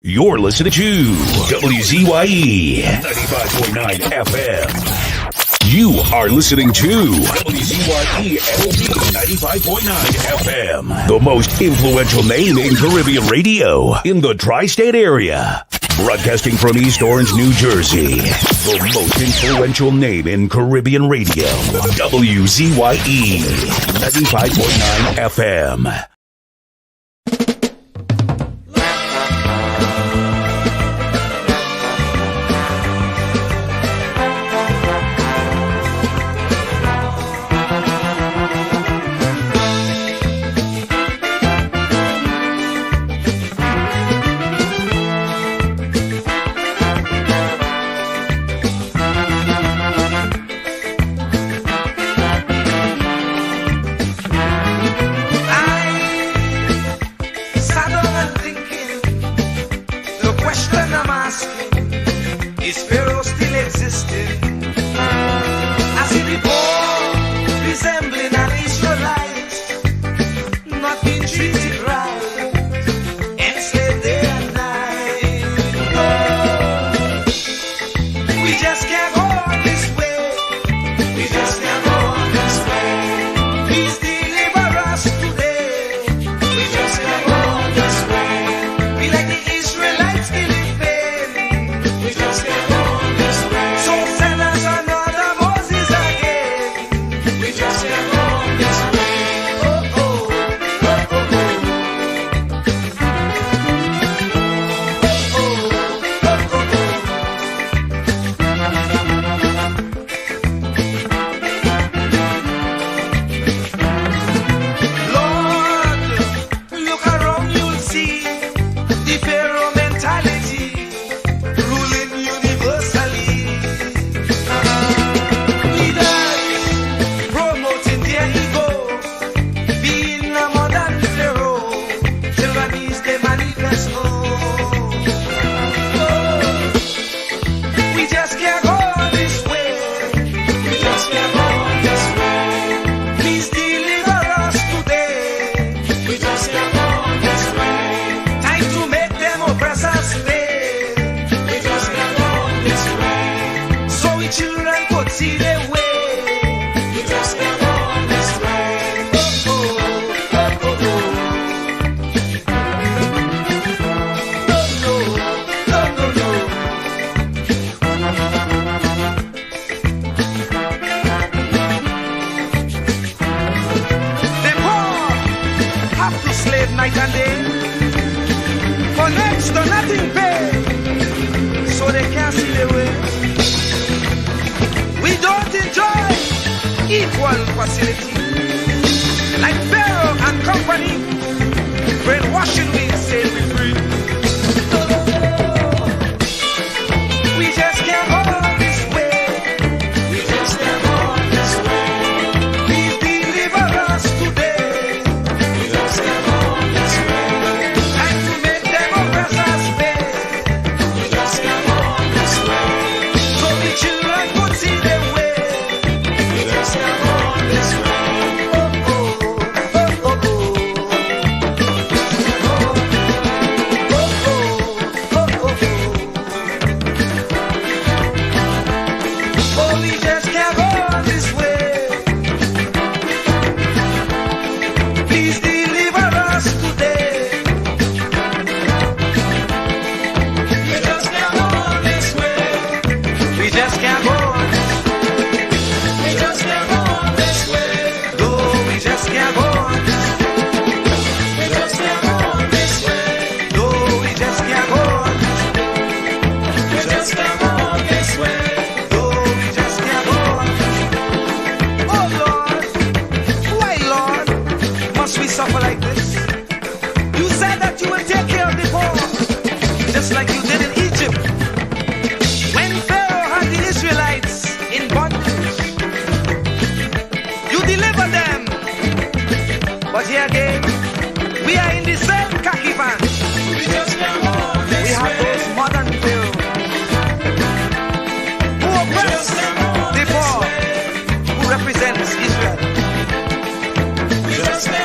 You're listening to WZYE 95.9 FM. You are listening to WZYE 95.9 FM, the most influential name in Caribbean radio in the tri-state area. Broadcasting from East Orange, New Jersey, the most influential name in Caribbean radio, WZYE 95.9 FM.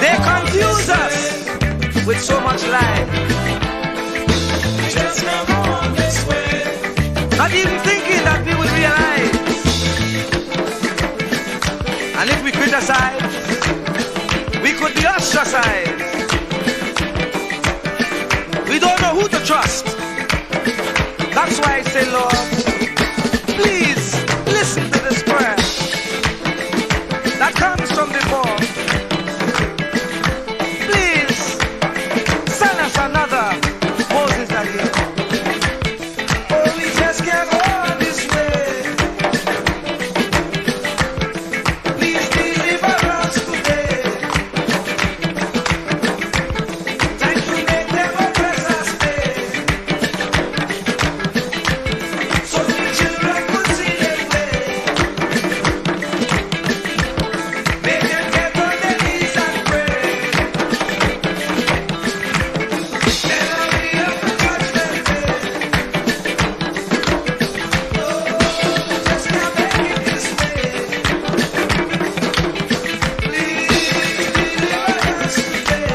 They confuse us with so much life. sides. We don't know who to trust. That's why I say, Lord, please listen to this prayer that comes from the Lord. Please send us another Moses again. Oh, we just can't go on this way. Please deliver us today. Time to make them oppress us pay. So the children could see their way. Make them get on their knees and pray. Then I'll be up to judgment day. Oh, just can't make it this way. Please deliver us today.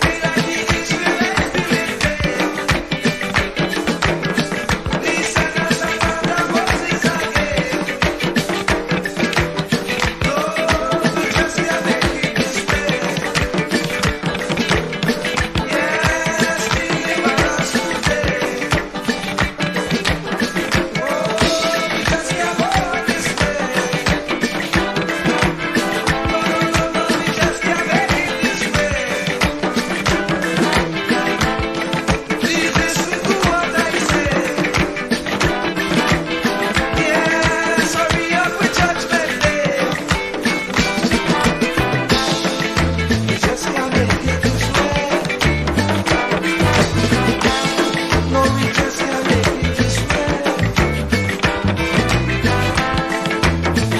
Be like the Israelites did today. Please send us another Moses again. Lord, we just can't make it this way. Yes, deliver us today. Oh, we just can't go on this way. No, we just can't make it this way. Please listen to what I say. Yes, hurry up with judgment day. We just can't make it this way. No, we just can't make it this way.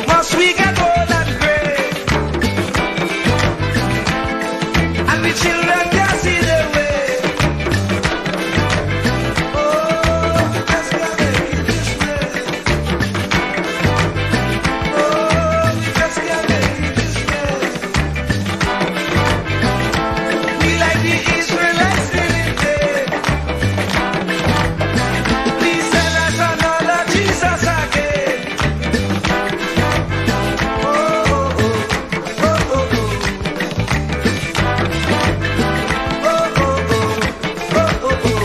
Must we get old and gray? And the children can't see their way. Oh, we just can't make it this way. Oh, we just can't make it this way. We like the Israelites living there. Please send us another Jesus again. Oh, oh, oh, oh, oh, oh. Oh, oh, oh, oh, oh, oh.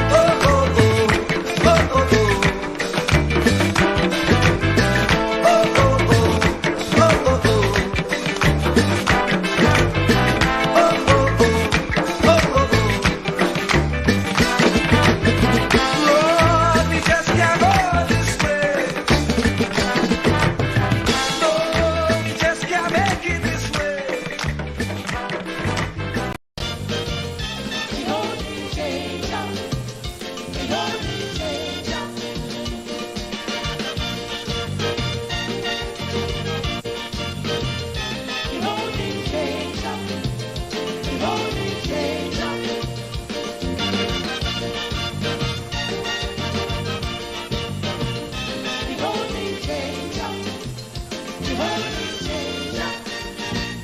Oh, oh, oh, oh, oh, oh. Oh, oh, oh, oh, oh, oh. Oh, oh, oh, oh, oh, oh. Oh, oh, oh, oh, oh, oh. Lord, we just can't go this way. Lord, we just can't make it this way.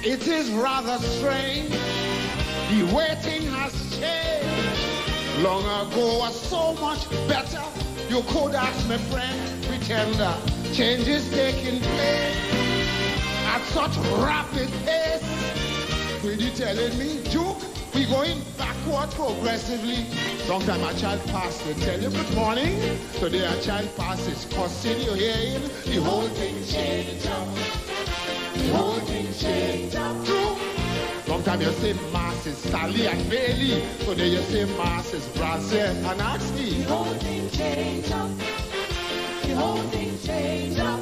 It is rather strange, the waiting has changed. Long ago was so much better. You could ask my friend, pretender. Change is taking place at such rapid pace. Will you telling me, Duke, we going backward progressively? Sometime a child passed to tell you good morning. Today a child passes cussing, you hearing? The whole thing changed up. The whole thing changed up. True. Sometimes you say masses, Sally and Bailey. Today you say masses, Brazil and Axley. The whole thing changed up. The whole thing changed up.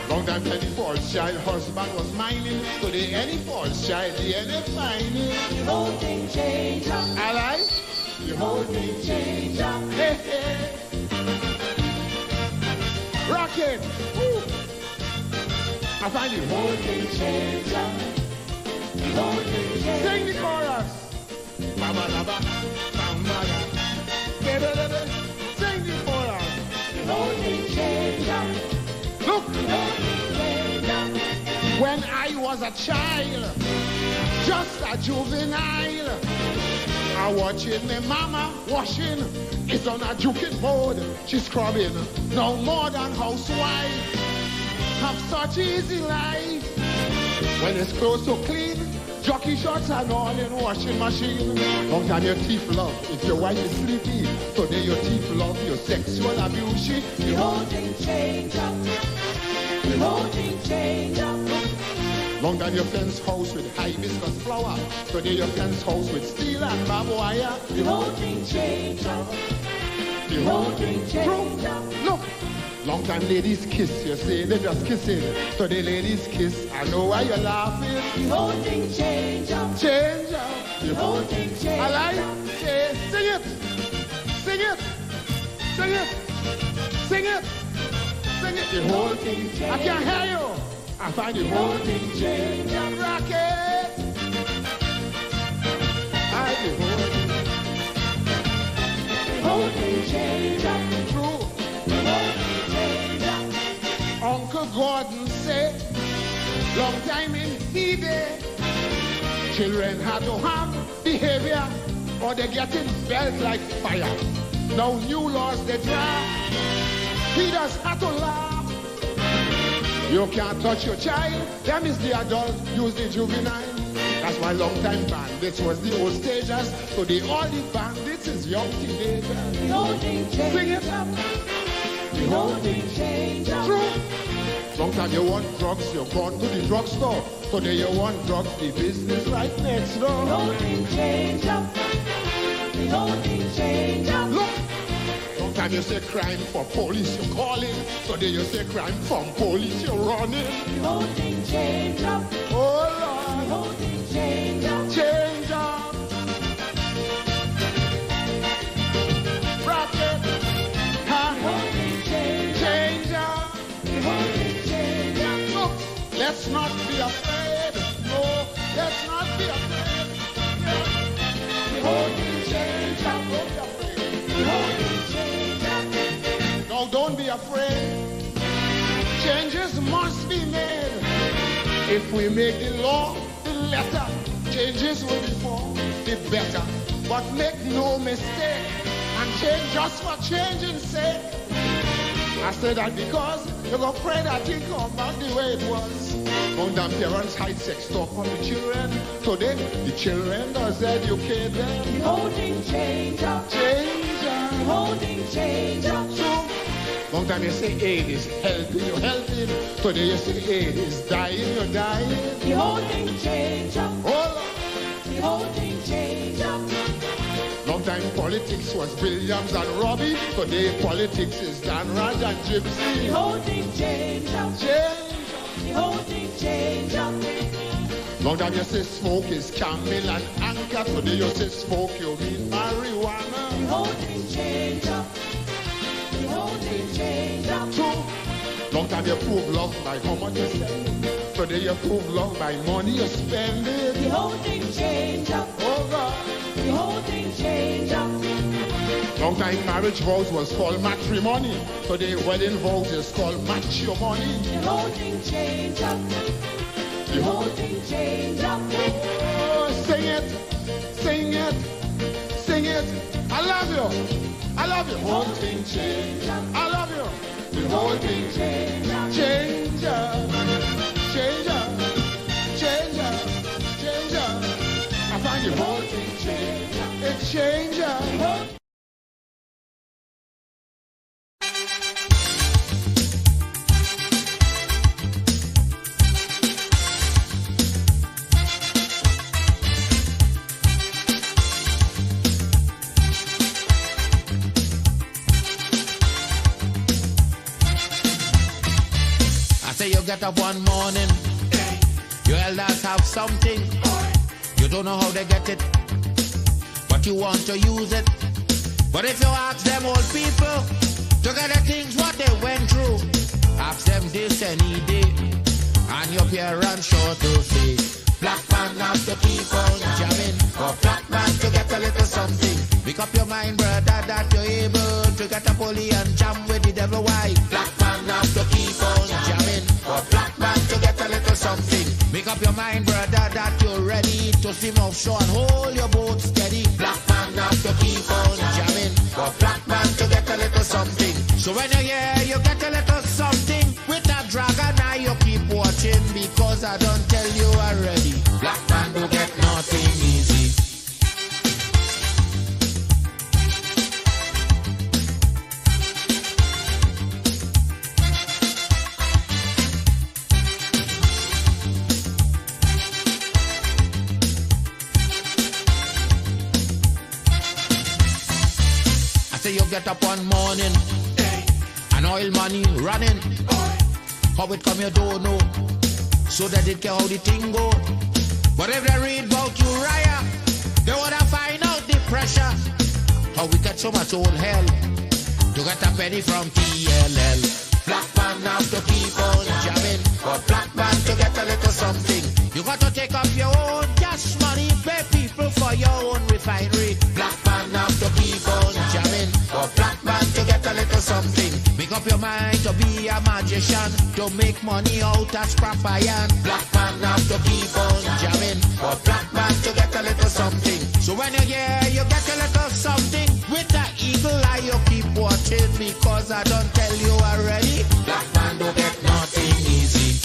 Long time any false child husband was mining. Today any false child the any finding. The whole thing changed up. Alright? The whole thing changed up. Hey, hey. Rock it. Woo. I find you. The whole thing changed up. The whole thing changed up. Sing the chorus. Mama, mama, mama, baby. Sing the chorus. The whole thing changed up. Look. The whole thing changed up. When I was a child, just a juvenile, I watching my mama washing. It's on a juking mode. She's scrubbing, no more than housewife. have such easy life. When it's clothes so clean, jockey shorts and all in washing machine. Long time your teeth love, if your wife is sleepy. Today your teeth love, your sexual abuse. The whole thing change up. The whole thing change up. Long time your fence house with hibiscus flower. Today your fence house with steel and barbed wire. The whole thing change up. The whole thing change up. Look, long time ladies kiss, you say they just kissing. Today ladies kiss, I know why you're laughing. The whole thing change up. Change up. The whole thing change I like up. it. Sing it. Sing it. Sing it. Sing it. Sing it. The whole thing change. I can't hear you. I find the whole thing change. Rock it. I The whole thing change up. True. The whole thing change up. Uncle Gordon said, long time in he day, children had to have behavior or they getting belt like fire. Now new laws they draft, he just had to laugh. You can't touch your child, them is the adult, use the juvenile. That's why long time bandits was the old stagers, so the all the bandits is young teenagers. The whole thing Sing change it. up. The whole thing change up. True. Long time you want drugs, you're gone to the drugstore. Today you want drugs, the business right next The door. whole thing change up. The whole thing change up. Look, long time you say crime for police, you're calling. Today you say crime from police, you're running. The whole thing change up. Oh The Lord, whole thing change up. change up. Rock it, The ha, whole thing change up. change up. The whole thing change up. Look, let's not be afraid. No, let's not be afraid. The whole thing change up. Don't be afraid. The whole thing change up. No, don't be afraid. Changes must be made. If we make the law the letter, changes will be for the better. But make no mistake, and change just for changing's sake. I say that because you're going to pray that it come back the way it was. When them parents hide sex talk from the children, today the children does educate them. The whole thing change up. Change The whole thing change up. True. Long time you say aid is helping, you're helping. Today you say aid is dying, you're dying. The whole thing change up. Oh, The whole thing change up. long time politics was Williams and Robbie. Today politics is Dan Raj and The Gypsy. whole thing change up. Change. The whole thing change up. Long time you say smoke is Camel and Anchor. Today you say smoke, you mean The marijuana. whole thing change up. The whole thing change up. True. Long time you prove love by how much you spend. Today you prove love by money you spend it. The whole thing change up. Oh God. The whole thing change up. Long time marriage vows was called matrimony. Today wedding vows is called match your money. The whole thing change up. The whole thing change up. Oh, sing it, sing it, sing it. I love you. I love you. Whole thing change. I love you. The whole thing change. Change up, change up, change up, change up. I find the whole thing change. It change up. You get up one morning, your elders have something. You don't know how they get it, but you want to use it. But if you ask them old people to get the things what they went through, ask them this any day, and your parents sure to say, black man have to keep on jamming, for black man to get a little something. Make up your mind, brother, that you're able to get a pulley and jam with the devil. Why? Black man have to keep on jamming, for black man to get a little something. Make up your mind, brother, that you're ready to swim offshore and hold your boat steady. Black man have to keep on jamming, for black man to get a little something. So when you hear you get a little something with a drag and I cause I don't tell you already. Black man don't get nothing easy. I say you get up one morning, and oil money running. How it come you don't know, so that it can how the thing go. But if they read about Uriah, they wanna find out the pressure. How we get so much old hell to get a penny from TLL. Black man have to keep on jamming, but black man to get a little something. You got to take up your own cash money, pay people for your own refinery. Black man have to keep on jamming, but black man to get a little something. Make up your mind to be a magician, to make money out of scrap iron. Black man have to keep on jamming, but black man to get a little something. So when you hear you get a little something, with that eagle eye you keep watching me, cause I don't tell you already. Black man don't get nothing easy.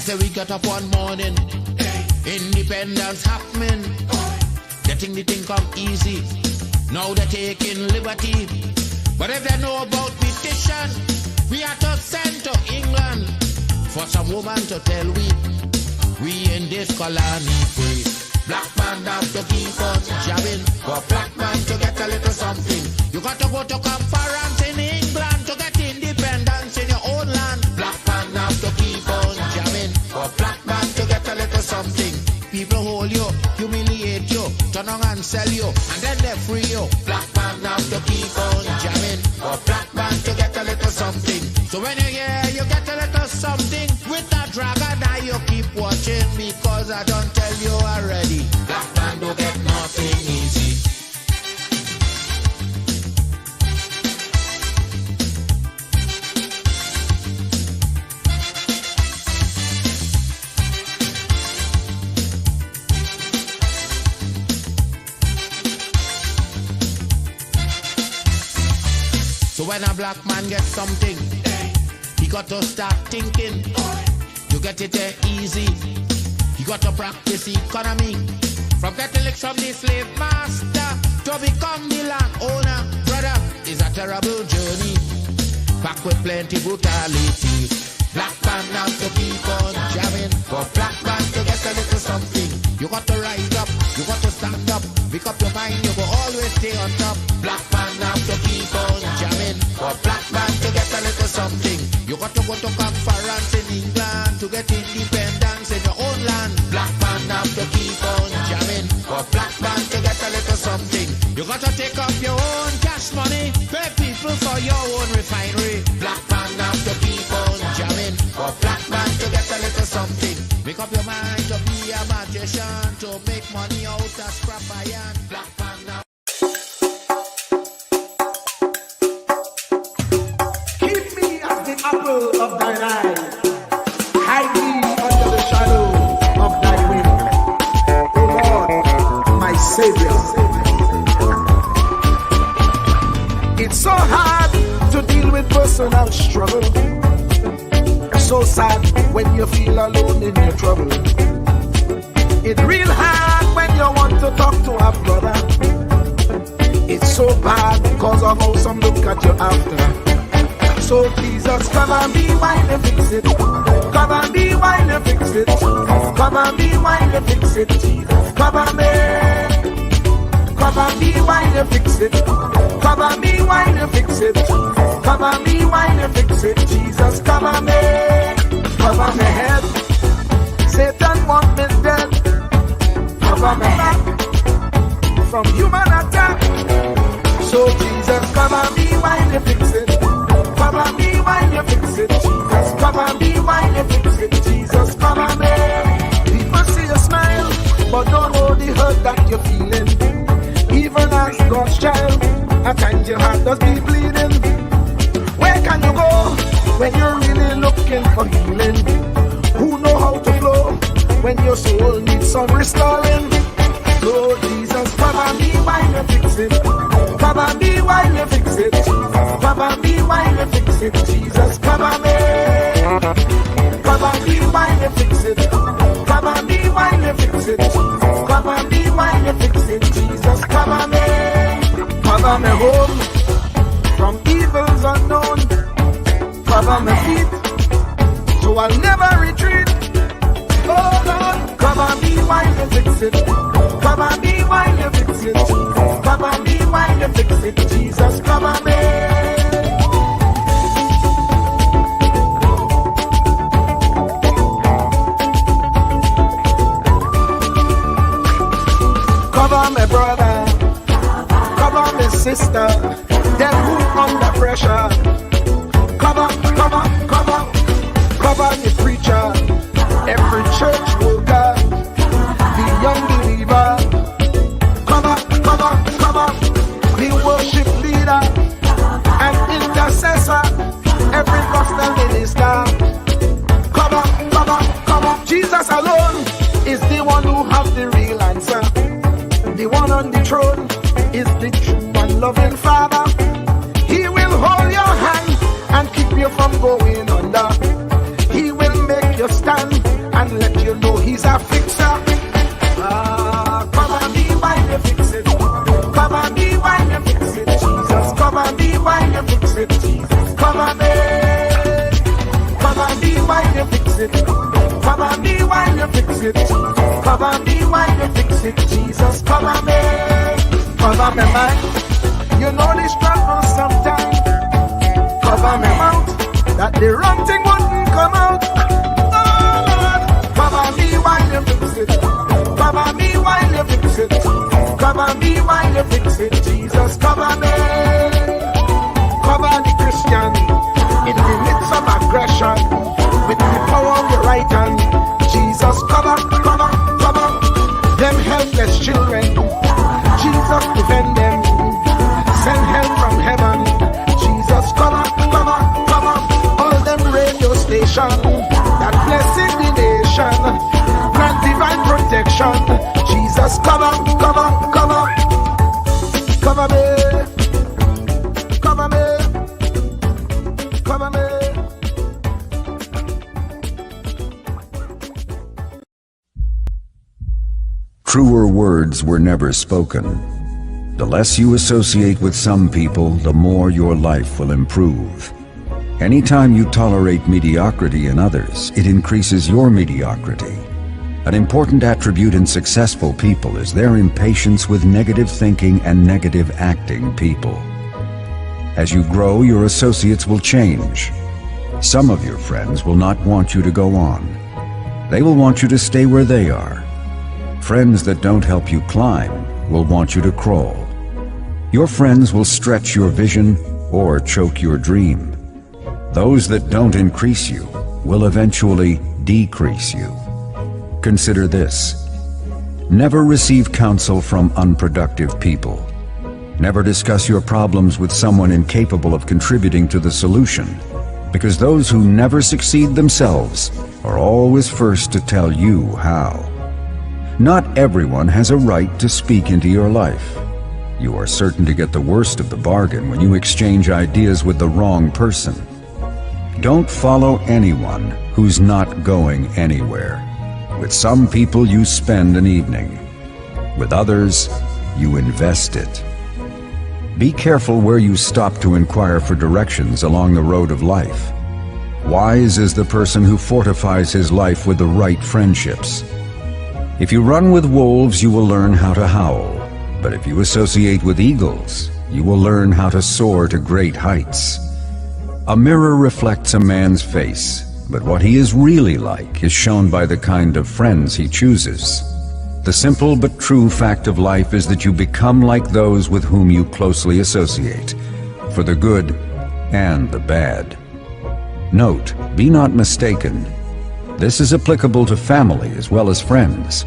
Say we got up one morning, independence happening, getting the thing come easy. Now they're taking liberty, but if they know about petition, we are to send to England for some woman to tell we in this colony free. Black man have to keep on jabbing, but black man to get a little something. You got to go to conference in England to get independence in your own land. Black man have to keep on jamming, but black man to get a little something. People hold you, humiliate you, turn on and sell you, and then they free you. Black man have to keep on jamming, but black man to get a little something. So when you hear you get a little something, with that dragon eye you keep watching me, cause I don't tell you already. Black man don't get nothing easy. So when a black man gets something, he got to start thinking. You get it there easy. You got to practice economy. From getting licked from the slave master to become the land owner. Brother, is a terrible journey, packed with plenty brutality. Black man have to keep on jamming, but black man to get a little something. You got to rise up, you got to stand up, pick up your mind, you will always stay on top. Black man have to keep on jamming, but black man to get a little something. You got to go to conference in England to get independence in your own land. Black man have to keep on jamming, but black man to get a little something. You got to take up your own cash money, pay people for your own refinery. Black man have to keep on jamming, but black man to get a little something. Make up your mind to be a magician, to make money out of scrap iron. Black man now. Keep me as the apple of thine eye. Hide me under the shadow of thy wing. O Lord, my Savior. It's so hard to deal with personal struggle. So sad when you feel alone in your trouble. It's real hard when you want to talk to a brother. It's so bad because of how some look at you after. So Jesus, come and be while you fix it. Come and be while you fix it. Come and be while you fix it. Jesus, come and be. Come and be while you fix it. Come and be while you fix it. Come and be while you fix it. Jesus, come and be. Cover my head. Satan want me dead. Cover my back from human attack. So Jesus, cover me while you fix it. Cover me while you fix it. Jesus, cover me while you fix it. Jesus, cover me. People see you smile, but don't know the hurt that you're feeling. Even as God's child, at times your heart does be bleeding. Where can you go when you're really looking for healing? Who know how to flow when your soul needs some restoring? Lord Jesus, cover me while you fix it. Cover me while you fix it. Cover me while you fix it. Jesus, cover me. Cover me while you fix it. Cover me while you fix it. Cover me while you fix it. Jesus, cover me. Cover me home from evils unknown. Cover my feet so I'll never retreat. Oh Lord, cover me while you fix it. Cover me while you fix it. Cover me while you fix it. Jesus, cover me. Cover my brother, cover my sister, them who under pressure. Cover the preacher, every church worker, the young believer. Cover the worship leader and intercessor, every gospel minister. Cover. Jesus alone is the one who has the real answer. The one on the throne is the true and loving Father. He will hold your hand and keep you from going under. He will make you stand and let you know he's a fixer. Cover me while you fix it. Cover me while you fix it. Jesus, cover me while you fix it. Jesus, cover me. Cover me while you fix it. Cover me while you fix it. Cover me while you fix it. Jesus, cover me. Cover me mind. You know the struggle sometimes. Cover me mouth, that the wrong thing wouldn't come out. Oh Lord, cover me while you fix it. Cover me while you fix it. Cover me while you fix it. Jesus, cover me. Cover the Christian in the midst of aggression with the power of your right hand. Jesus, cover them helpless children. Jesus, defend them. Send help from heaven. Jesus, cover all them radio stations that blessing the nation. Grant divine protection. Jesus, cover me. Truer words were never spoken. The less you associate with some people, the more your life will improve. Anytime you tolerate mediocrity in others, it increases your mediocrity. An important attribute in successful people is their impatience with negative thinking and negative acting people. As you grow, your associates will change. Some of your friends will not want you to go on. They will want you to stay where they are. Friends that don't help you climb will want you to crawl. Your friends will stretch your vision or choke your dream. Those that don't increase you will eventually decrease you. Consider this. Never receive counsel from unproductive people. Never discuss your problems with someone incapable of contributing to the solution, because those who never succeed themselves are always first to tell you how. Not everyone has a right to speak into your life. You are certain to get the worst of the bargain when you exchange ideas with the wrong person. Don't follow anyone who's not going anywhere. With some people you spend an evening. With others, you invest it. Be careful where you stop to inquire for directions along the road of life. Wise is the person who fortifies his life with the right friendships. If you run with wolves, you will learn how to howl. But if you associate with eagles, you will learn how to soar to great heights. A mirror reflects a man's face, but what he is really like is shown by the kind of friends he chooses. The simple but true fact of life is that you become like those with whom you closely associate, for the good and the bad. Note, be not mistaken. This is applicable to family as well as friends.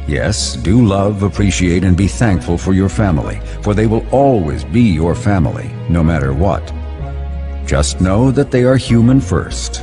Yes, do love, appreciate, and be thankful for your family, for they will always be your family, no matter what. Just know that they are human first,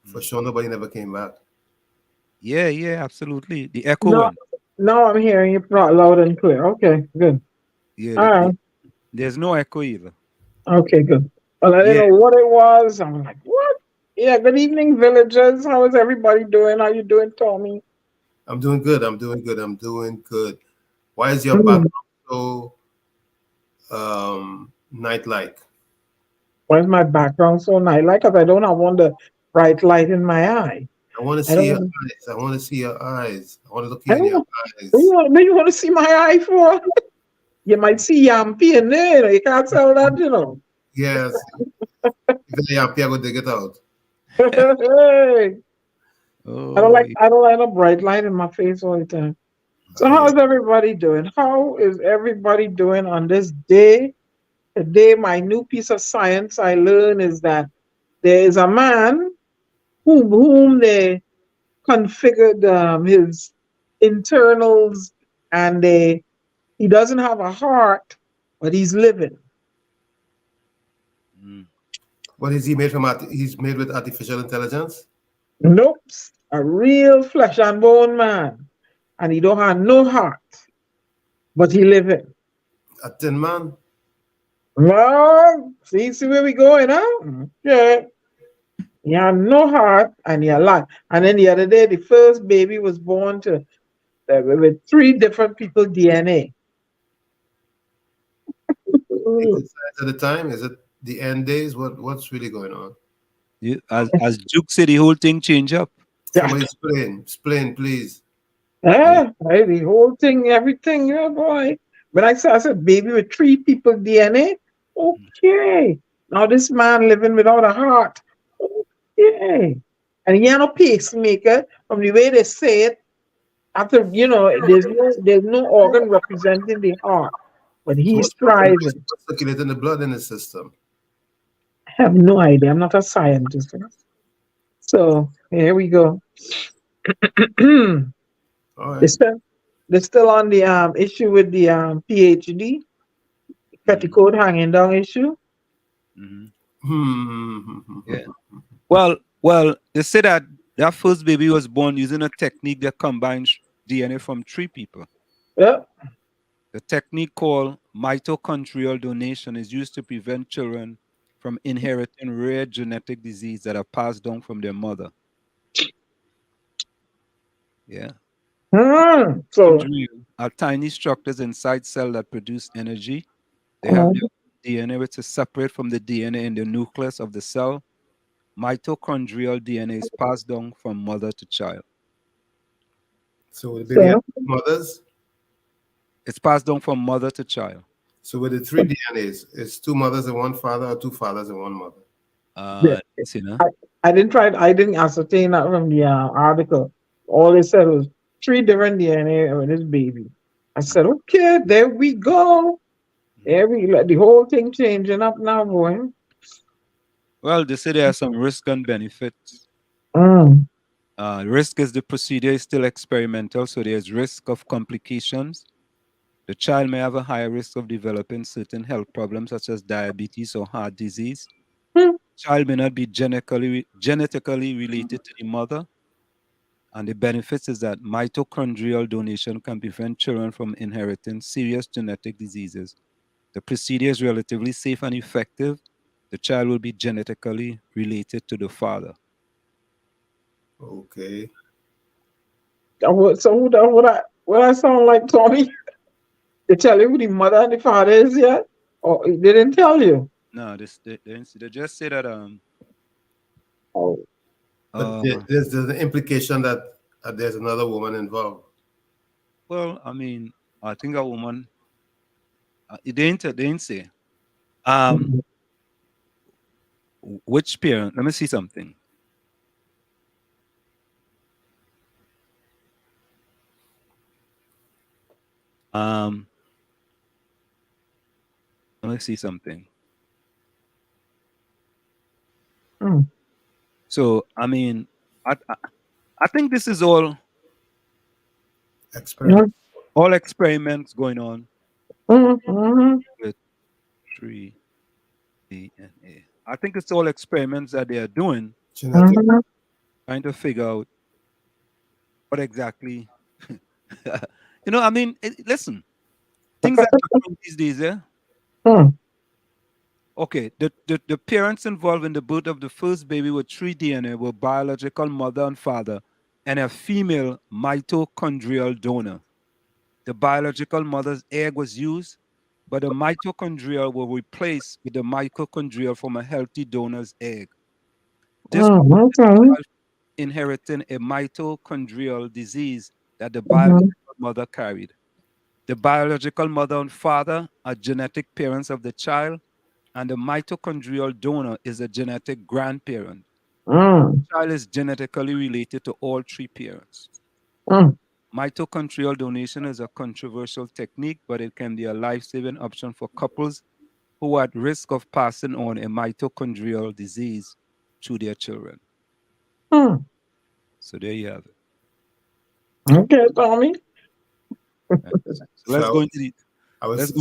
For sure, nobody never came back. Yeah, absolutely. The echo No, went. now I'm hearing you loud and clear. Okay, good. Yeah, All right. there's no echo either. Okay, good. Well, I didn't Yeah, know what it was. I'm like, what? Yeah, good evening, villagers. How is everybody doing? How you doing, Tommy? I'm doing good. I'm doing good. I'm doing good. Why is your Mm. background so night-like? Why is my background so nice? Like, cause I don't have one the bright light in my eye. I want to I see your don't. eyes. I want to see your eyes. I want to look I you in don't your know. eyes. What you want to see my eye for? You might see Yampi in there. You can't tell that, you know. Yes. If they are, go dig it out. Hey, oh, I don't like a bright light in my face all the time. So I hear. how's everybody doing? How is everybody doing on this day? Today, my new piece of science I learned is that there is a man whom they configured his internals, and he doesn't have a heart, but he's living. What is he made from? He's made with artificial intelligence. Nope, a real flesh and bone man, and he don't have no heart, but he living. A tin man. Well, see where we going, huh? Yeah. He had no heart and he alive. And then the other day, the first baby was born to with three different people DNA. Take it at the time. Is it the end days? What's really going on? as Duke said, the whole thing change up. Yeah. Somebody explain, please. Right, the whole thing, everything, yeah, boy. When I said baby with three people DNA, okay. Now this man living without a heart, okay. And he had no pacemaker from the way they say it. After there's no organ representing the heart, but So he's thriving. what's circulating the blood in the system? I have no idea. I'm not a scientist. So here we go. All They're right. still, they're still on the issue with the PhD, petticoat hanging down issue. Yeah. Well, they say that first baby was born using a technique that combines DNA from three people. Yeah. The technique called mitochondrial donation is used to prevent children from inheriting rare genetic disease that are passed down from their mother. Yeah. So Mitochondria are tiny structures inside cells that produce energy. They have their DNA, which is separate from the DNA in the nucleus of the cell. Mitochondrial DNA is passed down from mother to child. So the baby has mothers. It's passed down from mother to child. So with the three DNAs, it's two mothers and one father, or two fathers and one mother. I didn't ascertain that from the article. All they said was three different DNA with this baby. I said, okay, there we go. The whole thing changing up now, boy. Well, they say there are some risk and benefits. Risk is the procedure is still experimental, so there's risk of complications. The child may have a higher risk of developing certain health problems such as diabetes or heart disease. Child may not be genetically related to the mother. And the benefits is that mitochondrial donation can prevent children from inheriting serious genetic diseases. The procedure is relatively safe and effective. The child will be genetically related to the father. Okay. So what I sound like, Tommy? They tell you who the mother and the father is yet? Or they didn't tell you? No, they just say that But there's an implication that there's another woman involved. Well, I mean, I think a woman. They didn't say. Which parent? Let me see something. Let me see something. So, I mean, I think this is all experiments. All experiments going on with 3 DNA. I think it's all experiments that they are doing. trying to figure out what exactly. I mean, listen, things are different these days, yeah? Okay, the parents involved in the birth of the first baby with 3 DNA were biological mother and father and a female mitochondrial donor. The biological mother's egg was used, but the mitochondrial were replaced with the mitochondrial from a healthy donor's egg. This prevented the child inheriting a mitochondrial disease that the biological mother carried. The biological mother and father are genetic parents of the child, and the mitochondrial donor is a genetic grandparent. The child is genetically related to all 3 parents. Mitochondrial donation is a controversial technique, but it can be a life-saving option for couples who are at risk of passing on a mitochondrial disease to their children. So there you have it. Okay, Tommy. So let's go into the. I was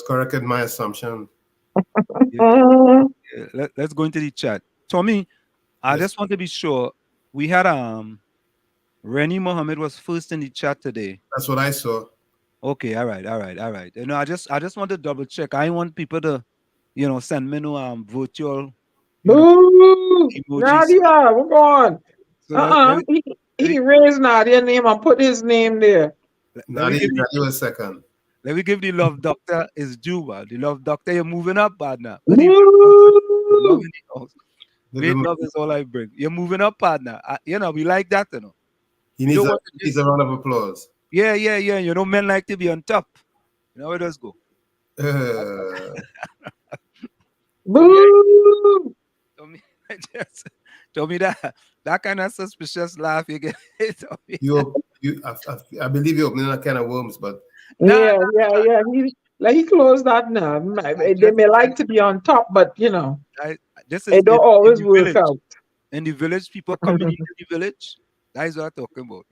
correct in my assumption. Let's go into the chat. Tommy, I just want to be sure. We had Rennie Mohammed was first in the chat today. That's what I saw. Okay, all right. I just want to double check. I want people to, send me no virtual emojis. Nadia, come on. So he raised Nadia's name and put his name there. Nadia a second. Let me give the love doctor his due. The love doctor, you're moving up, partner. Love is all I bring. You're moving up, partner. We like that, He needs a round of applause. Yeah. Men like to be on top. Where does go? Tell me that kind of suspicious laugh you get. I believe you're opening a can of worms, but yeah. He closed that now. They may like to be on top, but it don't always work out. In the village, people coming into the village. That is what I'm talking about.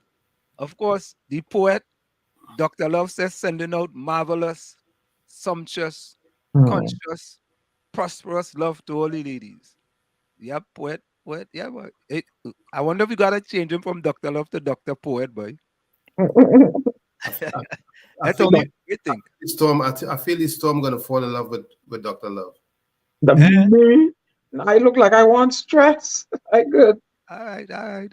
Of course, the poet, Dr. Love says, sending out marvelous, sumptuous, conscious, prosperous love to all the ladies. Yeah, poet. Yeah, boy. I wonder if we gotta change him from Dr. Love to Dr. Poet, boy. That's only you think. I feel this Storm gonna fall in love with Dr. Love. Me? I look like I want stress. I good. All right. I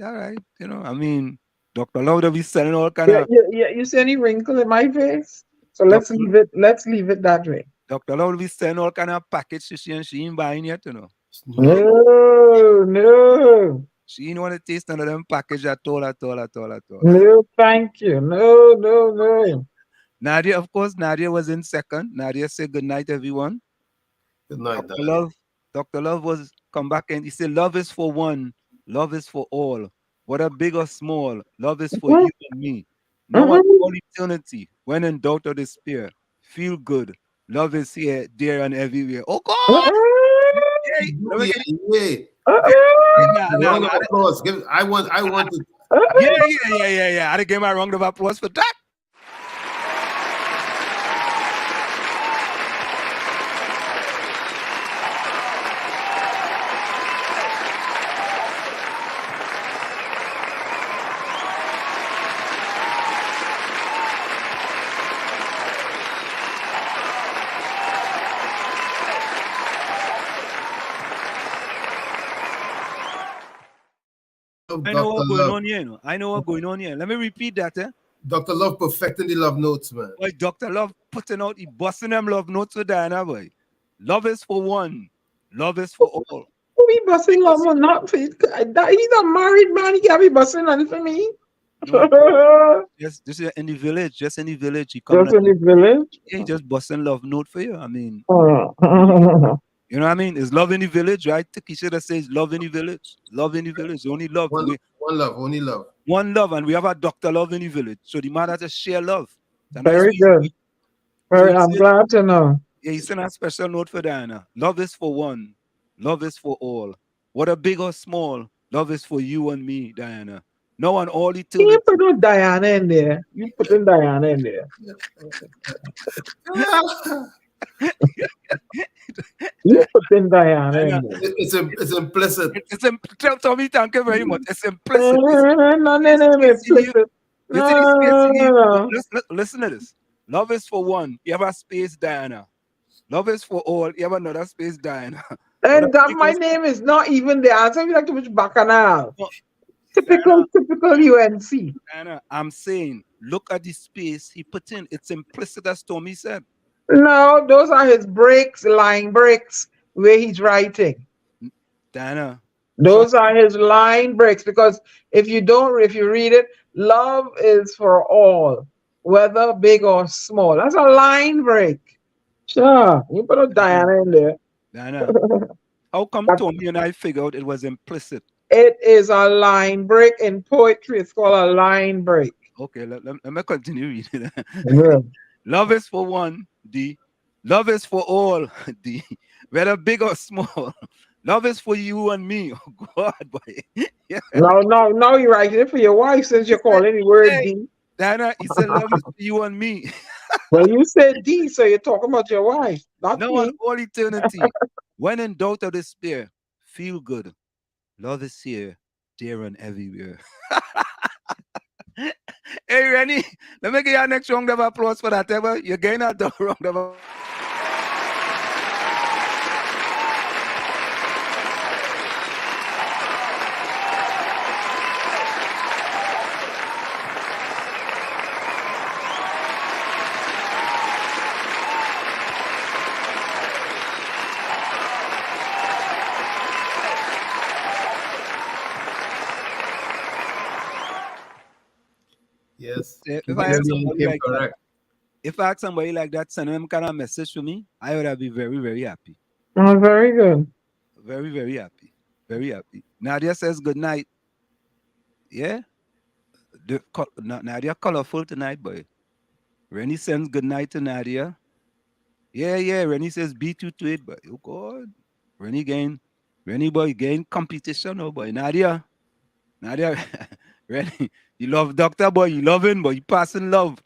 mean, Dr. Love will be selling all kind of. Yeah. You see any wrinkle in my face? So let's leave it that way. Dr. Love will be selling all kind of package she ain't buying yet, No. She ain't want to taste none of them package at all. No, thank you. No. Nadia, of course, Nadia was in second. Nadia said good night, everyone. Good night, Dr. Love was come back and he said, love is for one, love is for all. Whether big or small, love is for you and me. No one for eternity. When in doubt or despair, feel good. Love is here, there, and everywhere. Oh God! Round of applause. I want to. Yeah. I give my round of applause for that. I know what's going on here. Let me repeat that. Dr. Love perfecting the love notes, man. Boy, Dr. Love putting out, he busting them love notes with Diana, boy. Love is for one. Love is for all. Who be busting love or not? He's a married man. He can't be busting nothing for me. No, just in the village. Just in the village. He just in the village? Yeah, he just busting love note for you. I mean, you know what I mean? It's love in the village, right? Takesha says love in the village. Love in the village. Only love. One love. Only love. One love. And we have a Dr. Love in the village. So the man has to share love. Very good. I'm glad to know. Yeah, he sent a special note for Diana. Love is for one. Love is for all. Whether big or small, love is for you and me, Diana. No one all eternity. You put Diana in there. You put Diana in there. You put in Diana in there. It's implicit. Tommy, thank you very much. It's implicit. No, implicit. You see the space you need? No. Listen to this. Love is for one. You have a space, Diana. Love is for all. You have another space, Diana. And that my name is not even the answer. You like to put bacchanal. Typical UNC. Diana, I'm saying, look at the space he put in. It's implicit, as Tommy said. No, those are his breaks, line breaks, where he's writing. Diana. Those are his line breaks, because if you read it, love is for all, whether big or small. That's a line break. Sure, you put a Diana in there. Diana, how come Tommy and I figured out it was implicit? It is a line break in poetry. It's called a line break. Okay, let me continue reading. Yeah. Love is for one, D. Love is for all, D. Whether big or small. Love is for you and me. Oh God, boy. Yeah. Now you're writing it for your wife, since you're calling the word D. Diana, he said love is for you and me. Well, you said D, so you're talking about your wife, not no, me. on all eternity. When in doubt or despair, feel good. Love is here, there, and everywhere. Hey, Rennie, let me give you a next round of applause for that. Ever you're getting a round of applause. Yes. If I had somebody like that send them kind of message to me, I would be very, very happy. Oh, very good. Very, very happy. Very happy. Nadia says good night. Yeah? Nadia colorful tonight, boy. Rennie sends good night to Nadia. Yeah. Rennie says B2 to it, boy. Oh, God. Rennie boy, gain competition, oh, boy. Nadia, Rennie, you love doctor, boy. You love him, boy. You passing love.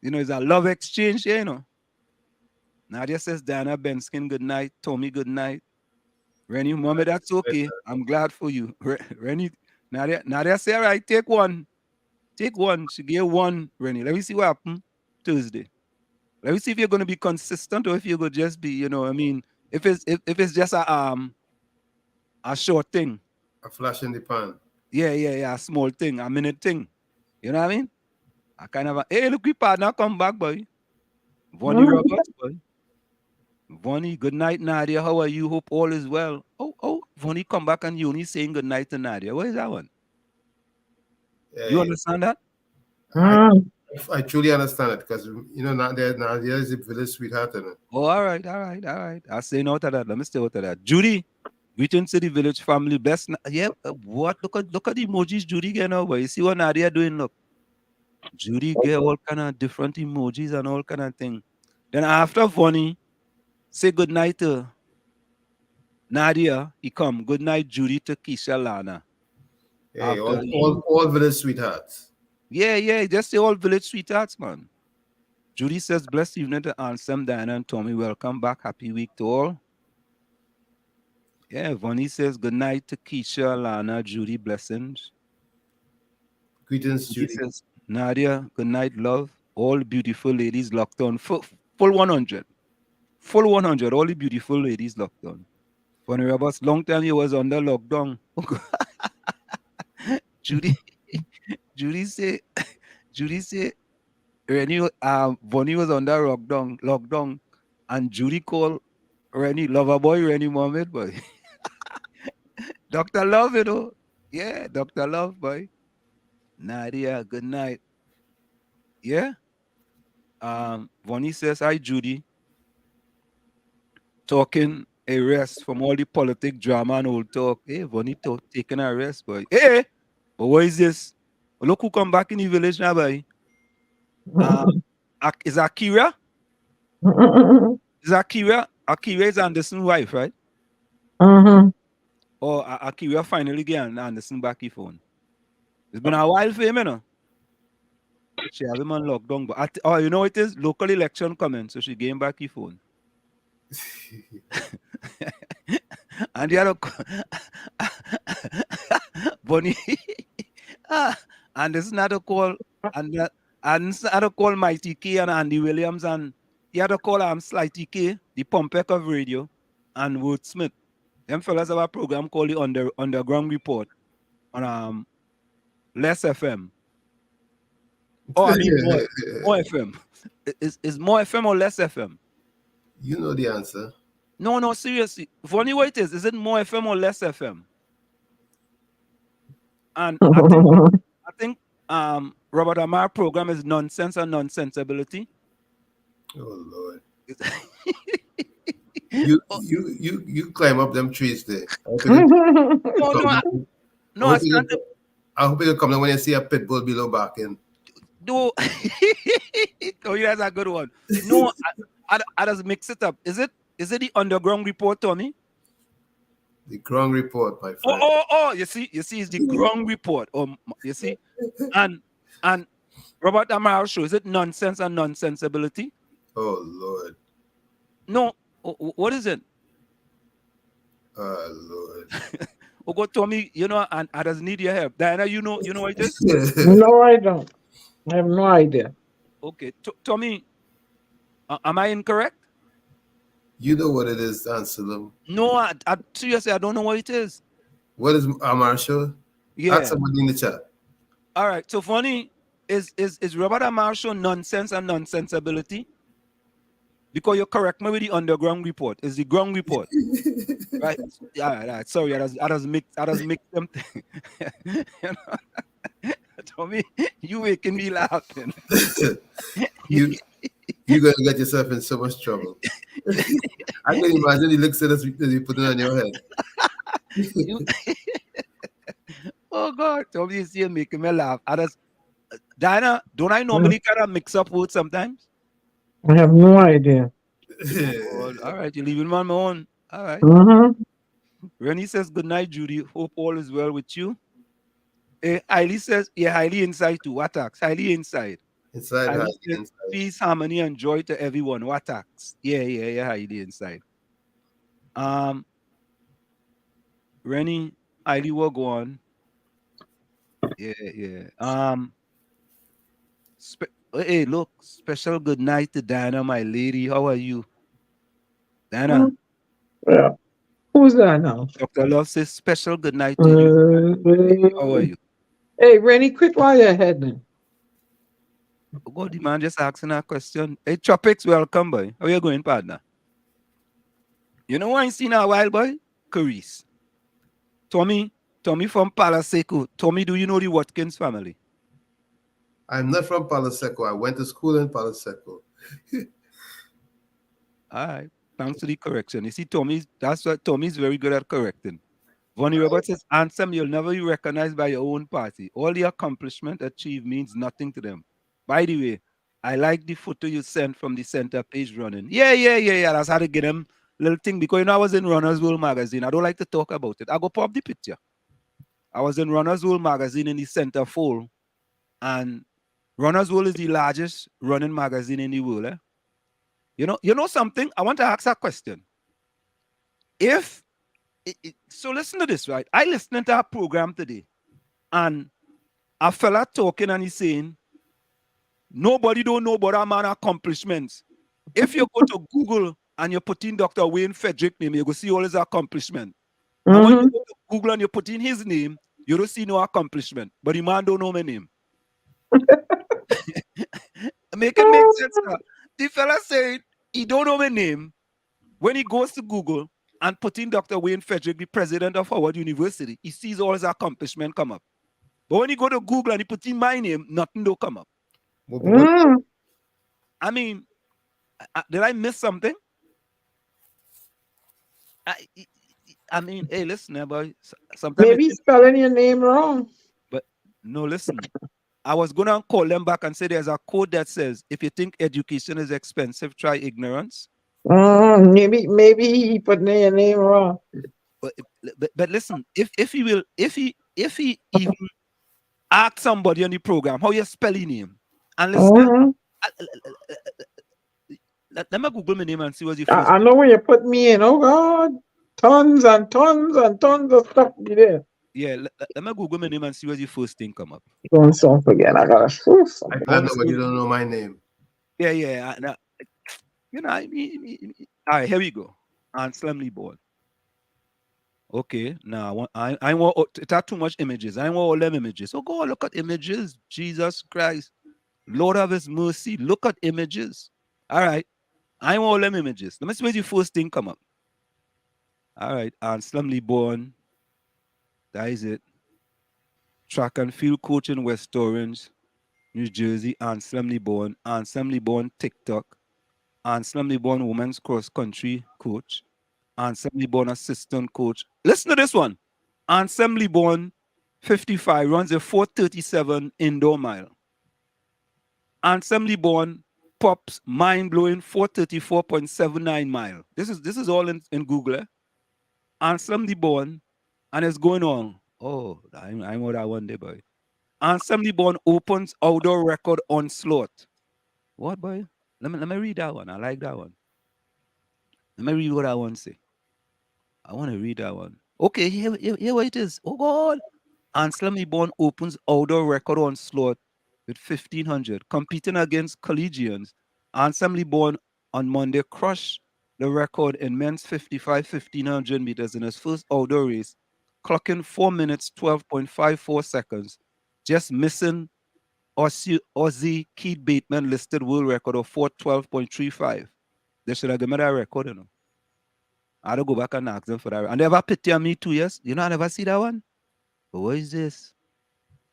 You know, it's a love exchange, you know. Nadia says, Diana Benskin, good night. Tommy, good night. Rennie, Mommy, that's okay. I'm glad for you. Rennie, Nadia say, all right, take one. Take one. She gave one, Rennie. Let me see what happened Tuesday. Let me see if you're going to be consistent or if you're going to just be, you know, I mean, if it's just a short thing. A flash in the pan. Yeah, a small thing, a minute thing. You know what I mean? I kind of, hey, look, we partner come back, boy. Vonnie Roberts, boy. Vonnie, good night, Nadia. How are you? Hope all is well. Oh, Vonnie come back and you only saying good night to Nadia. What is that one? You understand that? I truly understand it, because you know Nadia is a village sweetheart. Oh, all right. I say no to that. Let me stay out of that. Judy, greetings to the village family. Best. Yeah. What? Look at the emojis Judy get now, boy. You see what Nadia doing? Look. Judy get all kind of different emojis and all kind of thing. Then after Vonnie say good night to Nadia, he come. Good night, Judy, to Keisha Lana. Hey, all village sweethearts. Yeah, just the all village sweethearts, man. Judy says, blessed evening to Anselm, Diana, and Tommy. Welcome back. Happy week to all. Yeah, Vonnie says, good night to Keisha, Lana, Judy, blessings. Greetings, Judy. Says, Nadia, good night, love. All beautiful ladies locked on. Full 100. Full 100. All the beautiful ladies locked on. Vonnie Roberts, long time you was under lockdown. Judy say, Rennie, Vonnie was under lockdown, and Judy called Rennie lover boy, Rennie Mohammed, boy. Dr. Love, you know. Yeah, Dr. Love, boy. Nadia, good night. Yeah. Vonnie says, hi, Judy. Talking a rest from all the politic drama and old talk. Hey, Vonnie taking a rest, boy. Hey, but what is this? Look who come back in the village now, boy. Is Akira? Is Akira? Akira is Anderson's wife, right? Or Akira finally get Anderson back his phone. It's been a while for him, you know. She have him on lockdown, but you know it is local election coming, so she gave him back his phone. And the other Bonnie and this another call and this another call Mighty K and Andy Williams and the other call Slighty K, the Pumpek of radio, and Wordsmith. Them fellas have a program called the Underground Report on Less FM. Oh, I mean more FM. Is more FM or Less FM? You know the answer. No, seriously. Funny what it is it more FM or Less FM? And I think Robert Amar program is Nonsense and Nonsensibility. Oh Lord. You climb up them trees there. No, I hope you come down when you see a pit bull below barking. No, oh, that's a good one. No, I just mix it up. Is it the Underground Report, Tony? The Ground Report, my friend. Oh, you see, it's the Ground Report. You see, and Robert Amar show, is it Nonsense and Nonsensibility? Oh Lord. No, what is it? Oh Lord. Oh God, Tommy, and I just need your help. Diana, you know what it is? No, I don't. I have no idea. Okay, Tommy, am I incorrect? You know what it is, Anselm. No, I seriously, I don't know what it is. What is Amar show? Yeah. Ask somebody in the chat. All right, so funny, is Robert Amar show Nonsense and Nonsensibility? Because you correct me with the Underground Report. It's the Ground Report. Right? Yeah, right. Sorry, I just mix them. Tommy, you making me laughing. You're gonna get yourself in so much trouble. I can imagine he looks at us as you put it on your head. Oh God, Tommy is here making me laugh. Diana, don't I normally kind of mix up words sometimes? I have no idea. Oh, all right, you're leaving me on my own. All right. Rennie says, good night, Judy. Hope all is well with you. Hailey says, yeah, highly inside too. What tax? Highly inside. Inside. Peace, harmony, and joy to everyone. What tax? Yeah, highly inside. Rennie, highly will go on. Yeah. Hey, look, special good night to Diana, my lady. How are you? Diana. Yeah. Who's that now? Dr. Love says special good night to you. How are you? Hey, Rennie, quick while you're ahead then. Oh God, the man just asking a question. Hey, Tropics, welcome, boy. How you going, partner? You know what I seen a while, boy? Carice. Tommy from Palaseco. Tommy, do you know the Watkins family? I'm not from Palaseco. I went to school in Palaseco. All right. Thanks to the correction. You see, that's why Tommy's very good at correcting. Vonnie Roberts says, Anselm, you'll never be recognized by your own party. All the accomplishment achieved means nothing to them. By the way, I like the photo you sent from the center page running. Yeah. That's how to get them little thing. Because I was in Runner's World magazine. I don't like to talk about it. I go pop the picture. I was in Runner's World magazine in the center fold. And Runner's World is the largest running magazine in the world. Eh? You know something? I want to ask a question. So listen to this, right? I listened to a program today, and a fella talking and he's saying, nobody don't know about a man accomplishments. If you go to Google and you put in Dr. Wayne Frederick name, you go see all his accomplishment. And when you go to Google and you put in his name, you don't see no accomplishment. But the man don't know my name. Make it make sense now. The fella said he don't know my name. When he goes to Google and put in Dr. Wayne Frederick, the president of Howard University, he sees all his accomplishments come up. But when he go to Google and he put in my name, nothing don't come up. I mean, did I miss something? I mean, hey, listen, boy. Sometimes maybe spelling your name wrong. But no, listen. I was gonna call them back and say there's a code that says if you think education is expensive, try ignorance. Maybe he put your name wrong. But listen, if he even ask somebody on the program how you spell your name, and listen, Let me Google my name and see what's the first. I know where you put me in. Oh God, tons and tons and tons of stuff be there. Yeah, let me Google my name and see what's the first thing come up. Going something again. I gotta show I something. can't know, but you don't know my name. Yeah. You know, all right, here we go. Anselm born. Okay, now I want it had too much images. I want all them images. So go look at images. Jesus Christ, Lord of His mercy. Look at images. All right, I want all them images. Let me see where the first thing come up. All right, Anselm born. That is it. Track and field coach in West Orange, New Jersey. Anselm born. Anselm born TikTok. Anselm born women's cross country coach. Anselm born assistant coach. Listen to this one. Anselm born 55 runs a 437 indoor mile. Anselm born pops mind-blowing 434.79 mile. This is all in Google. Anselm born and it's going on. Oh, I know that one day, boy. Anselm born opens outdoor record onslaught. What, boy? Let me read that one. I like that one. Let me read what I want to say. I want to read that one. Okay, here what it is. Oh God. Anselm born opens outdoor record onslaught with 1500, competing against collegians. Anselm born on Monday crushed the record in men's 55 1500 meters in his first outdoor race, clocking 4 minutes 12.54 seconds, just missing Aussie Keith Bateman listed world record of 412.35. They should have given me that record, you know. I don't go back and ask them for that. And they ever pity on me 2 years. You know, I never see that one. But what is this?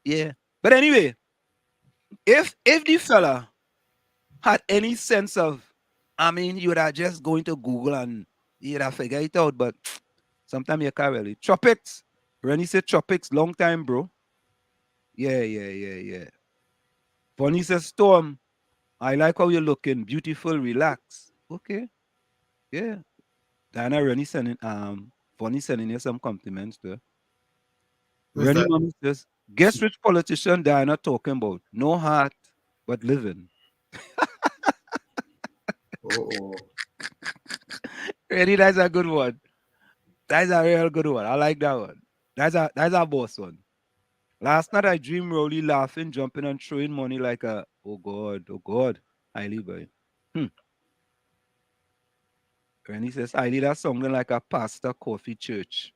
Yeah. But anyway, if the fella had any sense of, I mean, you would have just going to Google and you'd have figured it out. But sometimes you can't really. Tropics. Rennie said tropics, long time, bro. Yeah. Bonnie says Storm. I like how you're looking. Beautiful, relax. Okay. Yeah. Diana Rennie sending Bonnie sending you some compliments too. Who's Rennie that? Mommy says, guess which politician Diana talking about? No heart, but living. Oh. Rennie, that's a good one. That's a real good one. I like that one. That's a boss one. Last night I dreamed Rowley laughing, jumping and throwing money like a oh God. Highly boy. Rennie says, Highly, that sounding like a pastor coffee church.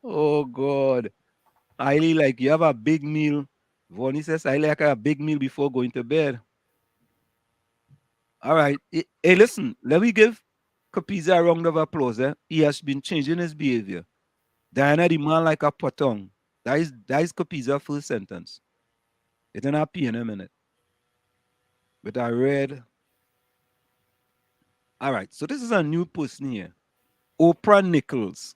Oh God. Highly, like you have a big meal. Vonnie says, I like a big meal before going to bed. All right. Hey, listen, let me give Capiza a round of applause. He has been changing his behavior. Diana, the man like a potong. That is Capiza's first sentence. It's not happy in a minute. But I read. All right. So this is a new person here. Oprah Nichols.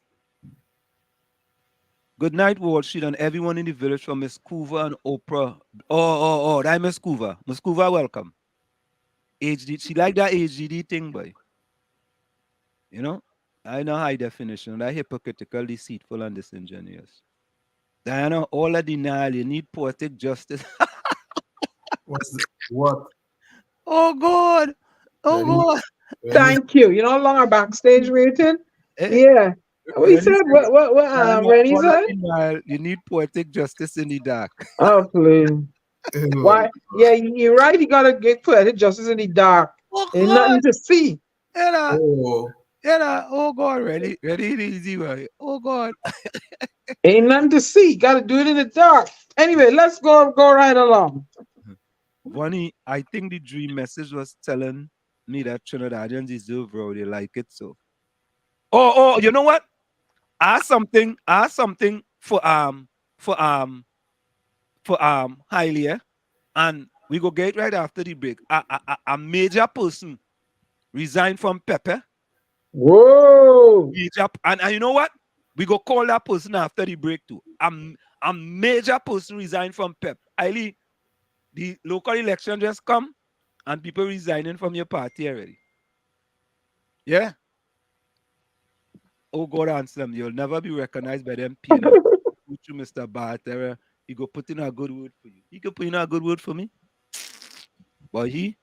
Good night, Wall Street, and everyone in the village from Miss Coover and Oprah. Oh, that Miss Coover. Miss Coover, welcome. HD, she like that HGD thing, boy. You know? I know high definition, that hypocritical, deceitful, and disingenuous. Diana, all a denial, you need poetic justice. What? Oh God. Oh God. Thank you. You know how long our backstage waiting? Yeah. We Rennie said said, what Diana, Rennie all a said? denial, you need poetic justice in the dark. Oh please. Why? Yeah, you're right. You gotta get poetic justice in the dark. Oh Ain't God. nothing to see. Oh God, ready easy, boy. Oh God. Ain't nothing to see. Gotta do it in the dark. Anyway, let's go right along. Bonnie, I think the dream message was telling me that Trinidadians deserve bro. They like it so. Oh, you know what? Ask something for Hailey, and we go get right after the break. A major person resigned from Pepe. Whoa. Major, and you know what? We go call that person after the break too. A major person resigned from Pep. Hailey, the local election just come and people resigning from your party already. Yeah. Oh God, Anselm, you'll never be recognized by them PNM. You, Mr. Barter, he go put in a good word for you. He could put in a good word for me. But he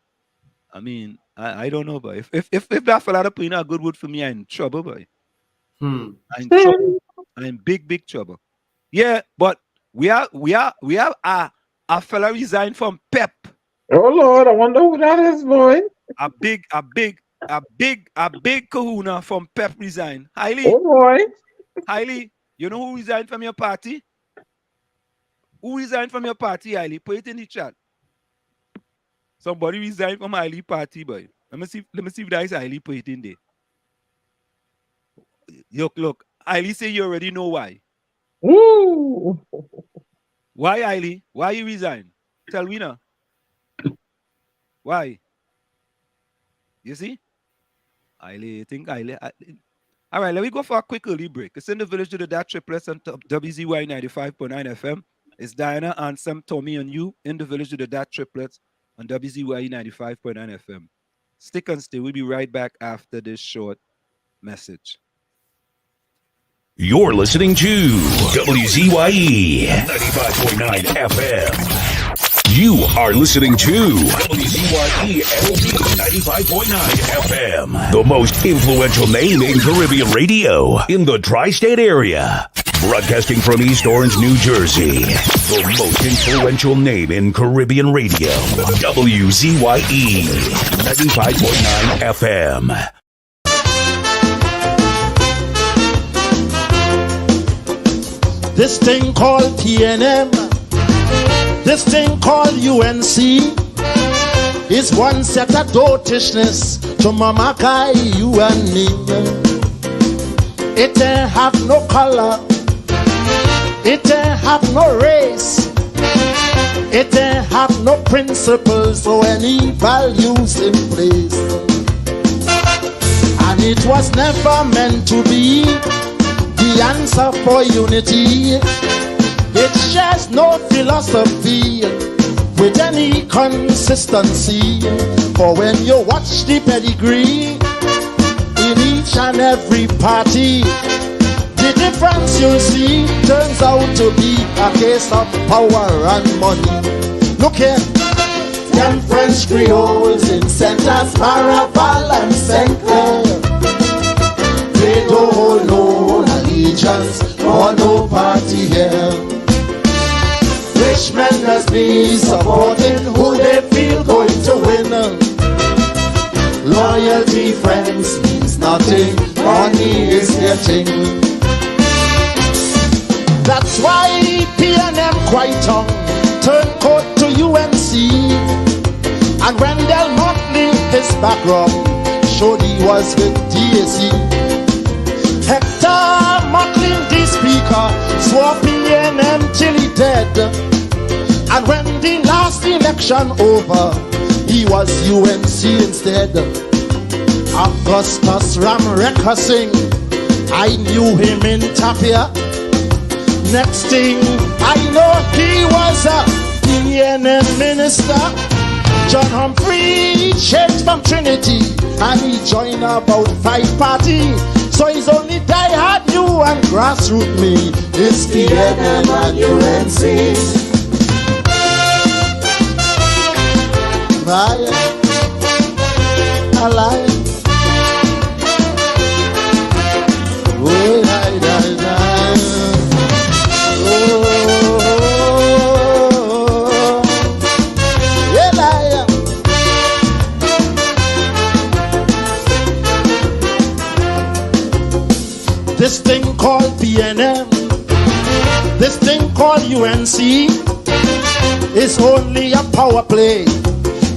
I mean, I don't know, boy. If that fella put in a good word for me, I'm in trouble, boy. I'm in trouble. I'm in big trouble. Yeah, but we have a fella resigned from PEP. Oh Lord, I wonder who that is, boy. A big kahuna from PEP resigned. Highly, Oh boy. Highly, you know who resigned from your party? Who resigned from your party, Highly? Put it in the chat. Somebody resigned from Highly party, boy. Let me see if that is Highly. Put it in there. Look. Highly say you already know why. Ooh. Why, Highly? Why you resign? Tell me now. Why? You see? Highly, think Highly. All right, let me go for a quick early break. It's in the village to the DAT Triplets on WZYE 95.9 FM. It's Diana, Anselm, Tommy, and you in the village to the DAT Triplets on WZYE 95.9 FM. Stick and stay. We'll be right back after this short message. You're listening to WZYE 95.9 FM. You are listening to WZYE 95.9 FM, the most influential name in Caribbean radio in the tri-state area. Broadcasting from East Orange, New Jersey, the most influential name in Caribbean radio. WZYE 95.9 FM. This thing called PNM, this thing called UNC, is one set of dotishness to Mama Kai, you and me. It ain't have no color, it ain't have no race, it ain't have no principles or any values in place. And it was never meant to be the answer for unity. It shares no philosophy with any consistency. For when you watch the pedigree in each and every party, the difference you see turns out to be a case of power and money. Look here, them French Creoles in Saint-As, Maraval and Saint-Clair, they don't hold no allegiance or no party here. Rich men must be supporting who they feel going to win. Loyalty, friends, means nothing. Money is getting. That's why PNM quite on turn coat to UNC. And when Del Montley, his background showed he was with DAC. Hector Mutlin, the speaker, swore PNM till he dead. And when the last election over, he was UNC instead. Augustus Ramreka Singh, I knew him in Tapia. Next thing I know, he was a PNM minister. John Humphrey changed from Trinity and he joined about 5 parties. So he's only die-hard you and grassroots me. It's PNM and UNC. I lie. Oh, this thing called PNM, this thing called UNC, is only a power play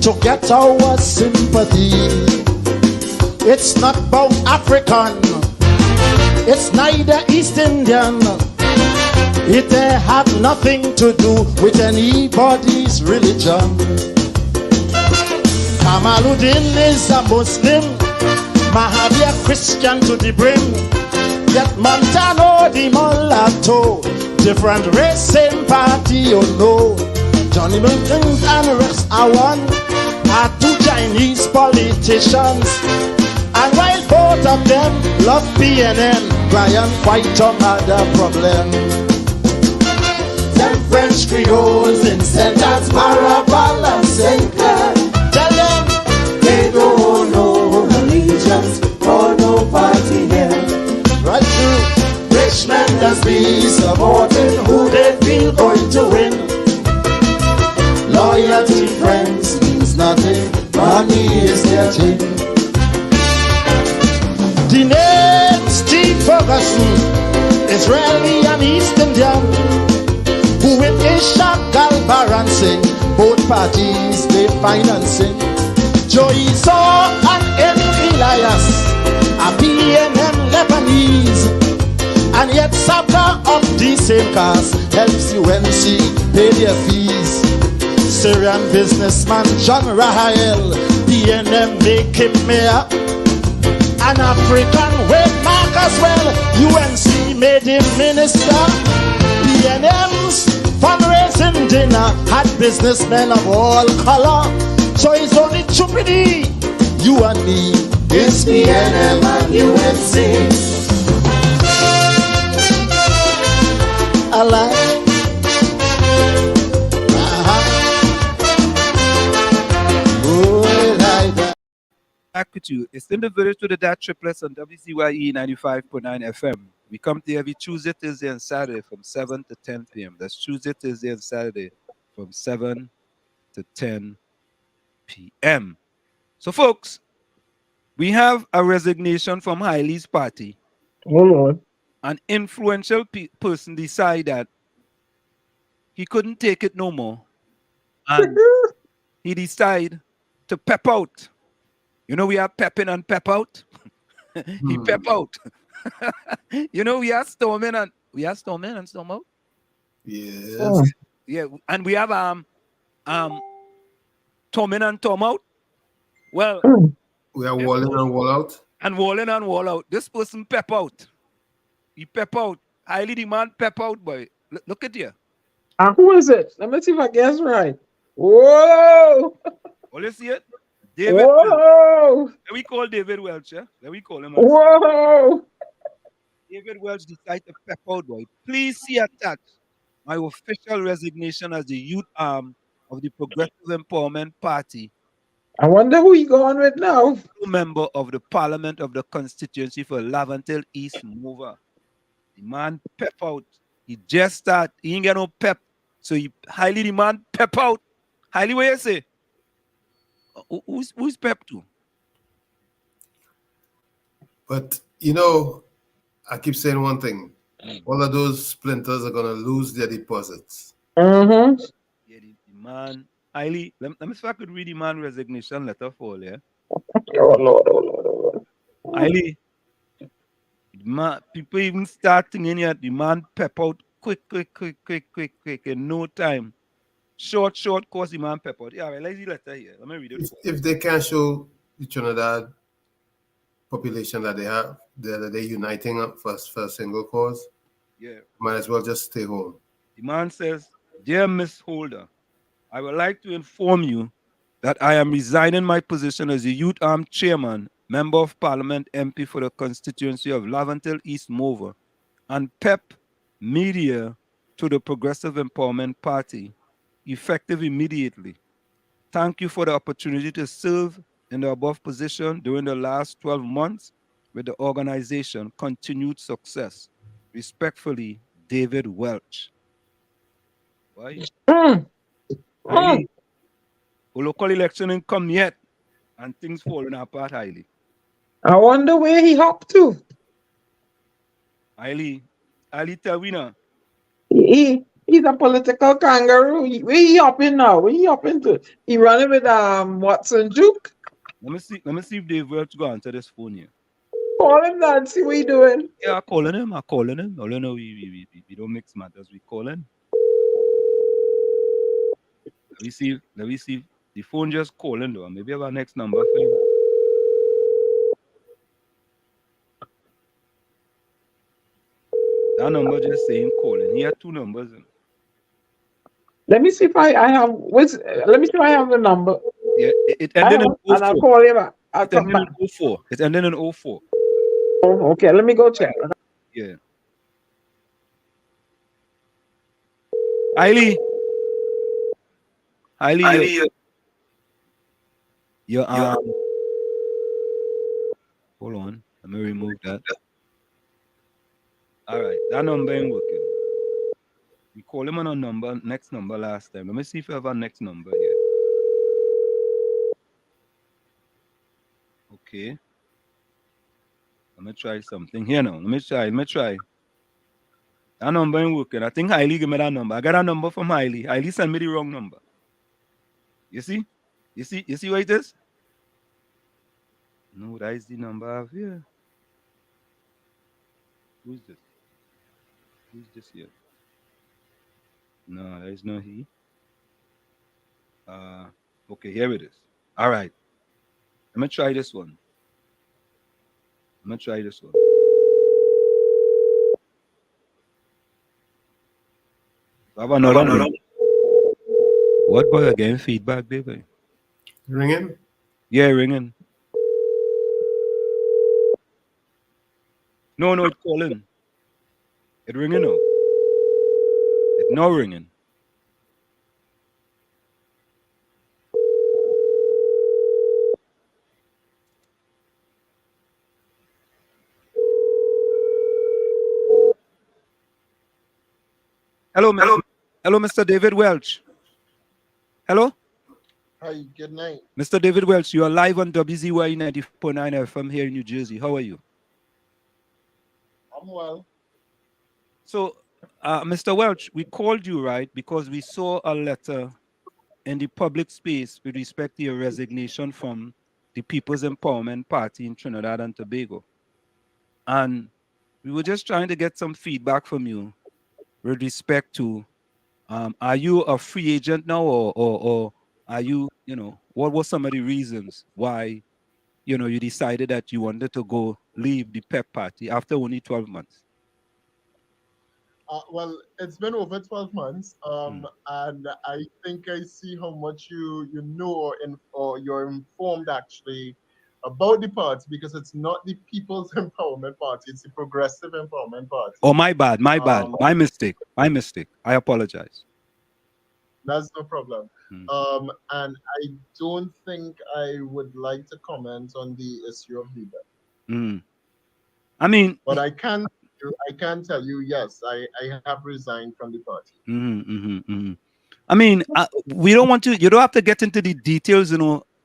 to get our sympathy. It's not about African, it's neither East Indian. It have nothing to do with anybody's religion. Kamaluddin is a Muslim, Mahathir Christian to the brim. Yet Montano the mulatto, different race, same party, you know. Johnny Milton and Rex Awan are 2 Chinese politicians. And while both of them love PNM, Brian Whiteton had a problem. Them French Creoles in Saint-As, Maraval and Saint-Clair, tell them voting who they feel going to win. Loyalty, friends, means nothing. Money is their thing. The name Steve Ferguson is really an East Indian who with Ishak Galbaran sing. Both parties they financing. Joey Saw and M. Elias are PNM Lebanese, and yet Sabra of the same cast helps UNC pay their fees. Syrian businessman John Rahel, PNM make him mayor. An African wave mark as well, UNC made him minister. PNM's fundraising dinner had businessmen of all color. So it's only stupidity, you and me. It's PNM and UNC. I like. Back with you. It's in the village to the DAT Triplets on WZYE 95.9 FM. We come to every Tuesday, Thursday, and Saturday from 7 to 10 p.m. That's Tuesday, Thursday, and Saturday from 7 to 10 p.m. So, folks, we have a resignation from Hailey's party. Oh, Lord. An influential person decided that he couldn't take it no more. And he decided to pep out. You know, we are pepping and pep out. He pep out. You know, we are storming and storm out. Yes. Oh. Yeah, and we have Tom in and Tom out. Well, We are walling and wall out. and walling and wall out. This person pep out. He pep out. Highly demand pep out, boy. Look at you. And who is it? Let me see if I guess right. Whoa! All you see it? David. Whoa! Let we call David Welch, yeah? Let we call him. Whoa! David Welch decided to pep out, boy. Please see attached my official resignation as the youth arm of the Progressive Empowerment Party, I wonder who you going with now. member of the Parliament of the constituency for Laventille East Mover. The man pep out. He just start. He ain't got no pep. So he highly demand pep out. Highly what you say? Who's pep to? But, you know, I keep saying one thing. All of those splinters are going to lose their deposits. Mm-hmm. Yeah, the man highly. Let me see if I could read the man resignation letter for you. Oh, Lord, oh, Lord, oh, Lord. Highly. Man, people even start thinking here, the man pep out quick, in no time. Short course, the man pep out. Yeah, well, let's see letter here. Let me read it. If they can't show the Trinidad population that they have, that they're uniting up for a single cause, Yeah. might as well just stay home. The man says, "Dear Miss Holder, I would like to inform you that I am resigning my position as the Youth Arm Chairman, Member of Parliament MP for the constituency of Laventille East Mover, and PEP Media to the Progressive Empowerment Party, effective immediately. Thank you for the opportunity to serve in the above position during the last 12 months with the organization. Continued success. Respectfully, David Welch." Why? Highly. The local election ain't come yet, and things falling apart highly. I wonder where he hopped to. Highly tell we now. He's a political kangaroo. Where he hopping now? Where he hopping to? He running with Watson Duke. Let me see if Dave Welch go answer this phone here. Call him that. See what he doing. Yeah, I'm calling him. All you know, we don't mix matters. We call him. Let me see if the phone just calling though. Maybe I have our next number for him. That number just saying calling. He had two numbers. Let me see if I have. Let me see if I have the number. Yeah, it ended in 04. And I'll call him back. I'll come back. In 04. It ended in 04. Oh, okay, let me go check. Yeah. Hailey, hold on. Let me remove that. All right, that number ain't working. called him on a next number last time. Let me see if I have a next number here. Okay. Let me try something here now. Let me try. That number ain't working. I think Hailey give me that number. I got a number from Hailey. Hailey sent me the wrong number. You see? You see what it is? No, that is the number I have here. Who's this? Who's this here? No, that is not he. Okay, here it is. All right. Let me try this one. I'm gonna try this one. I have another one. What boy again? Feedback, baby. Ringing? Yeah, ringing. No, it's calling. It ringing now. It's not ringing. Hello, hello, Mr. David Welch. Hello? Hi, good night. Mr. David Welch, you are live on WZYE 95.9 FM here in New Jersey. How are you? I'm well. So, Mr. Welch, we called you, right, because we saw a letter in the public space with respect to your resignation from the People's Empowerment Party in Trinidad and Tobago. And we were just trying to get some feedback from you with respect to, are you a free agent now, or are you, what were some of the reasons why, you decided that you wanted to leave the PEP party after only 12 months? Well, it's been over 12 months, and I think I see how much you know or you're informed actually about the party, because it's not the People's Empowerment Party, it's the Progressive Empowerment Party. Oh, my bad. My mistake. I apologize. That's no problem. And I don't think I would like to comment on the issue of leader. I mean, but I can tell you, yes, I have resigned from the party. I mean, we don't want to. You don't have to get into the details,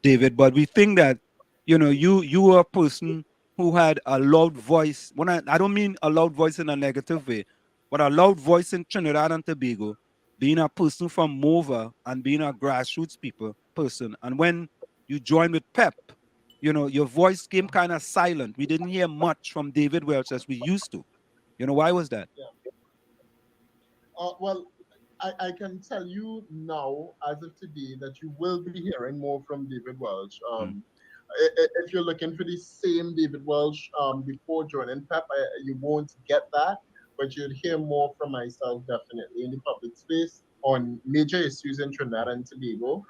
David. But we think that, you were a person who had a loud voice. When I don't mean a loud voice in a negative way, but a loud voice in Trinidad and Tobago, being a person from MOVA and being a grassroots person. And when you joined with PEP, your voice came kind of silent. We didn't hear much from David Welch as we used to. Why was that? Yeah. Well, I can tell you now, as of today, that you will be hearing more from David Welch. If you're looking for the same David Welch before joining PEP, you won't get that, but you'd hear more from myself definitely in the public space on major issues in Trinidad and Tobago.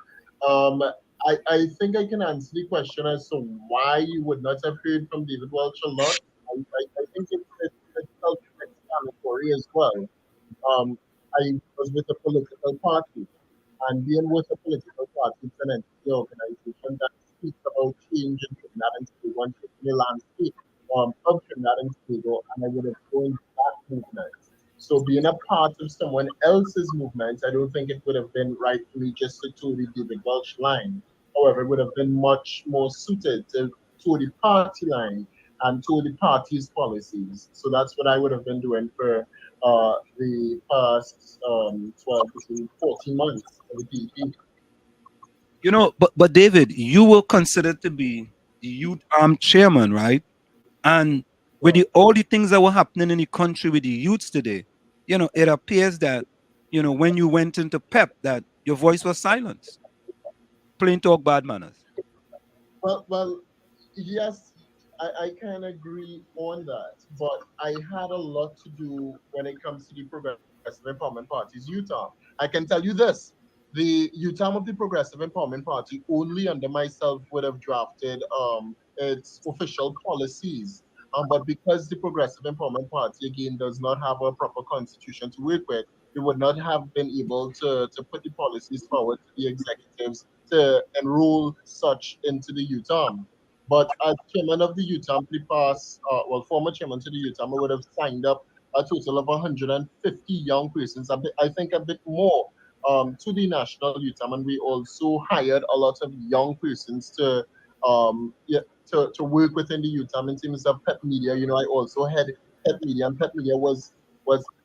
I think I can answer the question as to why you would not have heard from David Welch a lot. I think it's self-explanatory as well. I was with a political party, and being with a political party, it's an entity organization that speaks about change in Trinidad and Tobago and changing the landscape of Trinidad and Tobago, and I would have joined that movement. So being a part of someone else's movement, I don't think it would have been right for me just to toe the David Welch line. However, it would have been much more suited to toe the party line and to the party's policies. So that's what I would have been doing for the past 12 to 14 months of the PEP. But David, you were considered to be the youth arm chairman, right? And with all the things that were happening in the country with the youths today, it appears that, when you went into PEP, that your voice was silenced. Plain talk, bad manners. Well, yes, I can agree on that, but I had a lot to do when it comes to the Progressive Empowerment Party's youth arm. I can tell you this: the youth arm of the Progressive Empowerment Party only under myself would have drafted its official policies. But because the Progressive Empowerment Party again does not have a proper constitution to work with, we would not have been able to put the policies forward to the executives to enroll such into the youth arm. But as chairman of the youth arm, former chairman to the youth arm, I would have signed up a total of 150 young persons, I think a bit more, to the National Youth Arm, and we also hired a lot of young persons to to work within the youth arm in terms of pet media. You know, I also had pet media, and pet media was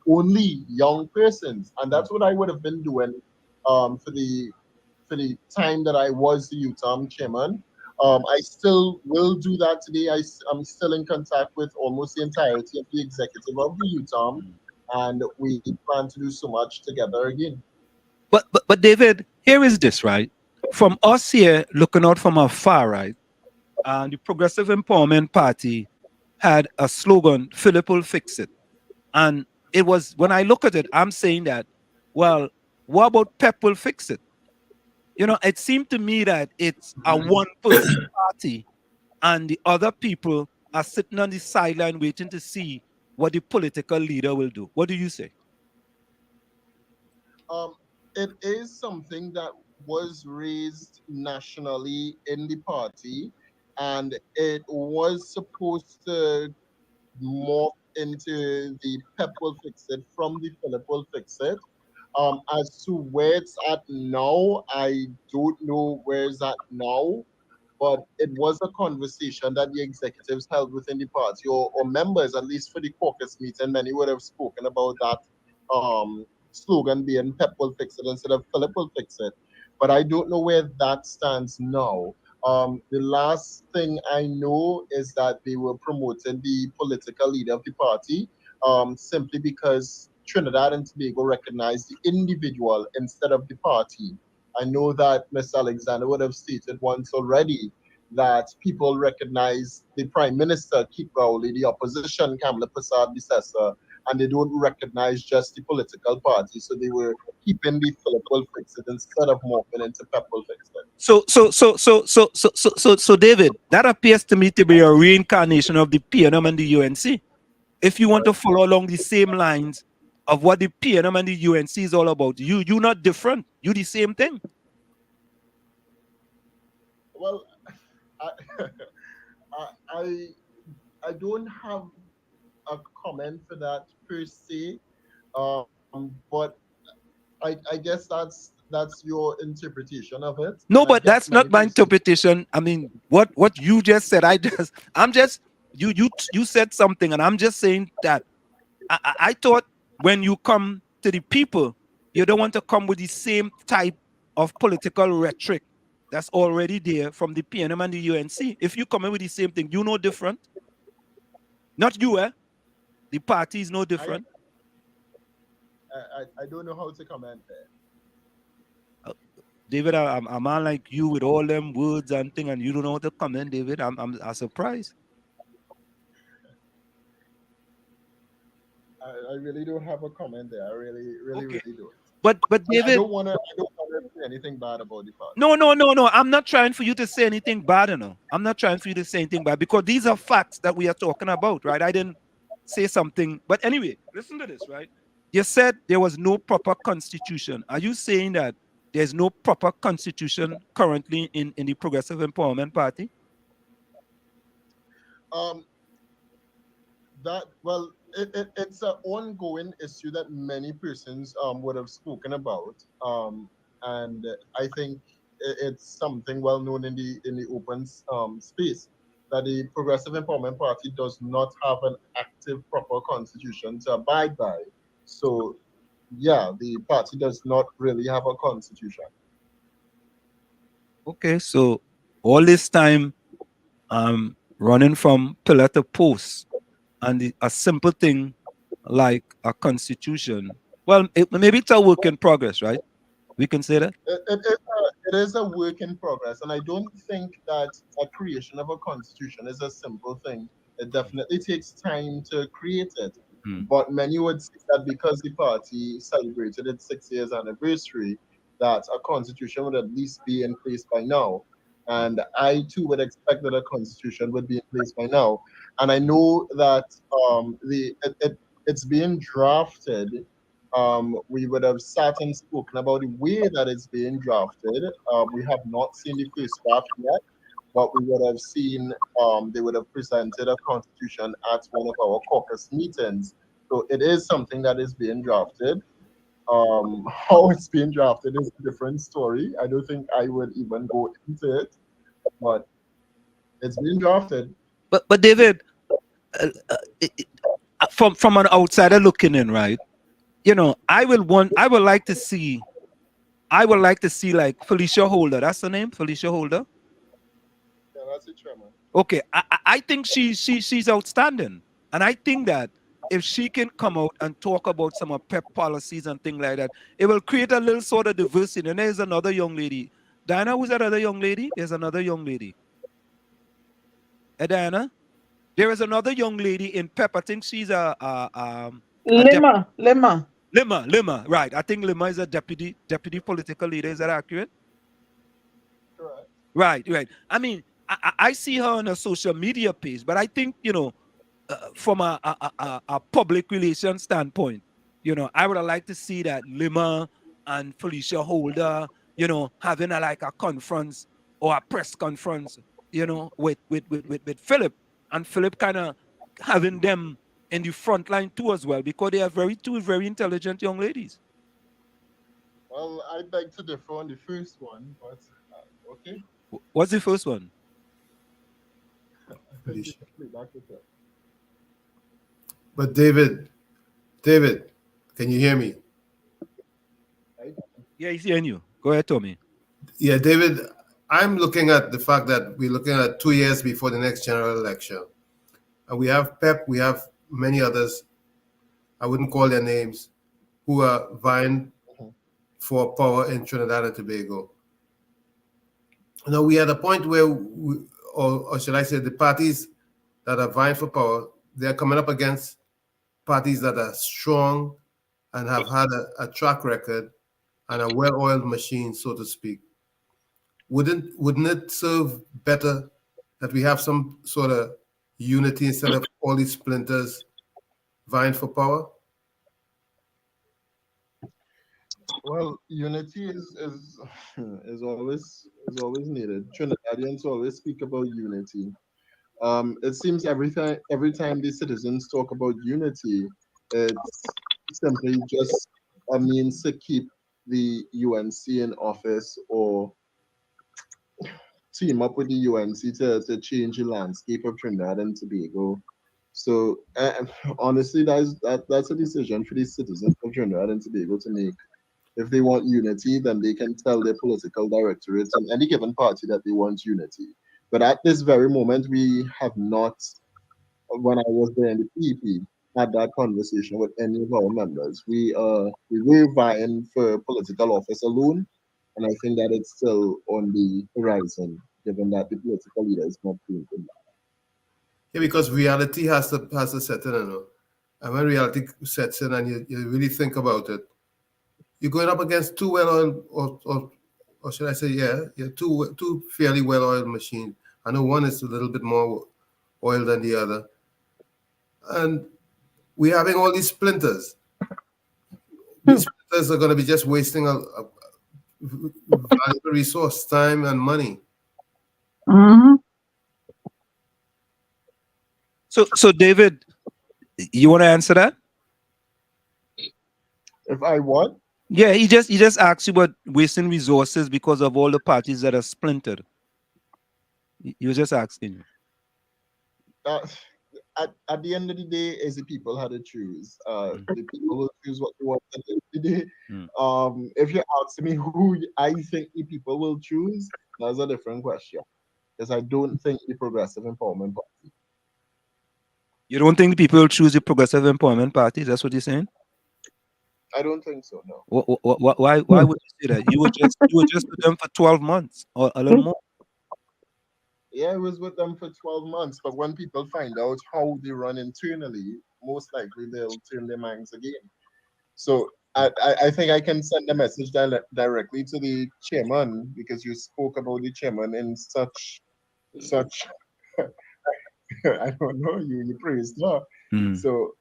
only young persons, and that's what I would have been doing for the time that I was the youth arm chairman. I still will do that today. I'm still in contact with almost the entirety of the executive of the youth arm, and we plan to do so much together again. But David, here is this, right? From us here looking out from afar, right? And the Progressive Empowerment Party had a slogan, Philip will fix it. And it was, when I look at it, I'm saying that, well, what about Pep will fix it? You know, it seemed to me that it's a one-person party and the other people are sitting on the sideline waiting to see what the political leader will do. What do you say? It is something that was raised nationally in the party, and it was supposed to morph into the Pep will fix it from the Philip will fix it. As to where it's at now, I don't know where it's at now, but it was a conversation that the executives held within the party, or members, at least for the caucus meeting. Many would have spoken about that slogan being Pep will fix it instead of Philip will fix it. But I don't know where that stands now. The last thing I know is that they were promoting the political leader of the party, simply because Trinidad and Tobago recognized the individual instead of the party. I know that Mr. Alexander would have stated once already that people recognize the Prime Minister, Keith Rowley, the opposition, Kamala Prasad Bissessa, and they don't recognize just the political party. So they were keeping the Philip will fix it instead of morphing into Pep will fix it. So, David, that appears to me to be a reincarnation of the PNM and the UNC. If you want to follow along the same lines of what the PNM and the UNC is all about, you're not different. You the same thing. Well, I, I, I don't have a comment for that per se, but I guess that's your interpretation of it. No, And I but guess that's not many my persons. interpretation. I mean, what you just said, you said something, and I'm just saying that I thought when you come to the people, you don't want to come with the same type of political rhetoric that's already there from the PNM and the UNC. If you come in with the same thing, you know different. Not you, eh? The party is no different. I don't know how to comment there. David, I'm on like you with all them words and thing, and you don't know how to comment, David. I'm surprised. I really don't have a comment there. I really don't. But David, I don't wanna say anything bad about the party. No. I'm not trying for you to say anything bad, I'm not trying for you to say anything bad because these are facts that we are talking about, right? I didn't say something, but anyway, listen to this, right? You said there was no proper constitution. Are you saying that there's no proper constitution currently in the Progressive Empowerment Party? It's an ongoing issue that many persons would have spoken about, and I think it's something well known in the open space that the Progressive Empowerment Party does not have an active, proper constitution to abide by. So, yeah, the party does not really have a constitution. Okay, so all this time, running from pillar to post, and a simple thing like a constitution. Well, maybe it's a work in progress, right? We can say that. It is a work in progress, and I don't think that a creation of a constitution is a simple thing. It definitely takes time to create it. But many would say that because the party celebrated its 6 years anniversary, that a constitution would at least be in place by now. And I too would expect that a constitution would be in place by now. And I know that it's being drafted. We would have sat and spoken about the way that it's being drafted. We have not seen the first draft yet, but we would have seen they would have presented a constitution at one of our caucus meetings. So it is something that is being drafted. How it's being drafted is a different story. I don't think I would even go into it, but it's being drafted. But David, from an outsider looking in, right? You know, I would like to see like Felicia Holder. That's her name, Felicia Holder. Yeah, that's it, Chairman. Okay, I think she's outstanding, and I think that if she can come out and talk about some of PEP policies and things like that, it will create a little sort of diversity. And there's another young lady, Diana. Who's that other young lady? There's another young lady. Diana, there is another young lady in PEP. I think she's a Lima. Right. I think Lima is a deputy political leader. Is that accurate? Correct. Right. I mean, I see her on a social media page, but I think, you know, from a public relations standpoint, you know, I would have liked to see that Lima and Felicia Holder, you know, having like a conference or a press conference, you know, with Philip, and Philip kind of having them in the front line too as well, because they are two very intelligent young ladies. Well, I beg to differ on the first one, but okay. What's the first one? But David, can you hear me? Yeah, he's hearing you. Go ahead, Tommy. Yeah, David, I'm looking at the fact that we're looking at 2 years before the next general election. And we have PEP, we have many others, I wouldn't call their names, who are vying for power in Trinidad and Tobago. Now, we are at a point where, or should I say, the parties that are vying for power, they're coming up against parties that are strong and have had a track record and a well-oiled machine, so to speak. Wouldn't it serve better that we have some sort of unity instead of all these splinters vying for power? Well, unity is always needed. Trinidadians always speak about unity. It seems every time the citizens talk about unity, it's simply just a means to keep the UNC in office or team up with the UNC to change the landscape of Trinidad and Tobago. So honestly, that's a decision for the citizens of Trinidad and Tobago to make. If they want unity, then they can tell their political directorates and any given party that they want unity. But at this very moment, we have not, when I was there in the PEP, had that conversation with any of our members. We were vying for political office alone, and I think that it's still on the horizon, given that the political leader is not doing that. Yeah, because reality has to set in, you know. And when reality sets in and you really think about it, you're going up against two well-oiled, or should I say, two fairly well-oiled machines. I know one is a little bit more oil than the other. And we're having all these splinters. These splinters are going to be just wasting a valuable resource, time and money. Mm-hmm. So David, you want to answer that? If I what? Yeah, he just asked you about wasting resources because of all the parties that are splintered. He was just asking you. At the end of the day, is the people how to choose. The people will choose what they want at the end of the day. If you ask me who I think the people will choose, that's a different question. Because I don't think the Progressive Empowerment Party. You don't think the people will choose the Progressive Empowerment Party? That's what you're saying? I don't think so, no. Why would you say that? You were just with them for 12 months or a little more. Yeah, I was with them for 12 months, but when people find out how they run internally, most likely they'll turn their minds again. So I think I can send a message directly to the chairman, because you spoke about the chairman in such I don't know, you praised her. So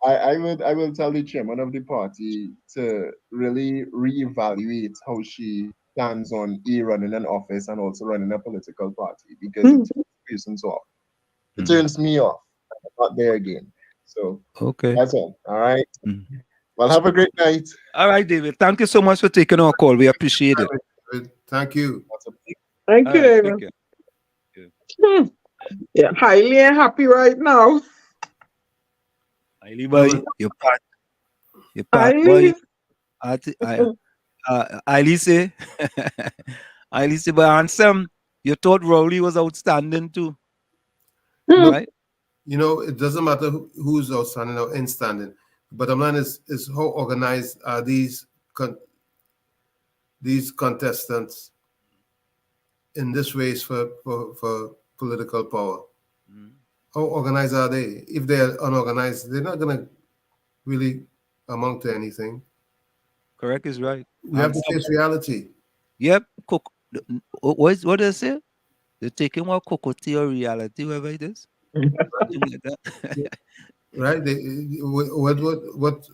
I will tell the chairman of the party to really reevaluate how she plans on running an office and also running a political party, because it turns persons off. It turns me off. I'm not there again. So Okay. that's all. All right. Mhm. Well, have a great night. All right, David. Thank you so much for taking our call. We appreciate it. Thank you. Thank All you, right, David. take care. Hmm. Yeah, highly happy right now. Hailey boy, your part boy. Highly. Hailey say, Hailey say, but Anselm, you thought Rowley was outstanding too, Hmm. right? You know, it doesn't matter who's outstanding or instanding. Bottom line is how organized are these contestants in this race for political power? Mhm. How organized are they? If they're unorganized, they're not gonna really amount to anything. Correct is right. We have to face reality. Yep. What does it say? They're taking what cocotte or reality, whatever it is. Something like that. Right? What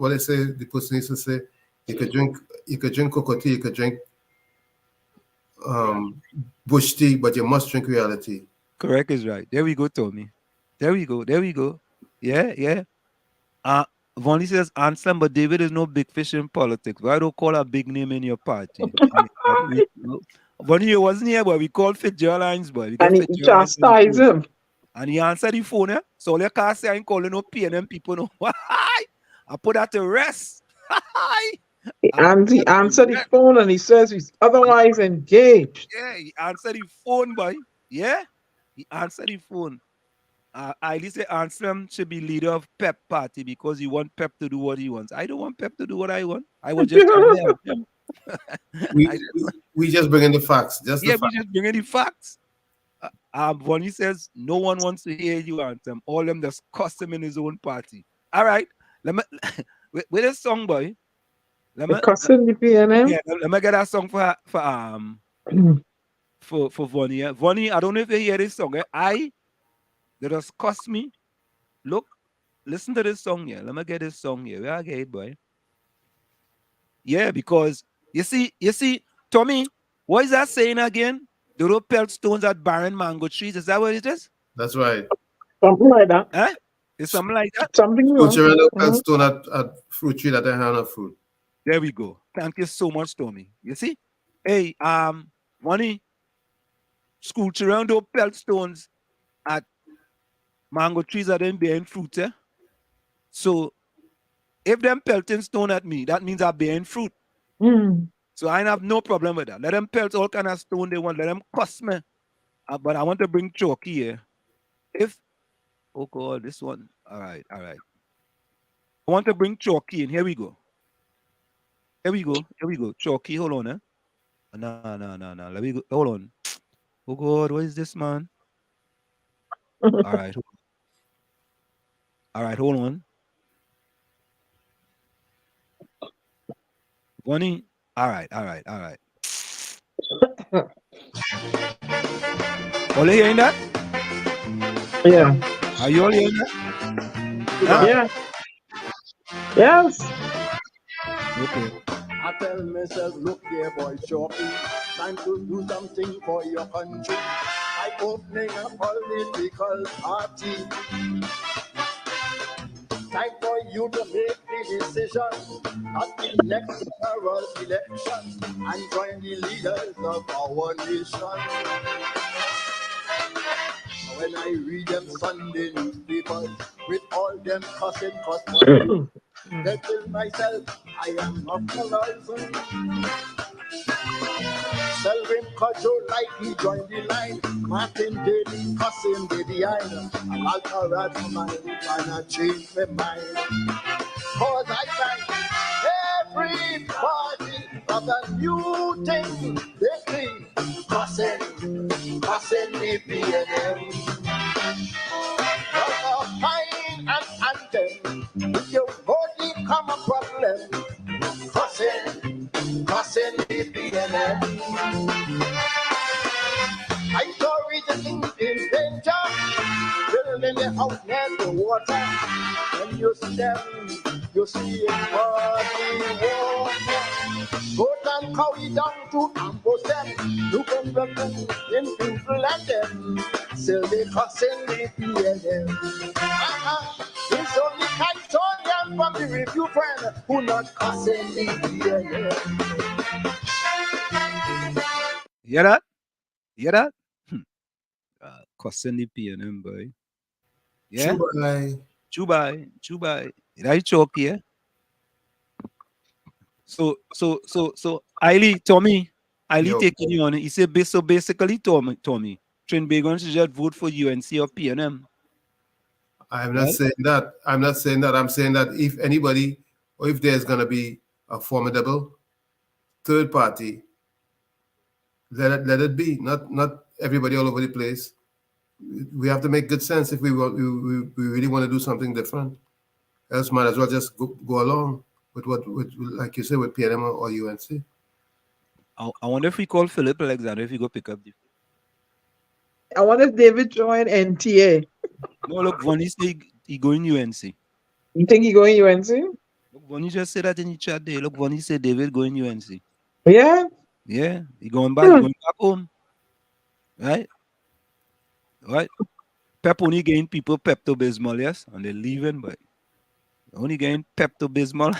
they say, the person used to say, you could drink cocoa tea, you could drink bush tea, but you must drink reality. Correct is right. There we go, Tommy. There we go. There we go. Yeah, yeah. Vonnie says Anselm, but David is no big fish in politics. Why don't call a big name in your party? Vonnie, you wasn't here, but we called Fitzgerald's boy. We got And he Fitzgerald on the chastised phone. him. And he answered the phone, eh? So you can't say I ain't calling no PNM people. No. I put that to rest. And he answered the phone and he says he's otherwise engaged. Yeah, he answered the phone, boy. Yeah, he answered the phone. I say Anselm should be leader of Pep party because he want Pep to do what he wants. I don't want Pep to do what I want. I was just trying to help him. We just bring in the facts. We just bring in the facts. When he says no one wants to hear you, Anselm, all them just cuss him in his own party. All right, let me with this song, boy. Cussing the PNM. Yeah, let me get that song for Vonnie. Yeah. Vonnie, I don't know if you hear this song. They just cuss me. Look, listen to this song here. Let me get this song here. Where I get it, boy? Yeah, because you see, Tommy, what is that saying again? The rope pelt stones at barren mango trees. Is that what it is? That's right. Something like that. Huh? It's something like that. Something like stone at fruit tree that they have no fruit. There we go. Thank you so much, Tommy. You see? Hey, money. School children don't pelt stones at mango trees are then bearing fruit, eh? So if them pelting stone at me, that means I'm bearing fruit. Mm. So I have no problem with that. Let them pelt all kind of stone they want. Let them cuss me. But I want to bring chalky here. Oh God, this one. All right. I want to bring chalky in. Here we go. Chalky, hold on, eh? No. Let me go. Hold on. Oh God, what is this, man? All right. Hold on. Bonnie. All right. All you hearing that? Yeah. Are you all hearing that? Huh? Yeah. Yes. Okay. I tell myself, look here, boy, Chalky, time to do something for your country. I opening a political party. Time for you to make the decision at the next general election and join the leaders of our nation. When I read them Sunday newspapers with all them cussing customers, I tell myself I am not horizon. Tell him cudgel like he joined the line. Martin Daly cussing the behind. I'll correct mine and I change my mind. Cause I find everybody got a new thing. They think cussing the PNM. Find an anthem with your body come a problem. Cussing the PNM. I saw it in danger, building the house near the water. When you see them, you see a body water. Go down, cow down to ambush them. Look at them in people and them. Still they cussing the PNM. the review friend who not causing me. Hear that? Hear that? Cussing the PNM, boy. Yeah? Chubai. Right, choke here. So, Tommy, Yo. taking you on. He said, so basically, Tommy, Trinbagon should just vote for UNC or PNM. I'm not saying that. I'm saying that if anybody, or if there's going to be a formidable third party, let it be. Not everybody all over the place. We have to make good sense if we really want to do something different. Else might as well just go along with like you said, with PNM or UNC. I wonder if we call Philip Alexander if he go pick up the. I wonder if David join NTA. No, look, Vonnie say he going UNC. You think he going UNC? Look, Vonnie just said that in the chat there. Look, Vonnie said David going UNC. Yeah? Yeah, he going back home. Right? Pep only gain people Pepto-Bismol, yes? And they're leaving, but only gain Pepto-Bismol.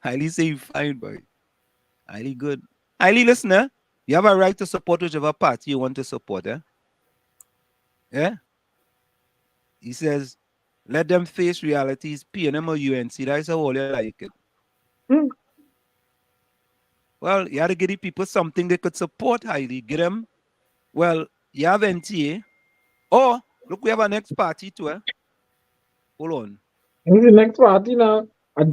Highly say you fine, boy. Highly good. Highly listener, you have a right to support whichever party you want to support, eh? Yeah? He says, let them face realities, PNM or UNC. That's how all you like it. Well, you had to give the people something they could support highly. Get them. Well, you have NTA. Oh, look, we have a next party too, eh? Hold on. Who's the next party now? A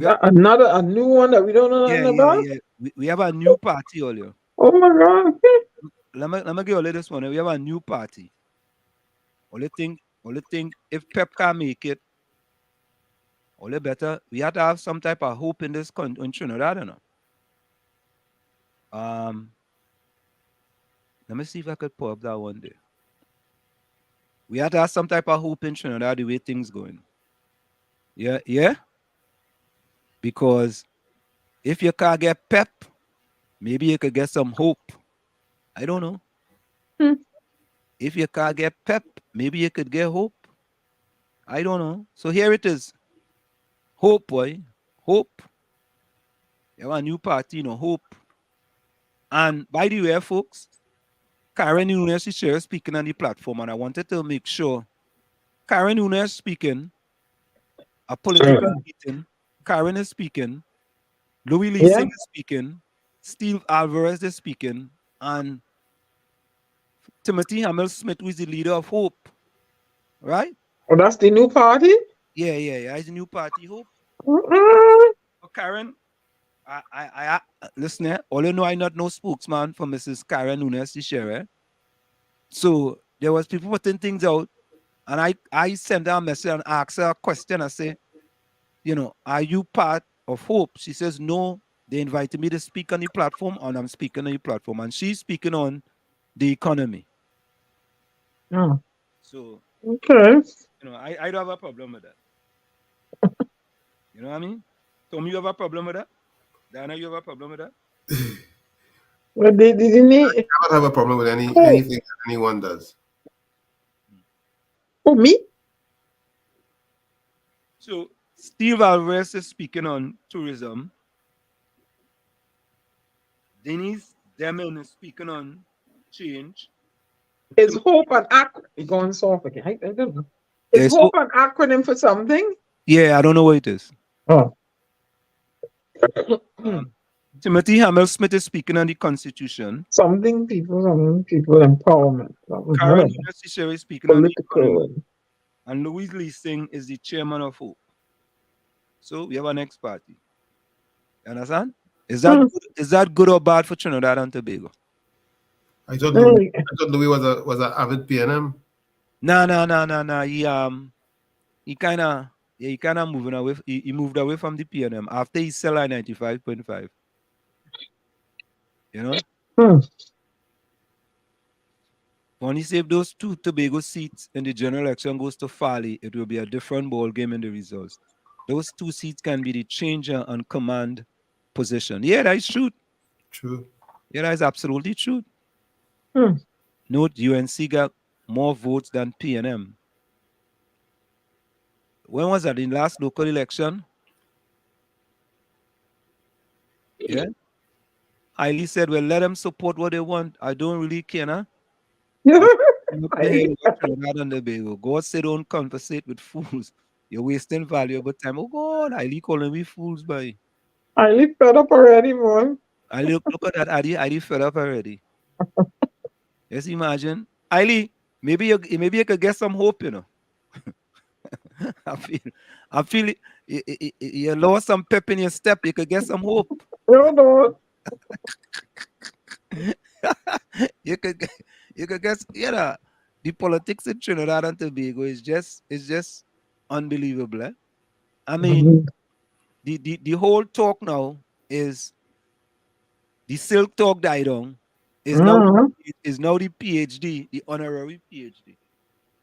new one that we don't know nothing about? Yeah. We have a new party earlier. Oh my God. Let me give you this one. We have a new party. Only thing, if Pep can make it, only better, we have to have some type of hope in this country in Trinidad, you know. Let me see if I could pull up that one day. We have to have some type of hope in Trinidad the way things going. Yeah? Because if you can't get Pep, maybe you could get some hope. I don't know. If you can't get Pep, maybe you could get hope. I don't know. So here it is. Hope, boy. Hope. You have a new party, Hope. And by the way, folks, Karen Nunes is here speaking on the platform, and I wanted to make sure Karen Nunes speaking, a political meeting. Karen is speaking. Louis Leasing is speaking. Steve Alvarez is speaking. And Timothy Hamill-Smith, who is the leader of Hope. Right? Oh, that's the new party? Yeah. It's the new party, Hope. So Karen, I listen, all you know, I not no spokesman for Mrs. Karen Nunes this year. Eh? So there was people putting things out, and I sent her a message and asked her a question. I say, are you part of Hope? She says, no, they invited me to speak on the platform, and I'm speaking on the platform. And she's speaking on the economy. Oh. So, okay. I don't have a problem with that. You know what I mean? Tom, you have a problem with that? Dana, you have a problem with that? Well, didn't he? I don't have a problem with anything that anyone does. Oh, me? So, Steve Alvarez is speaking on tourism. Denise Demon is speaking on change. Is Hope an acronym? Going soft again. I don't know. Is Hope an acronym for something? Yeah, I don't know what it is. Oh. Timothy Hamill-Smith is speaking on the Constitution. Something people empowerment. Karen Nunes is speaking on the economy. Political. And Louis Leasing is the chairman of Hope. So we have a next party. You understand? Is that good or bad for Trinidad and Tobago? I thought Louis was an avid PNM. No. He kind of moving away. He moved away from the PNM after he sell at 95.5. You know? When he saved those 2 Tobago seats in the general election goes to Farley, it will be a different ball game in the results. Those 2 seats can be the changer and command position. Yeah, that is true. True. Yeah, that is absolutely true. Note, UNC got more votes than PNM. When was that? In last local election? Yeah. Hailey said, well, let them support what they want. I don't really care, nah? I'm not here Highly, with Trinidad and Tobago. God said don't conversate with fools. You're wasting valuable time. Oh God, Hailey calling me fools, boy. highly fed up already, man. I look at that Adi fed up already. Just imagine. Hailey, maybe you could get some hope, you know. I feel I feel you lost some pep in your step, you could get some hope. No, no. you could get- you could guess, the politics in Trinidad and Tobago is just unbelievable. Eh? I mean, the whole talk now is the silk talk died on Mhm. is now the PhD, the honorary PhD.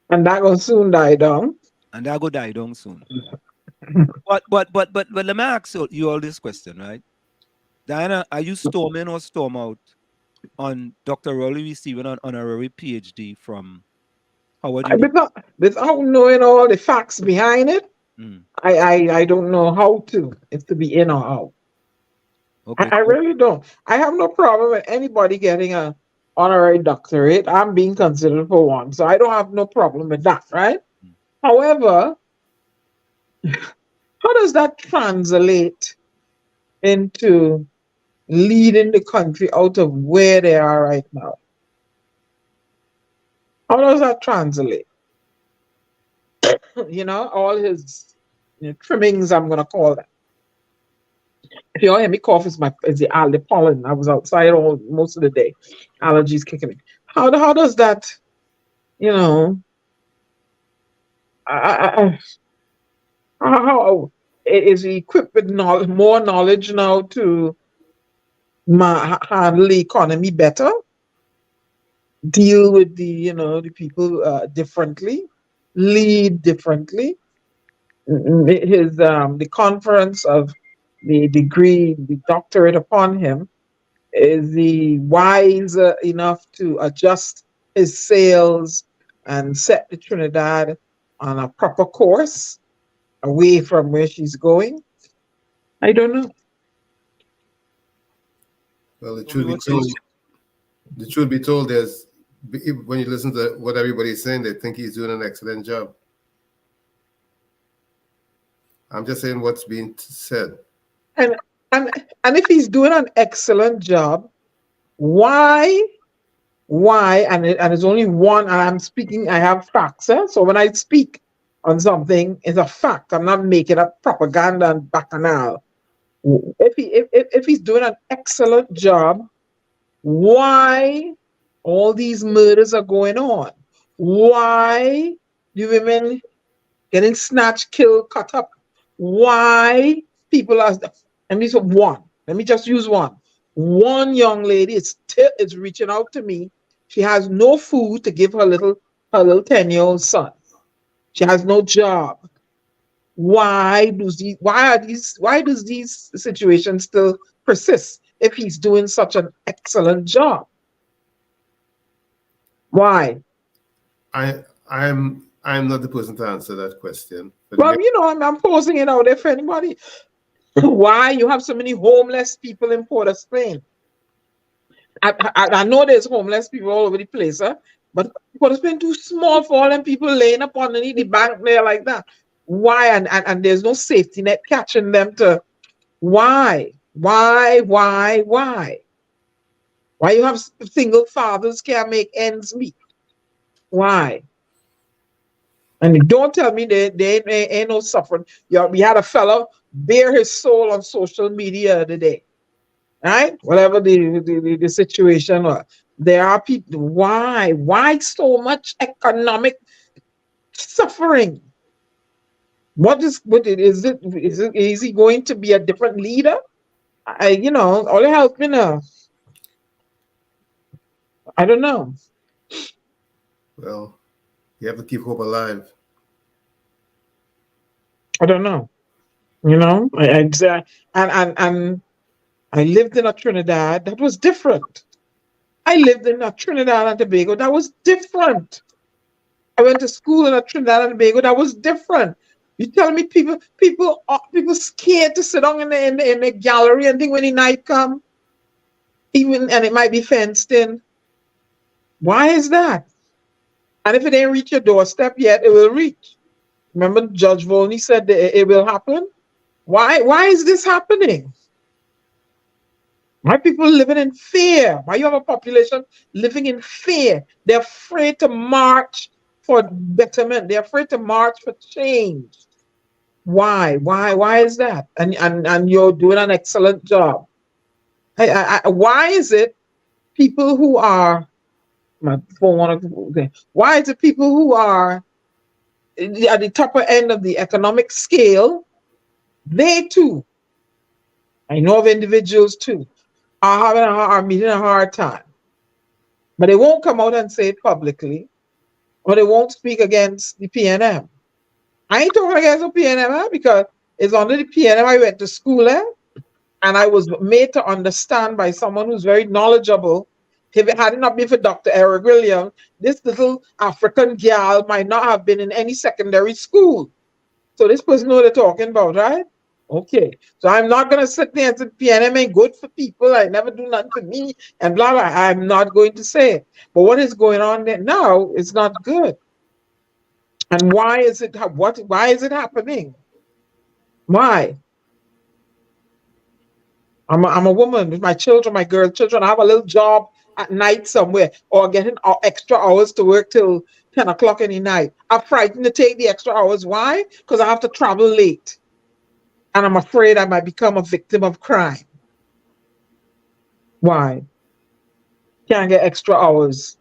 And that will soon die down. And that go die down soon. But let me ask you all this question, right? Diana, are you storming or storm out on Dr. Rowley receiving an honorary PhD from Howard University? Without knowing all the facts behind it, Mm. I don't know how to, if to be in or out. Okay, I so really don't. I have no problem with anybody getting a honorary doctorate. I'm being considered for one, so I don't have no problem with that, right? However, how does that translate into leading the country out of where they are right now? How does that translate? All his trimmings, I'm gonna call them. If you all hear me cough, it's the pollen. I was outside most of the day. Allergies kicking me. How does that, you know, I, how is he equipped with more knowledge now to handle the economy better, deal with the people differently, lead differently? His the conference of the degree, the doctorate upon him, is he wise enough to adjust his sails and set the Trinidad on a proper course away from where she's going? I don't know. Well, so we would say, the truth be told, when you listen to what everybody's saying, they think he's doing an excellent job. I'm just saying what's being said. And and and if he's doing an excellent job, why and it's only one, and I'm speaking, I have facts. So when I speak on something, it's a fact. I'm not making up propaganda and bacchanal. If he's doing an excellent job, why all these murders are going on? Why do women getting snatched, killed, cut up? Why people are? Let me just one. Let me just use one. One young lady is reaching out to me. She has no food to give her little 10-year-old son. She has no job. Why does these situations still persist if he's doing such an excellent job? Why? I'm not the person to answer that question. But Well, I'm posing it out there for anybody. Why you have so many homeless people in Port of Spain? I know there's homeless people all over the place, but Port of Spain too small for all them people laying up underneath the bank there like that. Why? And there's no safety net catching them to. Why? Why you have single fathers can't make ends meet? Why? And don't tell me they ain't no suffering. We had a fellow bare his soul on social media today, right? Whatever the situation was. There are people. Why so much economic suffering? Is he going to be a different leader? All help me now. I don't know. well, you have to keep hope alive. I don't know. I'd say, and I lived in a Trinidad that was different. I lived in a Trinidad and Tobago that was different. I went to school in a Trinidad and Tobago that was different. You tell me people scared to sit down in the gallery and think when the night come, even and it might be fenced in. Why is that? And if it ain't reach your doorstep yet, it will reach. Remember, Judge Volney said that it will happen. Why is this happening? Why people living in fear? Why you have a population living in fear? They're afraid to march for betterment. They're afraid to march for change. Why? Why is that? And you're doing an excellent job. Why is it people who are my phone want to okay. Why is it people who are at the upper end of the economic scale, they too, I know of individuals too, are meeting a hard time. But they won't come out and say it publicly, or they won't speak against the PNM. I ain't talking against the PNM because it's under the PNM I went to school at, and I was made to understand by someone who's very knowledgeable. If it had not been for Dr. Eric Williams, this little African gal might not have been in any secondary school. So this person know what they're talking about, right? Okay. So I'm not going to sit there and say PNM ain't good for people. I never do nothing for me and blah, blah. I'm not going to say it. But what is going on there now is not good. And why is it happening? Why? I'm a woman with my children, my girl children. I have a little job at night somewhere or getting extra hours to work till 10 o'clock in the night. I'm frightened to take the extra hours. Why? Because I have to travel late. And I'm afraid I might become a victim of crime. Why? Can't get extra hours.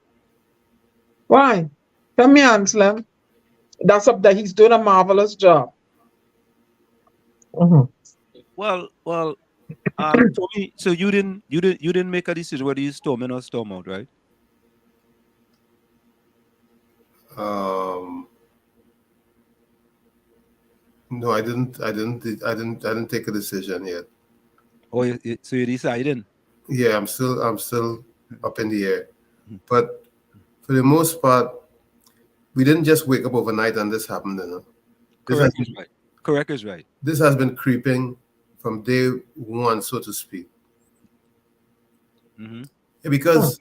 Why? Tell me, Anselm. That's up there. He's doing a marvelous job. Mm-hmm. Well, for me, so you didn't make a decision whether you storm in or storm out, right? No, I didn't take a decision yet. Oh, so you decided? Yeah, I'm still up in the air. But for the most part, we didn't just wake up overnight and this happened, you know. Correct is right. Correct is right. This has been creeping from day one, so to speak. Mm-hmm. Yeah, because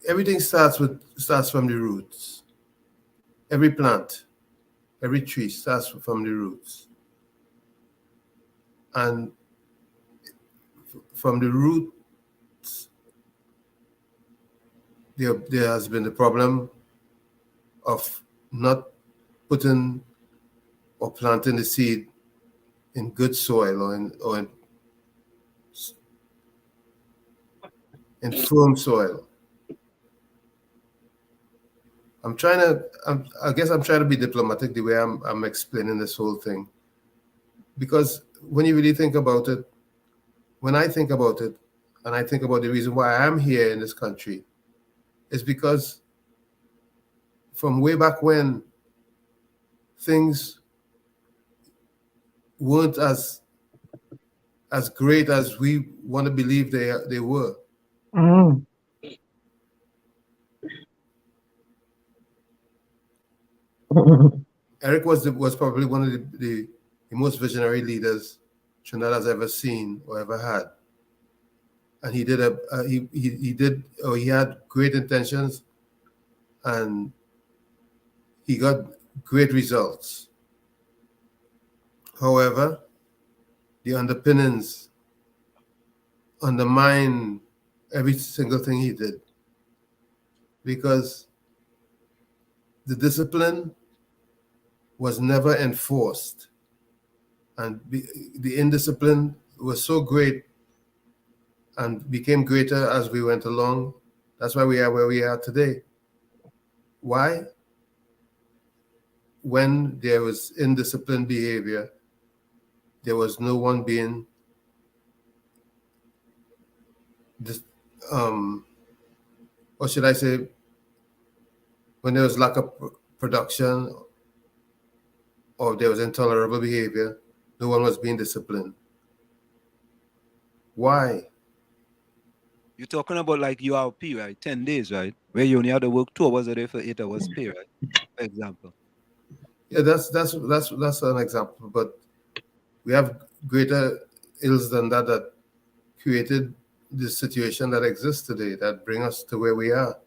everything starts from the roots. Every plant, every tree starts from the roots. And from the roots, there has been the problem of not putting or planting the seed in good soil or in firm soil. I guess I'm trying to be diplomatic the way I'm explaining this whole thing. Because when you really think about it, when I think about it, and I think about the reason why I'm here in this country, is because from way back when, things weren't as great as we want to believe they were. Mm. Eric was probably one of the most visionary leaders Trinidad has ever seen or ever had, and he had great intentions, and he got great results. However, the underpinnings undermine every single thing he did, because the discipline was never enforced, and the indiscipline was so great and became greater as we went along. That's why we are where we are today. Why? When there was indisciplined behavior, there was no one being what should I say? When there was lack of production or there was intolerable behavior, no one was being disciplined. Why? You're talking about like URP, right? 10 days, right? Where you only have to work 2 hours a day for 8 hours pay, right? For example. Yeah, that's an example. But we have greater ills than that that created the situation that exists today that bring us to where we are.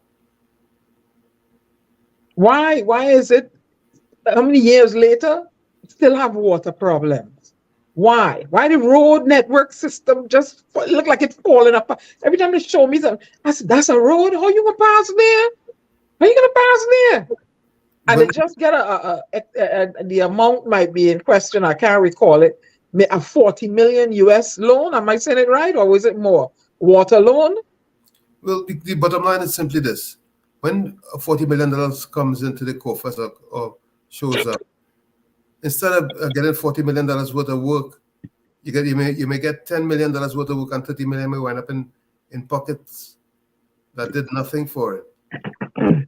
Why is it how many years later still have water problems? Why the road network system just look like it's falling apart? Every time they show me something, I said, that's a road. How you gonna pass there? How you gonna pass there? And they just get the amount might be in question. I can't recall it. A 40 million US loan. Am I saying it right, or was it more water loan? Well, the bottom line is simply this: when $40 million comes into the coffers or shows up, instead of getting $40 million worth of work, you may get $10 million worth of work, and $30 million may wind up in pockets that did nothing for it.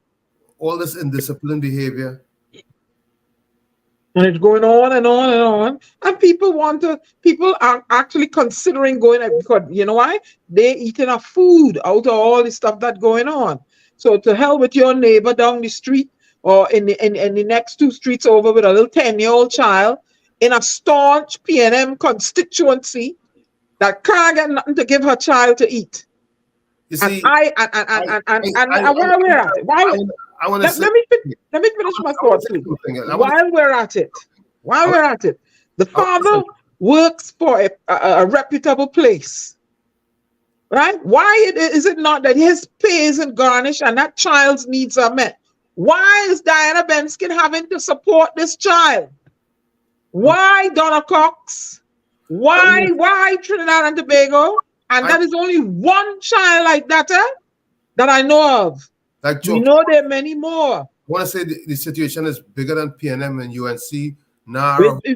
All this indisciplined behavior. And it's going on and on and on. And people are actually considering going out because you know why? They eat enough food out of all the stuff that's going on. So to hell with your neighbor down the street or in the next 2 streets over with a little 10-year-old child in a staunch PNM constituency that can't get nothing to give her child to eat. You see, where we're at it. Let me finish my thought, please. While we're at it, the father works for a reputable place, right? Why is it not that his pay isn't garnished and that child's needs are met? Why is Diana Benskin having to support this child? Why Donna Cox? Why Trinidad and Tobago? And that is only one child like that that I know of. Like we know there are many more. I want to say the situation is bigger than PNM and UNC.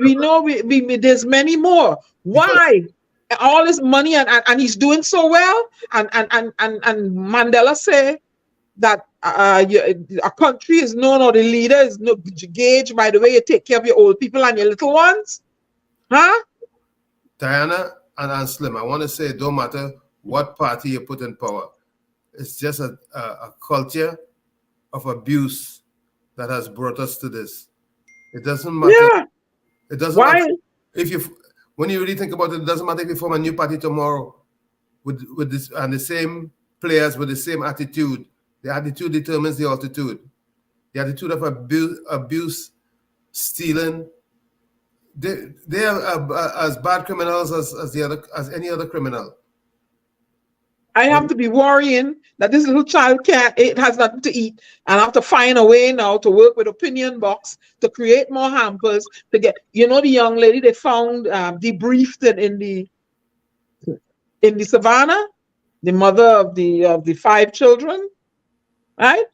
We know there's many more. Why? All this money and he's doing so well. And Mandela say that a country is known or the leader is gauged by the way you take care of your old people and your little ones. Huh? Diana and Anselm, I want to say it don't matter what party you put in power. It's just a culture of abuse that has brought us to this. It doesn't matter. Yeah. It doesn't matter when you really think about it. It doesn't matter if you form a new party tomorrow with this and the same players with the same attitude. The attitude determines the altitude. The attitude of abuse, stealing. They are as bad criminals as any other criminal. I have to be worrying that this little child it has nothing to eat, and I have to find a way now to work with Opinion Box to create more hampers to get. You know, the young lady they found debriefed in the savannah, the mother of the 5 children, right?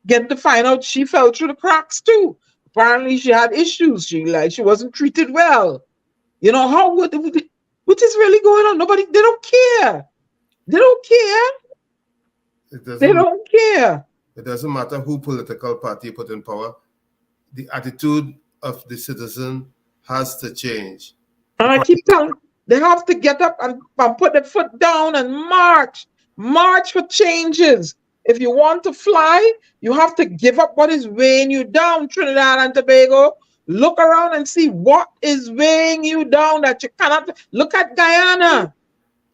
Get to find out she fell through the cracks too. Apparently, she had issues. She wasn't treated well. You know what is really going on? They don't care. They don't care. They don't care. It doesn't matter who political party put in power. The attitude of the citizen has to change. And I keep telling they have to get up and put their foot down and march. March for changes. If you want to fly, you have to give up what is weighing you down, Trinidad and Tobago. Look around and see what is weighing you down that you cannot. Look at Guyana.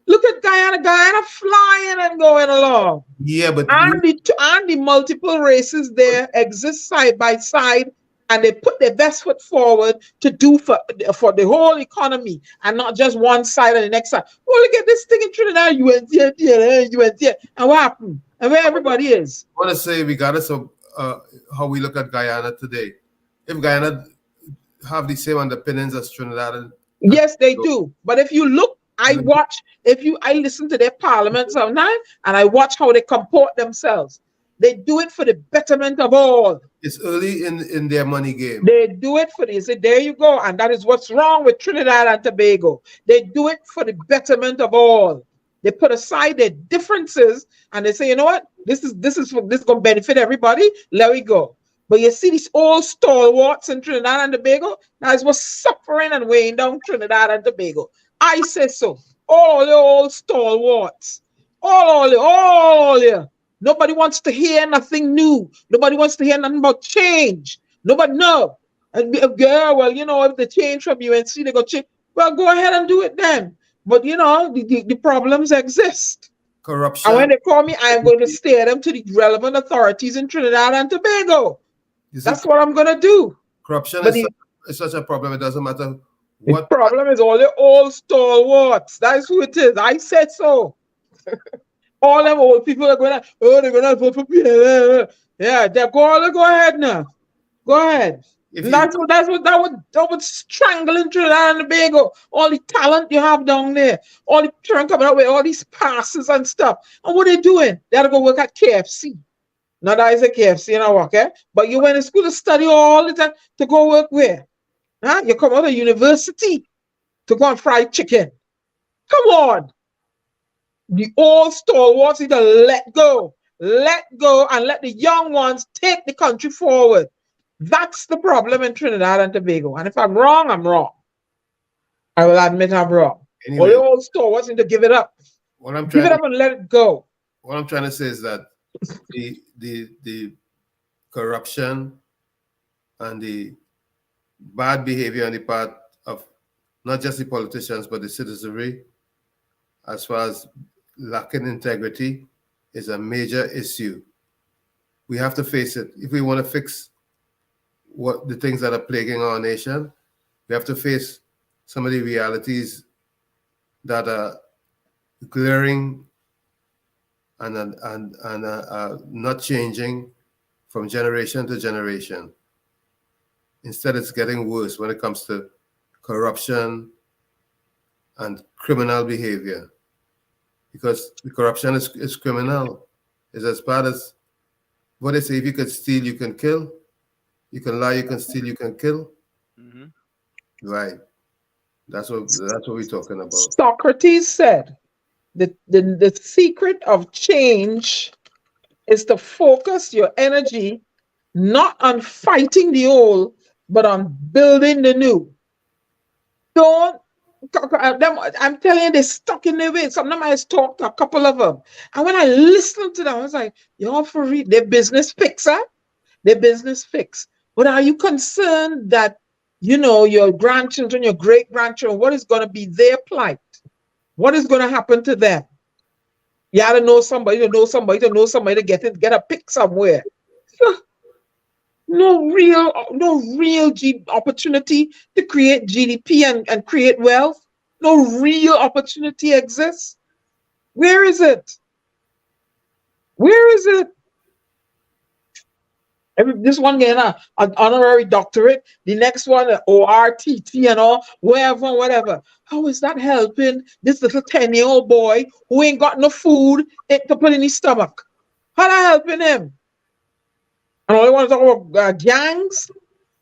Look at Guyana. Guyana flying and going along. Yeah, but the multiple races there exist side by side, and they put their best foot forward to do for the whole economy and not just one side and the next side. Oh, look at this thing in Trinidad. You went here, and what happened? And where everybody is. I want to say, regardless of how we look at Guyana today, if Guyana have the same underpinnings as Trinidad. Yes, they do. But if you look, I listen to their parliament sometimes, and I watch how they comport themselves. They do it for the betterment of all. It's early in their money game. They do it for this. There you go. And that is what's wrong with Trinidad and Tobago. They do it for the betterment of all. They put aside their differences and they say, you know what? This is going to benefit everybody. Let we go. But you see these old stalwarts in Trinidad and Tobago, that is what's suffering and weighing down Trinidad and Tobago. I say so. All the old stalwarts. all here. Nobody wants to hear nothing new. Nobody wants to hear nothing about change. Nobody, no. And girl, well, if they change from UNC, they go change. Well, go ahead and do it then. But the problems exist. Corruption. And when they call me, I'm going to steer them to the relevant authorities in Trinidad and Tobago. That's what I'm going to do. Corruption is such a problem. It doesn't matter what. The problem is all the old stalwarts. That's who it is. I said so. All them old people are going to, they're going to vote for Pierre. Yeah, go ahead now. Go ahead. That would strangle in Trinidad and Tobago. All the talent you have down there, all the children coming out with all these passes and stuff. And what they doing? They had to go work at KFC. Now that is a KFC and I work, eh? But you went to school to study all the time to go work where? Huh? You come out of university to go and fry chicken. Come on. The old stalwarts need to let go, and let the young ones take the country forward. That's the problem in Trinidad and Tobago. And if I'm wrong, I'm wrong. I will admit I'm wrong. Anyway, all the old stalwarts need to give it up. Give it up and let it go. What I'm trying to say is that the corruption and the bad behavior on the part of not just the politicians but the citizenry, as far as lacking integrity, is a major issue. We have to face it. If we want to fix what the things that are plaguing our nation, we have to face some of the realities that are glaring and not changing from generation to generation. Instead, it's getting worse when it comes to corruption and criminal behavior. Because the corruption is criminal. It's as bad as what they say: if you can steal, you can kill. You can lie, you can steal, you can kill. Mm-hmm. Right. That's what we're talking about. Socrates said the secret of change is to focus your energy not on fighting the old, but on building the new. I'm telling you, they're stuck in their way. Some of them I talked to a couple of them. And when I listened to them, I was like, y'all for real, their business fix, huh? Their business fix. But are you concerned that, your grandchildren, your great-grandchildren, what is going to be their plight? What is going to happen to them? You got to know somebody to get a pick somewhere. No real opportunity to create GDP and create wealth. No real opportunity exists. Where is it? Where is it? This one getting an honorary doctorate, the next one an ORTT and all, whatever. How is that helping this little 10-year-old boy who ain't got no food to put in his stomach? How that helping him? And all I want to talk about gangs?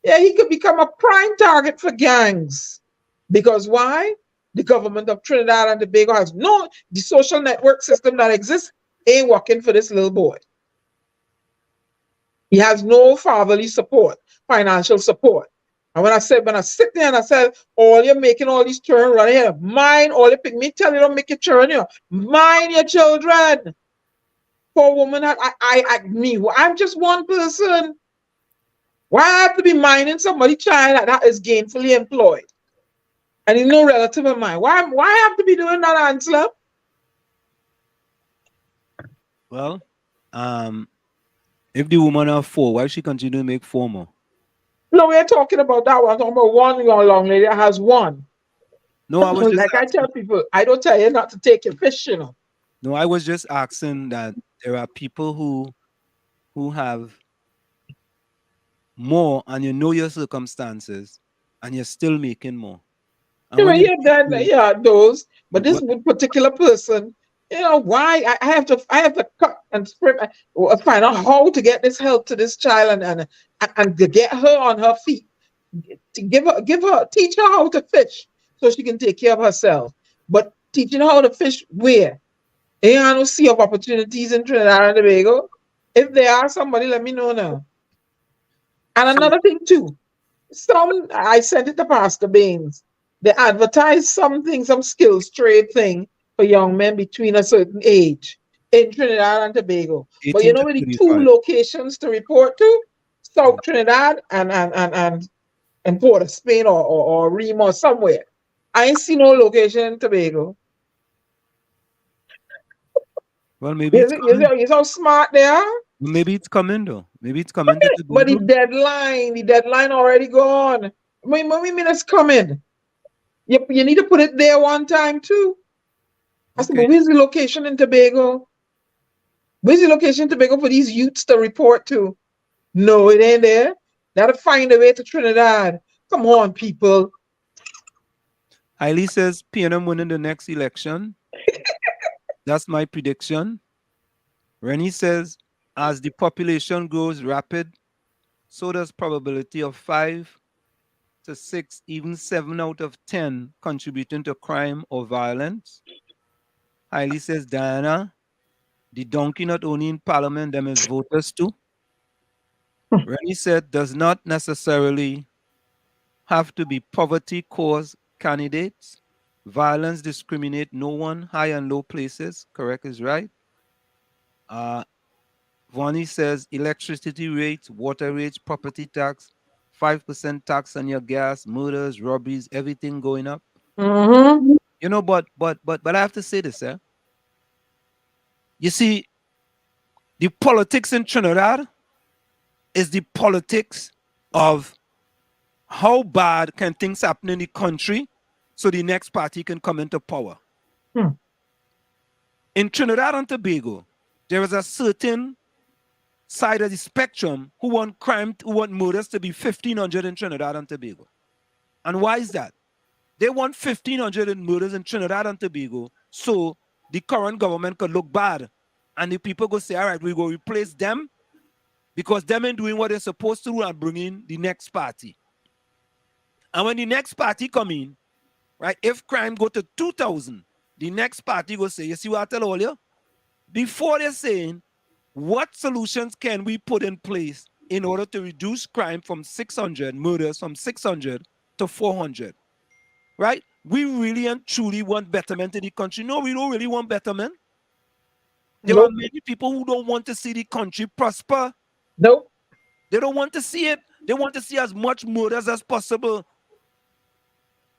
Yeah, he could become a prime target for gangs. Because why? The government of Trinidad and Tobago has the social network system that exists ain't working for this little boy. He has no fatherly support, financial support. And when I sit there and I said, all you're making all these children run here, mind all you pick me, tell you don't make your children here. Mind your children. Poor woman, I'm just one person. Why I have to be minding somebody's child that is gainfully employed? And he's no relative of mine. Why I have to be doing that, Anselm? Well, if the woman have 4, why she continue to make 4 more? No, we're talking about that one. I'm talking about one young lady that has 1. No, I was just like asking. I tell people, I don't tell you not to take your fish, No, I was just asking that there are people who have more and you know your circumstances and you're still making more. Those. But this particular person, why I have to cut and sprint, find out how to get this help to this child and to get her on her feet, to teach her how to fish so she can take care of herself. But teaching her how to fish where? Ain't no sea of opportunities in Trinidad and Tobago. If there are, somebody let me know now. And another thing too, I sent it to Pastor Baines. They advertise some skills trade thing for young men between a certain age in Trinidad and Tobago. But 18 you to know where the 2 25. locations to report to? South Trinidad and Port of Spain or Rima or somewhere. I ain't seen no location in Tobago. Well, maybe it's coming. You so smart there. Maybe it's coming though. Maybe it's coming to But Tobago. the deadline already gone. I mean it's coming. You need to put it there one time too. I said, Okay. but where's the location in Tobago? Where's the location in Tobago for these youths to report to? No, it ain't there. Gotta find a way to Trinidad. Come on, people. Hailey says PNM winning the next election. That's my prediction. Rennie says, as the population grows rapid, so does probability of 5 to 6, even 7 out of 10 contributing to crime or violence. Hailey says, Diana, the donkey not only in parliament, them as voters too. Rennie said, does not necessarily have to be poverty cause candidates. Violence discriminate no one, high and low places. Correct is right. Vonnie says electricity rates, water rates, property tax, 5% tax on your gas, murders, robberies, everything going up. Mm-hmm. You know, but I have to say this, eh? You see, the politics in Trinidad is the politics of how bad can things happen in the country so the next party can come into power. In Trinidad and Tobago, there is a certain side of the spectrum who want crime, who want murders to be 1,500 in Trinidad and Tobago. And why is that? They want 1,500 in murders in Trinidad and Tobago so the current government could look bad. And the people go say, all right, we go replace them because them ain't doing what they're supposed to do and bring in the next party. And when the next party come in, right, if crime go to 2,000, the next party go say, you see what I tell all you? Before they're saying, what solutions can we put in place in order to reduce crime from 600, murders from 600 to 400, right? We really and truly want betterment in the country. No, we don't really want betterment. There are many people who don't want to see the country prosper. Nope. They don't want to see it. They want to see as much murders as possible,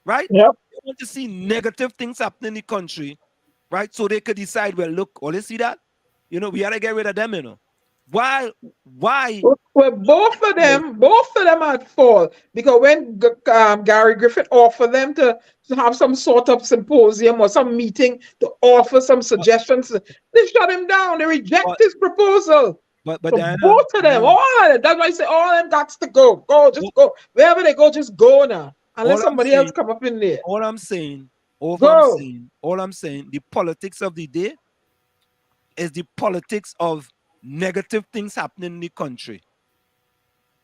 right? Yep. They want to see negative things happen in the country, right? So they could decide, well, look, all you see that? You know, we got to get rid of them, you know. Why? Well, both of them at fault because when Gary Griffith offered them to have some sort of symposium or some meeting to offer some suggestions, they shut him down. They reject his proposal. But so Diana, both of them, all of them. That's why I say all of them got to go. Just go. Wherever they go, just go now. Unless somebody else come up in there. All I'm saying, the politics of the day is the politics of negative things happening in the country.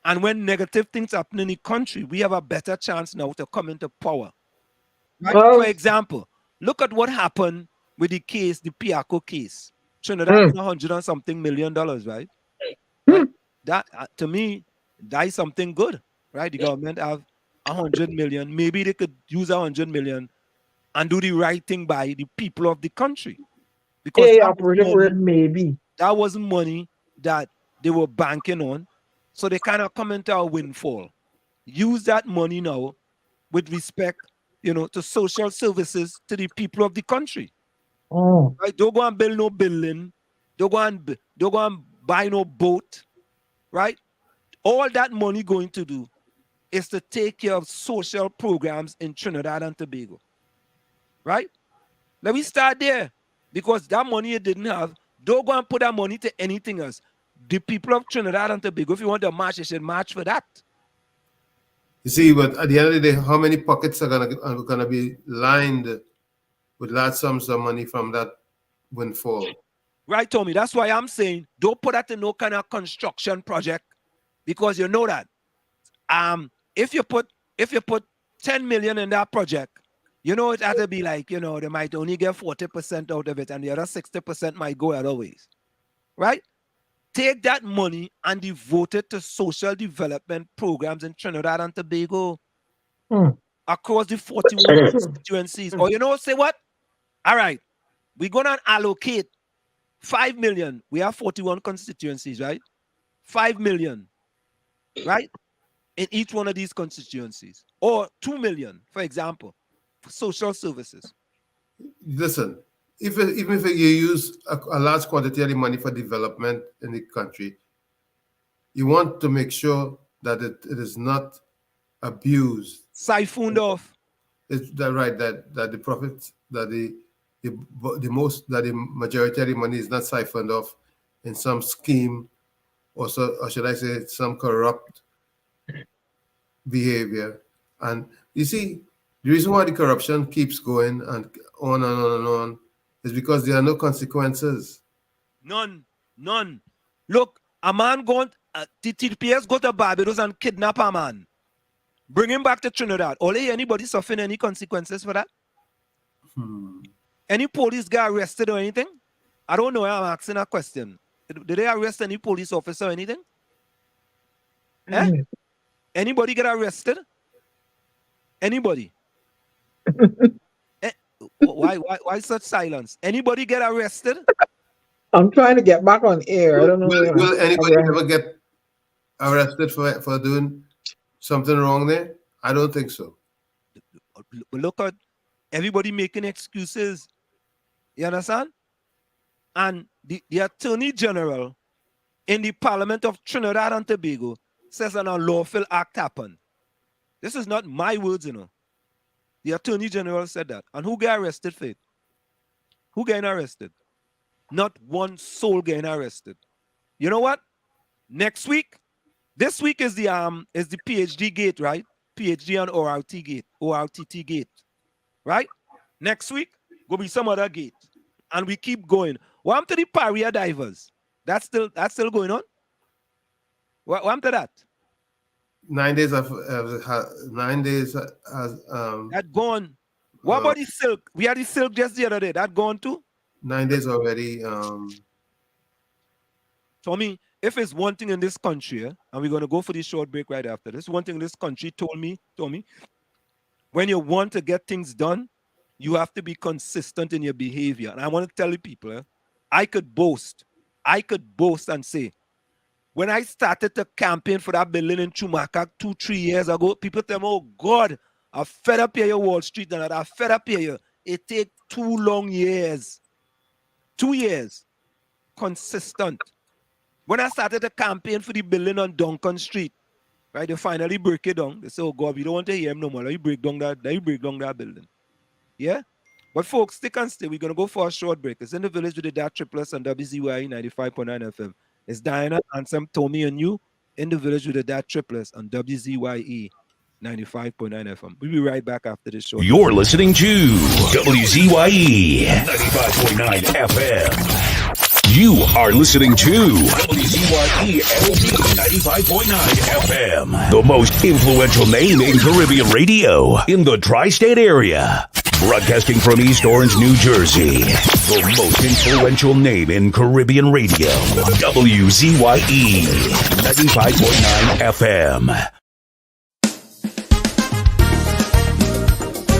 And when negative things happen in the country, we have a better chance now to come into power. Right? For example, look at what happened with the case, the Piaco case. Trinidad $100 and something million, right? Right? That to me, that is something good, right? The government have 100 million. Maybe they could use 100 million and do the right thing by the people of the country. Because that wasn't money that they were banking on. So they kind of come into a windfall. Use that money now with respect, you know, to social services to the people of the country. Right? Don't go and build no building. Don't go and buy no boat. Right? All that money going to do is to take care of social programs in Trinidad and Tobago. Right? Let me start there. Because that money you didn't have, don't go and put that money to anything else. The people of Trinidad and Tobago, if you want to march, you should march for that. You see, but at the end of the day, how many pockets are gonna be lined with large sums of money from that windfall? Right, Tommy. That's why I'm saying don't put that in no kind of construction project, because you know that if you put 10 million in that project, you know it had to be like, you know, they might only get 40% out of it, and the other 60% might go other ways. Right? Take that money and devote it to social development programs in Trinidad and Tobago across the 41 constituencies. Or you know, say what? All right, we're going to allocate 5 million. We have 41 constituencies, right? 5 million, right? In each one of these constituencies. Or 2 million, for example, for social services. Listen, even if you use a large quantity of the money for development in the country, you want to make sure that it is not abused. Siphoned off. Is that right? That the profits, that the majority of the money is not siphoned off in some scheme, or should I say some corrupt behavior. And you see, the reason why the corruption keeps going and on and on and on is because there are no consequences. None. Look, a man going, the TPS go to Barbados and kidnap a man. Bring him back to Trinidad. Only anybody suffering any consequences for that? Any police got arrested or anything? I don't know. I'm asking a question. Did they arrest any police officer or anything? Anybody get arrested? Anybody? Why such silence? Anybody get arrested? I'm trying to get back on air. I don't know. Will anybody ever get arrested for doing something wrong there? I don't think so. Look at everybody making excuses. You understand? And the Attorney General in the Parliament of Trinidad and Tobago says an unlawful act happened. This is not my words, you know. The Attorney General said that. And who got arrested for it? Who getting arrested? Not one soul getting arrested. You know what? Next week, this week is the PhD gate, right? PhD and ORTT gate, right? Next week, go be some other gate. And we keep going. What happened to the Paria divers? That's still going on? What happened to that? 9 days has that gone. What about the silk? We had the silk just the other day. That gone too? 9 days already. So I mean, if it's one thing in this country, and we're gonna go for this short break right after this, one thing in this country told me, when you want to get things done, you have to be consistent in your behavior. And I want to tell you people, I could boast and say, when I started to campaign for that building in Chumaka 2-3 years ago, people tell me, oh God, I'm fed up here, Wall Street, and I'm fed up here. It takes 2 long years. 2 years. Consistent. When I started to campaign for the building on Duncan Street, right, they finally break it down. They say, oh God, we don't want to hear him no more. Let you break down that building. Yeah? But folks, stick and stay. We're going to go for a short break. It's in the village with the DAT Triplets on WZYE 95.9 FM. It's Diana, Anselm, Tommy, and you in the village with the DAT Triplets on WZYE 95.9 FM. We'll be right back after this show. You're listening to WZYE 95.9 FM. You are listening to WZYE 95.9 FM, the most influential name in Caribbean radio in the tri-state area. Broadcasting from East Orange, New Jersey, the most influential name in Caribbean radio, WZYE 95.9 FM.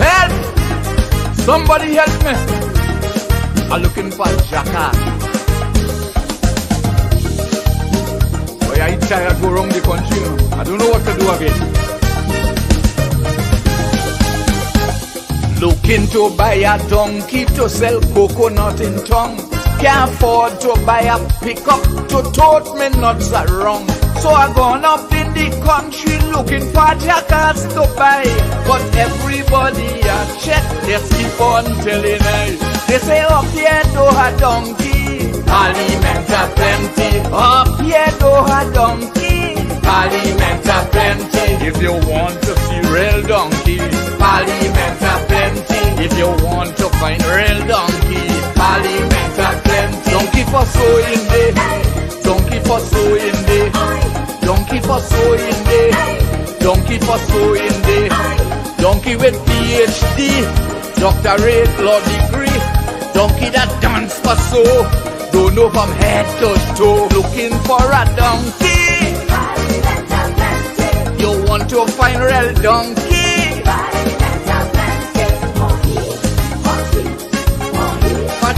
Help! Somebody help me! I'm looking for Jacka. Boy, I try to go around the country. I don't know what to do again. Looking to buy a donkey to sell coconut in town. Can't afford to buy a pickup to tote me nuts around. So I gone up in the country looking for jackals to buy. But everybody I check, just keep on telling me. They say up here do a donkey, Parliament a plenty. Up here do a donkey, Parliament a plenty. If you want to see real donkey, Parliament a plenty. If you want to find real donkey, Parliament a plenty. Donkey for sewing day, donkey for sewing day, donkey for sewing day, donkey for sewing day, donkey with PhD, doctorate, law degree, donkey that dance for sew, don't know from head to toe. Looking for a donkey, you want to find real donkey. A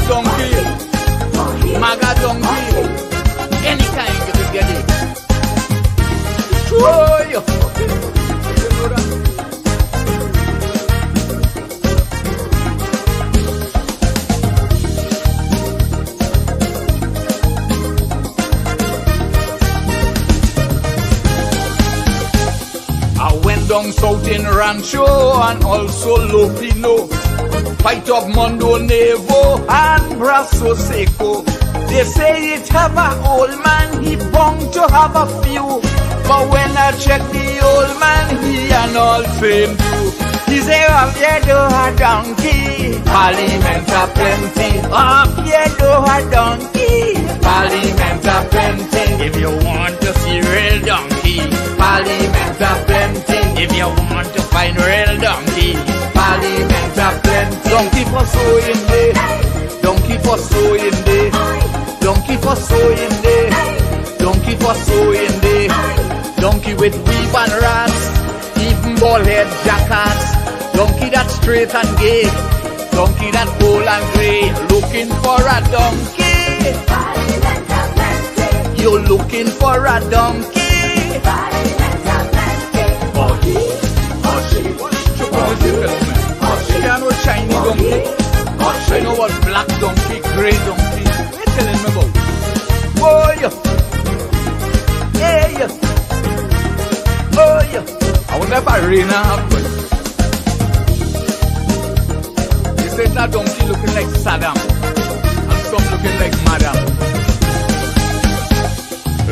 down south in Rancho and also Lopino. Fight up Mondo Nevo and Brasso Seco. They say it have a old man, he bound to have a few. But when I check the old man, he and all same too. He say up here do a donkey, Parliament a plenty. Up here do a donkey, Parliament a plenty. If you want to see real donkey, Parliament a plenty. If you want to find real donkey, Parliament a plenty. Donkey for sewing day, donkey for sewing day, donkey for sewing day, donkey for sewing day, donkey with weave and rats, even bald head jackass, donkey that straight and gay, donkey that gold and grey, looking for a donkey. You're looking for a donkey. I know shiny donkey. I know what black donkey, grey donkey. What you telling me about? Oh yeah. Yeah. Oh yeah. I wonder if I rain happen. You said that donkey looking like Saddam and some looking like Madam.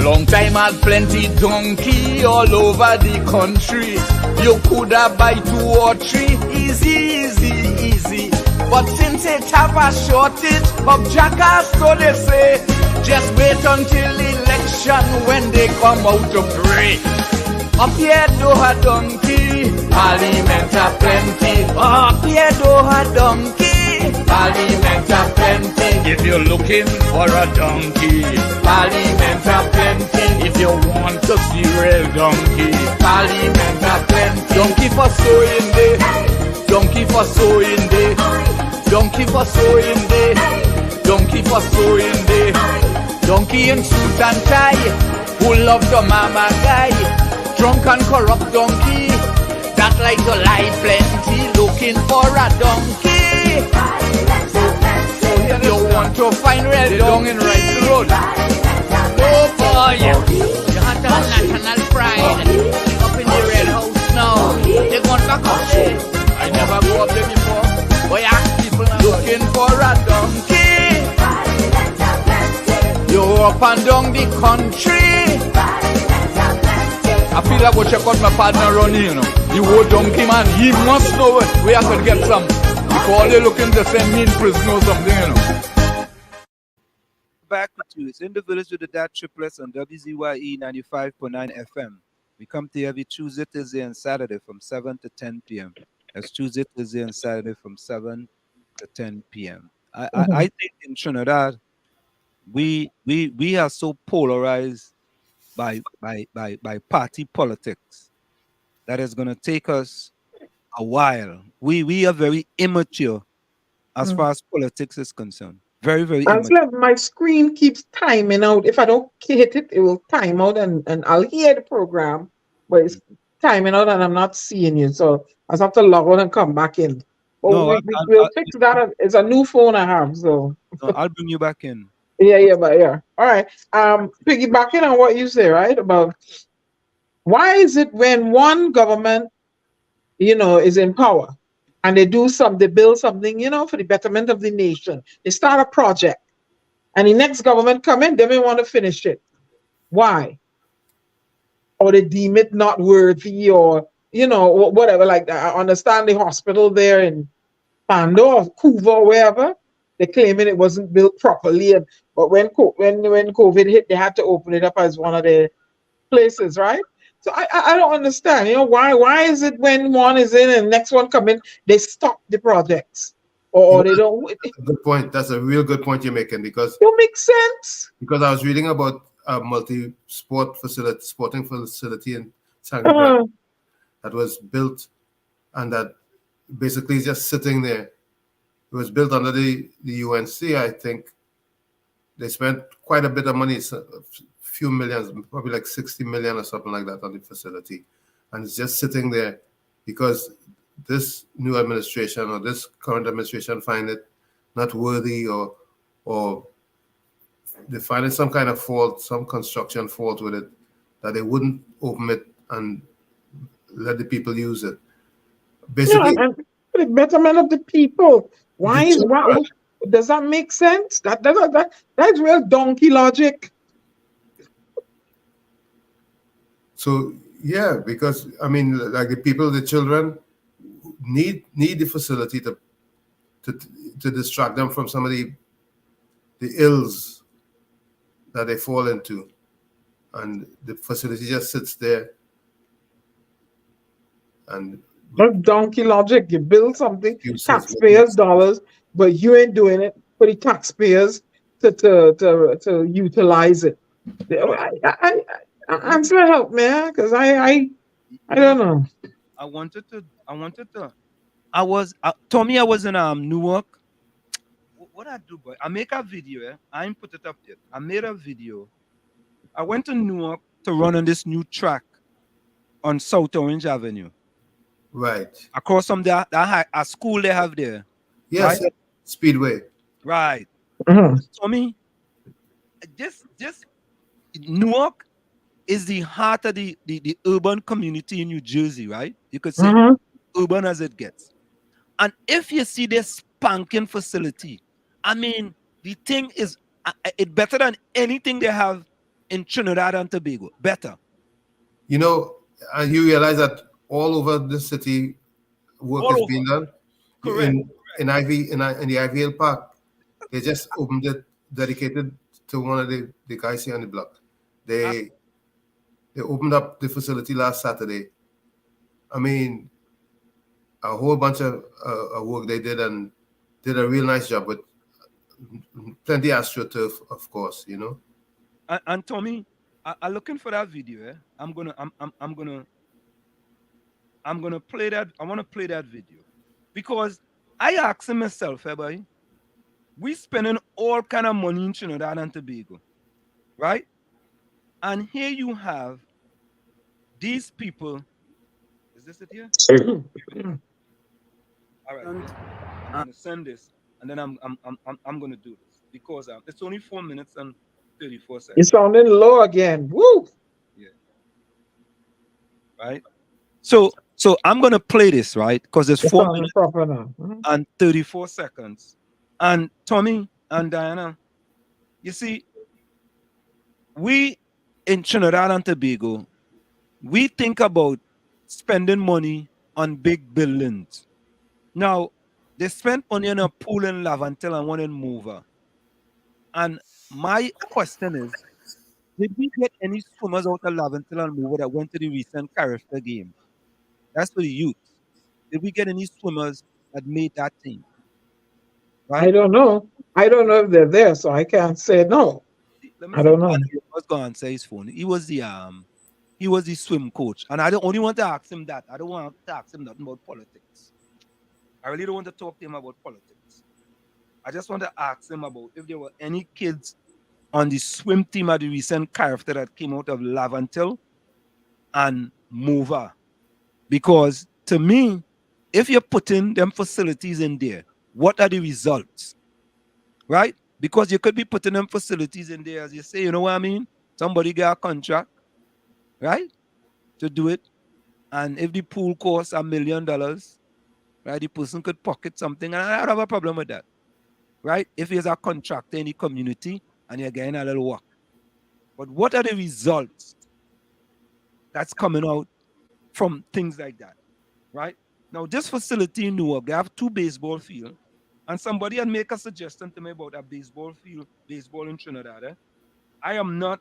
Long time had plenty donkey all over the country. You coulda buy 2 or 3, easy. But since it have a shortage of jackass, so they say, just wait until election when they come out to pray. Up here do a donkey, Parliament a plenty. Up here do a donkey, Parliament a plenty. If you're looking for a donkey, Parliament a plenty. If you want to see real donkey, Parliament a plenty. Donkey for sewing day, donkey for sewing day, donkey for sewing day, donkey for sewing day. Donkey in suit and tie, who love the mama guy. Drunk and corrupt donkey, that like to lie plenty, looking for a donkey. So here you want to find real donkey in right road. Oh boy, you have to have national pride. Up in the red house now, they want back up shit. I never go up there before, but I ask people looking for a donkey. You're up and down the country. I feel like we'll check out my partner Ronnie, you know. The old donkey man, he must know where I could get some. Because they're looking to send me in prison or something, you know. Back with you. It's in the village with the DAT Triplets on WZYE 95.9 FM. We come to you every Tuesday, Thursday, and Saturday from 7 to 10 p.m. That's Tuesday, Thursday, and Saturday from 7 to 10 p.m. I think in Trinidad, we are so polarized by party politics that is going to take us a while. We are very immature as far as politics is concerned. Very, very immature. Anselm, my screen keeps timing out. If I don't hit it, it will time out and I'll hear the program, but it's timing out and I'm not seeing you. So I just have to log on and come back in. But No, we'll fix that. It's a new phone I have, so. No, I'll bring you back in. Yeah. All right. Piggybacking on what you say, right? About why is it when one government, is in power and they build something, for the betterment of the nation. They start a project and the next government come in, they may want to finish it. Why? Or they deem it not worthy or, whatever like that. I understand the hospital there in Pando or Cuba or wherever. They're claiming it wasn't built properly, but when COVID hit, they had to open it up as one of the places, right? So I don't understand. Why is it when one is in and the next one come in, they stop the projects or they don't? Good point. That's a real good point you're making because it makes sense. Because I was reading about a sporting facility in Sangre that was built and that basically is just sitting there. It was built under the UNC, I think. They spent quite a bit of money, a few millions, probably like 60 million or something like that on the facility. And it's just sitting there because this new administration or this current administration find it not worthy or they find it some kind of fault, some construction fault with it, that they wouldn't open it and let the people use it. Yeah, Basically, and for the betterment of the people. Why the is why? children. Does that make sense? That's real donkey logic. So yeah, because I mean, like the people, the children need the facility to to distract them from some of the ills that they fall into, and the facility just sits there and with That's donkey logic. You build something, excuses. What taxpayers' makes dollars, but you ain't doing it for the taxpayers to utilize it. You know, I'm trying to help, man, because I you know, don't know. I wanted to, Tommy, I was in Newark. What I do, boy? I make a video. I ain't put it up yet. I made a video. I went to Newark to run on this new track on South Orange Avenue. Right. Across from a school they have there. Yes. Right? Speedway. Right. Mhm. Tommy, this Newark is the heart of the urban community in New Jersey, right? You could say Mhm. urban as it gets. And if you see this spanking facility, I mean, the thing is it better than anything they have in Trinidad and Tobago. Better. You know, and you realize that all over the city, work All is over. being done. Correct. In the IVL Park, they just opened it dedicated to one of the guys here on the block. They opened up the facility last Saturday. I mean, a whole bunch of work they did, and did a real nice job with plenty of astroturf, of course. You know. And Tommy, I'm looking for that video. I'm gonna play that. I want to play that video because I asked myself, hey boy, we spending all kind of money in Trinidad and Tobago, right? And here you have these people. Is this it here? All right. I'm gonna send this, and then I'm gonna do this because it's only 4 minutes and 34 You seconds. sounding low again. Woo! Yeah. Right. So I'm gonna play this, right? Because it's You 4 sounding minutes proper now. Mhm. and 34 seconds. And Tommy and Diana, you see, we in Trinidad and Tobago, we think about spending money on big buildings. Now, they spent money on a pool in Lavantil and one in Mover. And my question is, did we get any swimmers out of Lavantil and Mover that went to the recent character game? That's for the youth. Did we get any swimmers that made that team? I Right? don't know. I don't know if they're there, so I can't say no. Let me I see. don't know. Let's go and say his phone. He was the swim coach. And I don't only want to ask him that. I don't want to ask him nothing about politics. I really don't want to talk to him about politics. I just want to ask him about if there were any kids on the swim team at the recent character that came out of Lavantil and Mover. Because to me, if you're putting them facilities in there, what are the results? Right? Because you could be putting them facilities in there, as you say, you know what I mean? Somebody get a contract, right? To do it. And if the pool costs $1 million, right, the person could pocket something, and I don't have a problem with that. Right? If there's a contractor in the community and you're getting a little work. But what are the results that's coming out from things like that? Right? Now, this facility in Newark, they have 2 baseball fields. And somebody had make a suggestion to me about a baseball field, baseball in Trinidad. I am not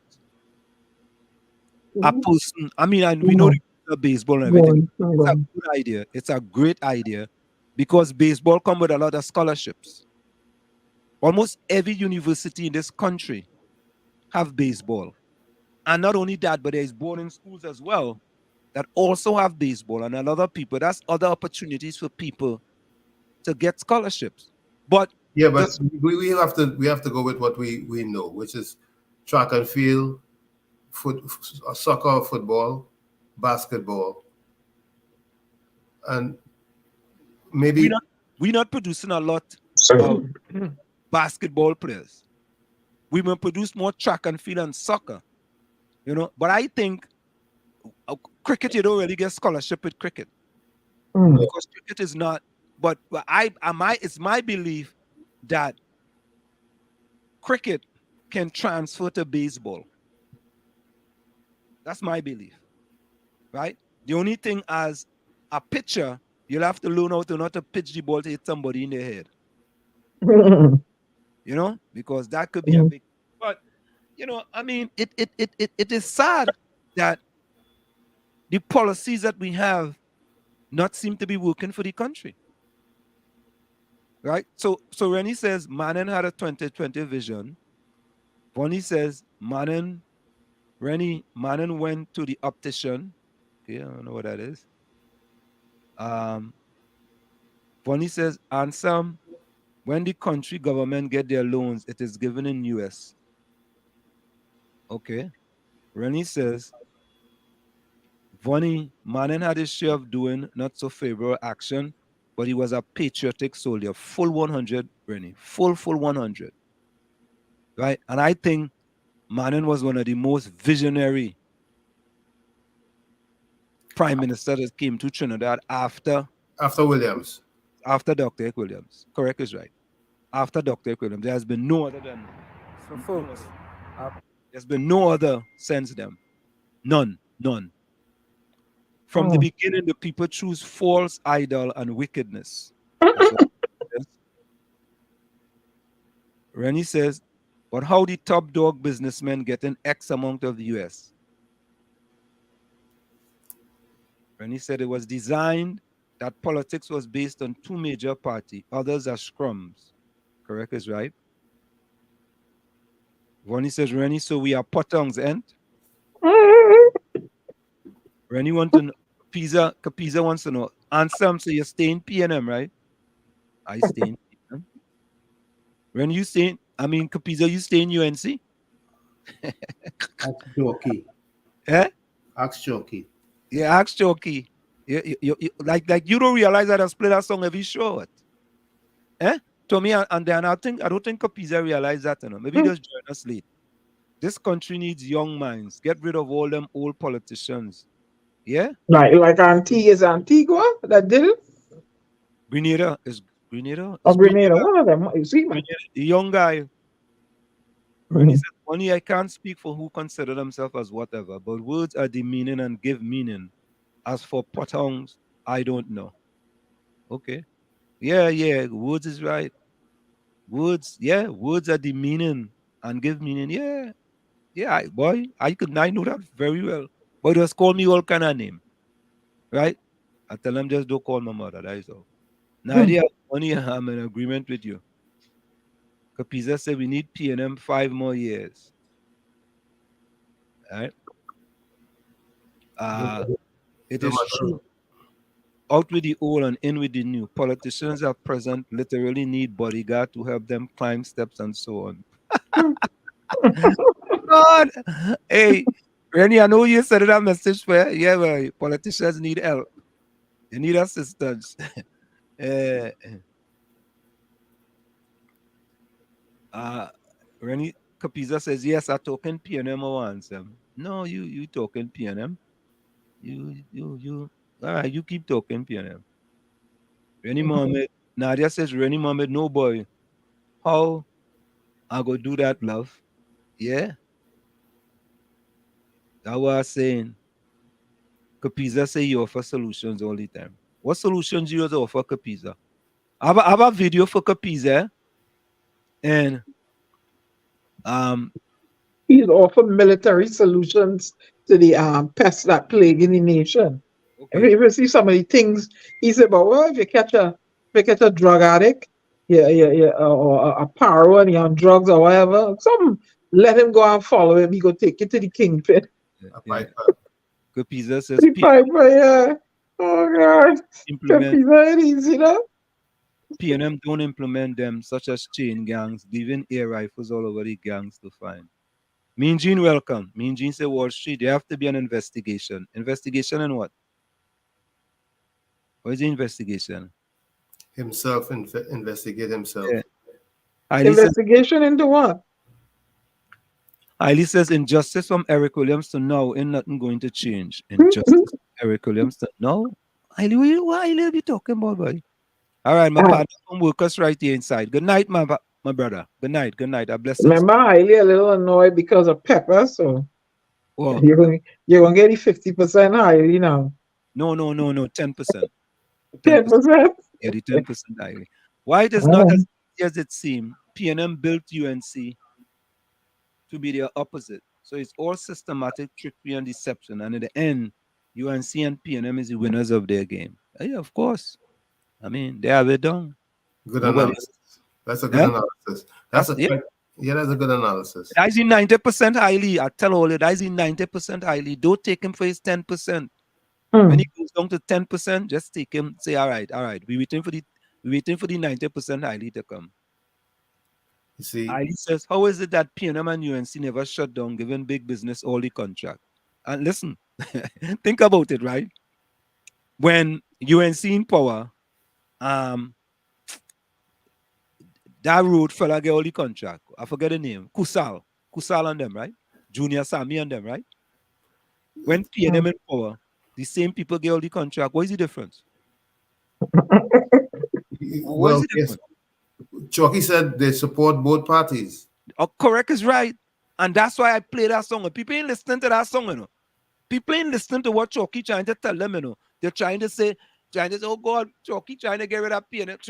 a person. I mean, we know the baseball and everything. It's a good idea. It's a great idea because baseball comes with a lot of scholarships. Almost every university in this country have baseball. And not only that, but there's boarding schools as well that also have baseball. And a lot of people, that's other opportunities for people to get scholarships. But Yeah, but we have to go with what we know, which is track and field, soccer, football, basketball, and maybe we're not producing a lot of basketball players. We will produce more track and field and soccer, you know. But I think Cricket, you don't really get scholarship with cricket Mm. because cricket is not. But it's my belief that cricket can transfer to baseball. That's my belief, right? The only thing as a pitcher, you'll have to learn how to not to pitch the ball to hit somebody in the head. You know, because that could be a big. But you know, I mean, it is sad that the policies that we have not seem to be working for the country. Right? So Rennie says Manon had a 2020 vision. Bonnie says Manon went to the optician. Okay, I don't know what that is. Bonnie says Anselm, when the country government get their loans, it is given in US. Okay. Rennie says Manon had his share of doing not so favorable action, but he was a patriotic soldier. Full 100, Rennie. Full 100. Right? And I think Manon was one of the most visionary prime ministers that came to Trinidad after Williams. After Dr. Williams. Correct is right. After Dr. Williams. There has been no other than there's been no other since them. None. From the beginning, the people choose false idol and wickedness. Rennie says, but how the top dog businessmen getting X amount of the US? Rennie said it was designed that politics was based on two major parties. Others are scrums. Correct is right. Ronnie says, Rennie, so we are potongs, and Rennie wants to know, Capiza wants to know, Anselm, so you're staying PNM, right? I stay in PNM. Rennie, you staying, Capiza, you stay in UNC? Ask Jockey. Eh? Ask Jockey. Yeah, ask Jockey. You like you don't realize that I play that song every show. What? Eh? To me, and then I don't think Capiza realized that, you know. Maybe just join us late. This country needs young minds. Get rid of all them old politicians. Yeah? Like Antigua that did it? Grenada is Grenada. Or Grenada, one of them. You see, man. The young guy. When he said, "Money, I can't speak for who consider themselves as whatever, but words are demeaning and give meaning. As for potongs, I don't know." Okay. Yeah, words is right. Words are demeaning and give meaning. Yeah, I know that very well. But just call me all kind of name. Right? I tell them just don't call my mother. That is all. Nadia, Money, I'm in agreement with you. Capiza said we need PNM 5 more years. All right? It is true. Out with the old and in with the new. Politicians at present literally need bodyguard to help them climb steps and so on. God. Hey, Rennie, I know you said that message for yeah, well, politicians need help. They need assistance. Rennie Capiza says, yes, I talking PNM once. No, you talking PNM. You all right, you keep talking PNM. Rennie Mohammed, Nadia says, Rennie Mohammed, no boy. How I go do that, love? Yeah. That what I was saying. Capiza say you offer solutions all the time. What solutions you offer, Capiza? I have a video for Capiza. And he's offer military solutions to the pests that plague in the nation. Okay. If you see some of the things he said about, well, if you catch a drug addict, or a paro and he on drugs or whatever, let him go and follow him. He go take it to the kingpin. Capiza says The piper, yeah. Oh God. Capiza ain't easy, no? PNM don't implement them, such as chain gangs, leaving air rifles all over the gangs to find. Mean Gene, welcome. Mean Gene say Wall Street, there have to be an investigation. Investigation in what? What is the investigation? Himself, investigate himself. Yeah. Investigation into what? Hailey says injustice from Eric Williams to now ain't nothing going to change. Injustice from Eric Williams to now. Hailey, what Hailey are you talking about, boy? All right, my partner from Workers right here inside. Good night, my brother. Good night. Good night. I bless you. Remember, highly a little annoyed because of pepper, so Well, you're gonna get the 50% highly now. no, 10%. 10%? Yeah, the 10% highly. Why it is not as easy as it seems. PNM built UNC to be their opposite. So it's all systematic trickery and deception. And in the end, UNC and PNM is the winners of their game. Yeah, of course. I mean, they have it done. Good Nobody. analysis. That's a good analysis. That's a that's a good analysis. That is in 90% highly. I tell all you, that is in 90% highly. Don't take him for his 10%. When he goes down to 10%, just take him. Say, all right. We're waiting for the 90% highly to come. You see, highly says, how is it that PNM and UNC never shut down, giving big business all the contract? And listen, think about it, right? When UNC in power, that road fella get all the contract. I forget the name. Kusal on them, right? Junior Sammy on them, right? When PNM in power, the same people get all the contract. What is the difference? What is the difference? Chalky said they support both parties. Oh, correct is right. And that's why I play that song. People ain't listening to that song, you know. People ain't listening to what Chalky trying to tell them, you know. They're trying to say, oh God, Chalky trying to get rid of PNM.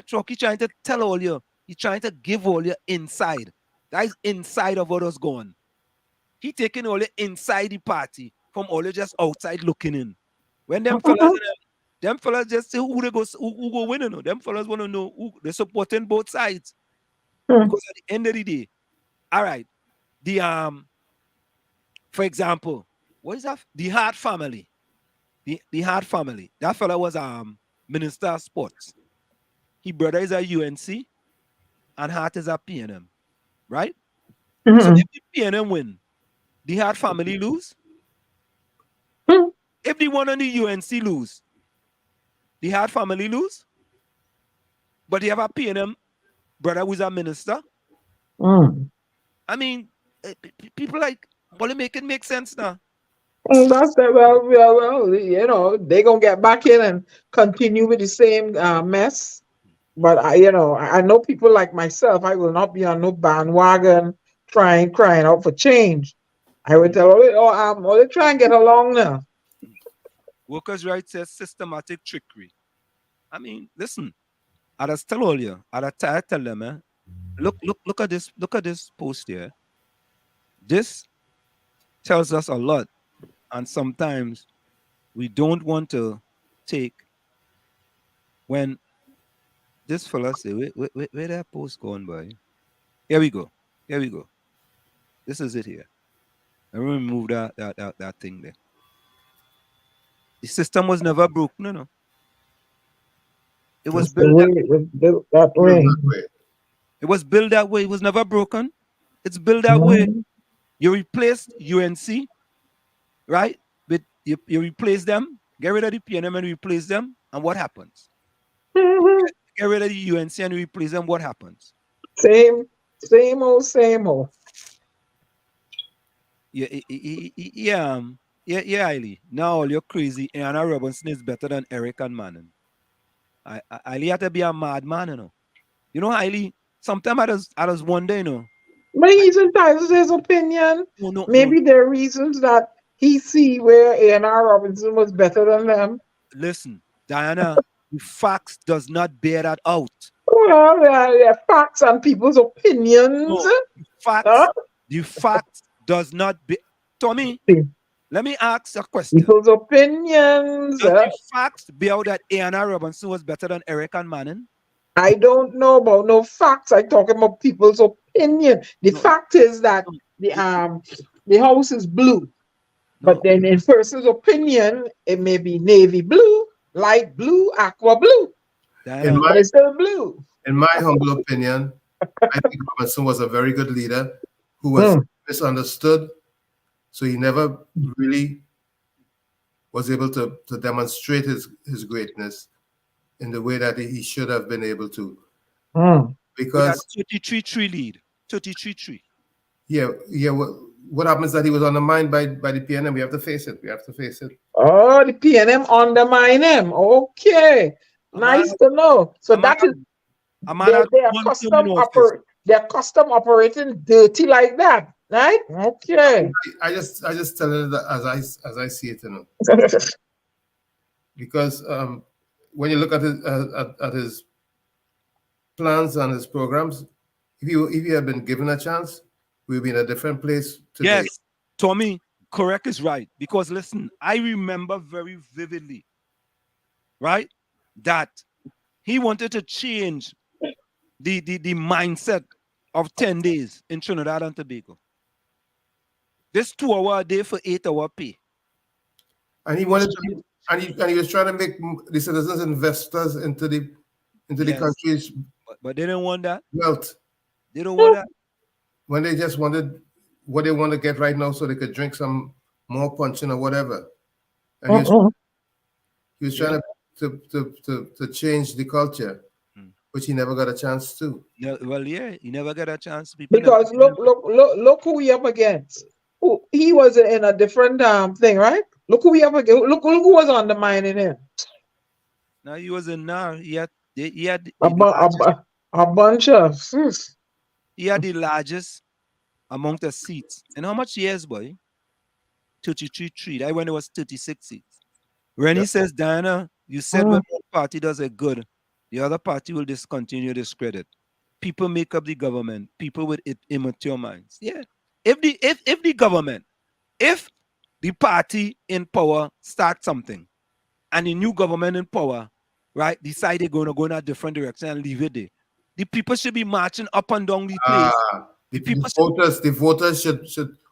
Chalky trying to tell all you. He's trying to give all you inside. That is inside of what was going. He taking all the inside the party from all you just outside looking in. When them fellas just say who go win, you know. Them fellas want to know who they're supporting both sides. Because at the end of the day, all right, for example, what is that? The Hart family. The Hart family. That fella was Minister of Sports. His brother is a UNC and Hart is a PNM. Right? So if the PNM win, the Hart family lose. If the one on the UNC lose, the Hart family lose. But you have a PNM brother who's a minister. I mean, people like, well, make it make sense now. That's well, you know, they're gonna get back in and continue with the same mess. But I know people like myself, I will not be on no bandwagon crying out for change. I would tell all try and get along now. Workers' rights says systematic trickery. I mean, listen, I just tell all you, I tell them, look at this post here. This tells us a lot, and sometimes we don't want to take when this fella say, where that post going by? Here we go. This is it here. I remove that thing there. The system was never broken, no. It was built that way. It was built that way. It was never broken. It's built that way. You replaced UNC, right? With you replace them, get rid of the PNM and replace them, and what happens? Get rid of the UNC and replace them, what happens? Same old. Yeah, Hailey. Now you're crazy. Anna Robinson is better than Eric and Manning. Hailey had to be a madman, you know. You know, Hailey, sometimes I just wonder, you know. But he's entitled to his opinion. Maybe there are reasons that he see where A&R Robinson was better than them. Listen, Diana, the facts does not bear that out. Well, facts and people's opinions. No, the facts does not be. Tommy, let me ask a question. People's opinions. Does the facts bear out that A&R Robinson was better than Eric and Manning? I don't know about no facts. I talk about people's opinion. The fact is that the house is blue. But then in person's opinion, it may be navy blue, light blue, aqua blue. But it's still blue. In my humble opinion, I think Robinson was a very good leader who was misunderstood. So he never really was able to demonstrate his greatness in the way that he should have been able to. Because 33-3 lead. 33-3. Yeah. What happens that he was undermined by the PNM? We have to face it. We have to face it. Oh, the PNM undermine him. Okay. Nice to know. So that is they're custom operating dirty like that, right? Okay. I just tell it as I see it, because when you look at his plans and his programs, if he had been given a chance, we'd be in a different place today. Yes, Tommy, correct is right. Because listen, I remember very vividly, right, that he wanted to change the mindset of 10 days in Trinidad and Tobago. This 2 hour a day for 8 hour pay. And he wanted to, and he was trying to make the citizens investors into the country's but they didn't want that wealth. They don't want that. When they just wanted what they want to get right now so they could drink some more punching or whatever. And he was trying to change the culture, which he never got a chance to. Yeah, well, yeah, he never got a chance. Because look who he up against. He was in a different thing, right? Look who he up against. Look who was undermining him. Now he was in now. He had a bunch of. He had the largest among the seats. And how much years, boy? 33. That when it was 36 seats. When he says, Diana, you said when one party does it good, the other party will discontinue discredit. People make up the government. People with immature minds. Yeah. If the party in power starts something, and the new government in power, right, decide they're going to go in a different direction and leave it there, the people should be marching up and down the place. The voters should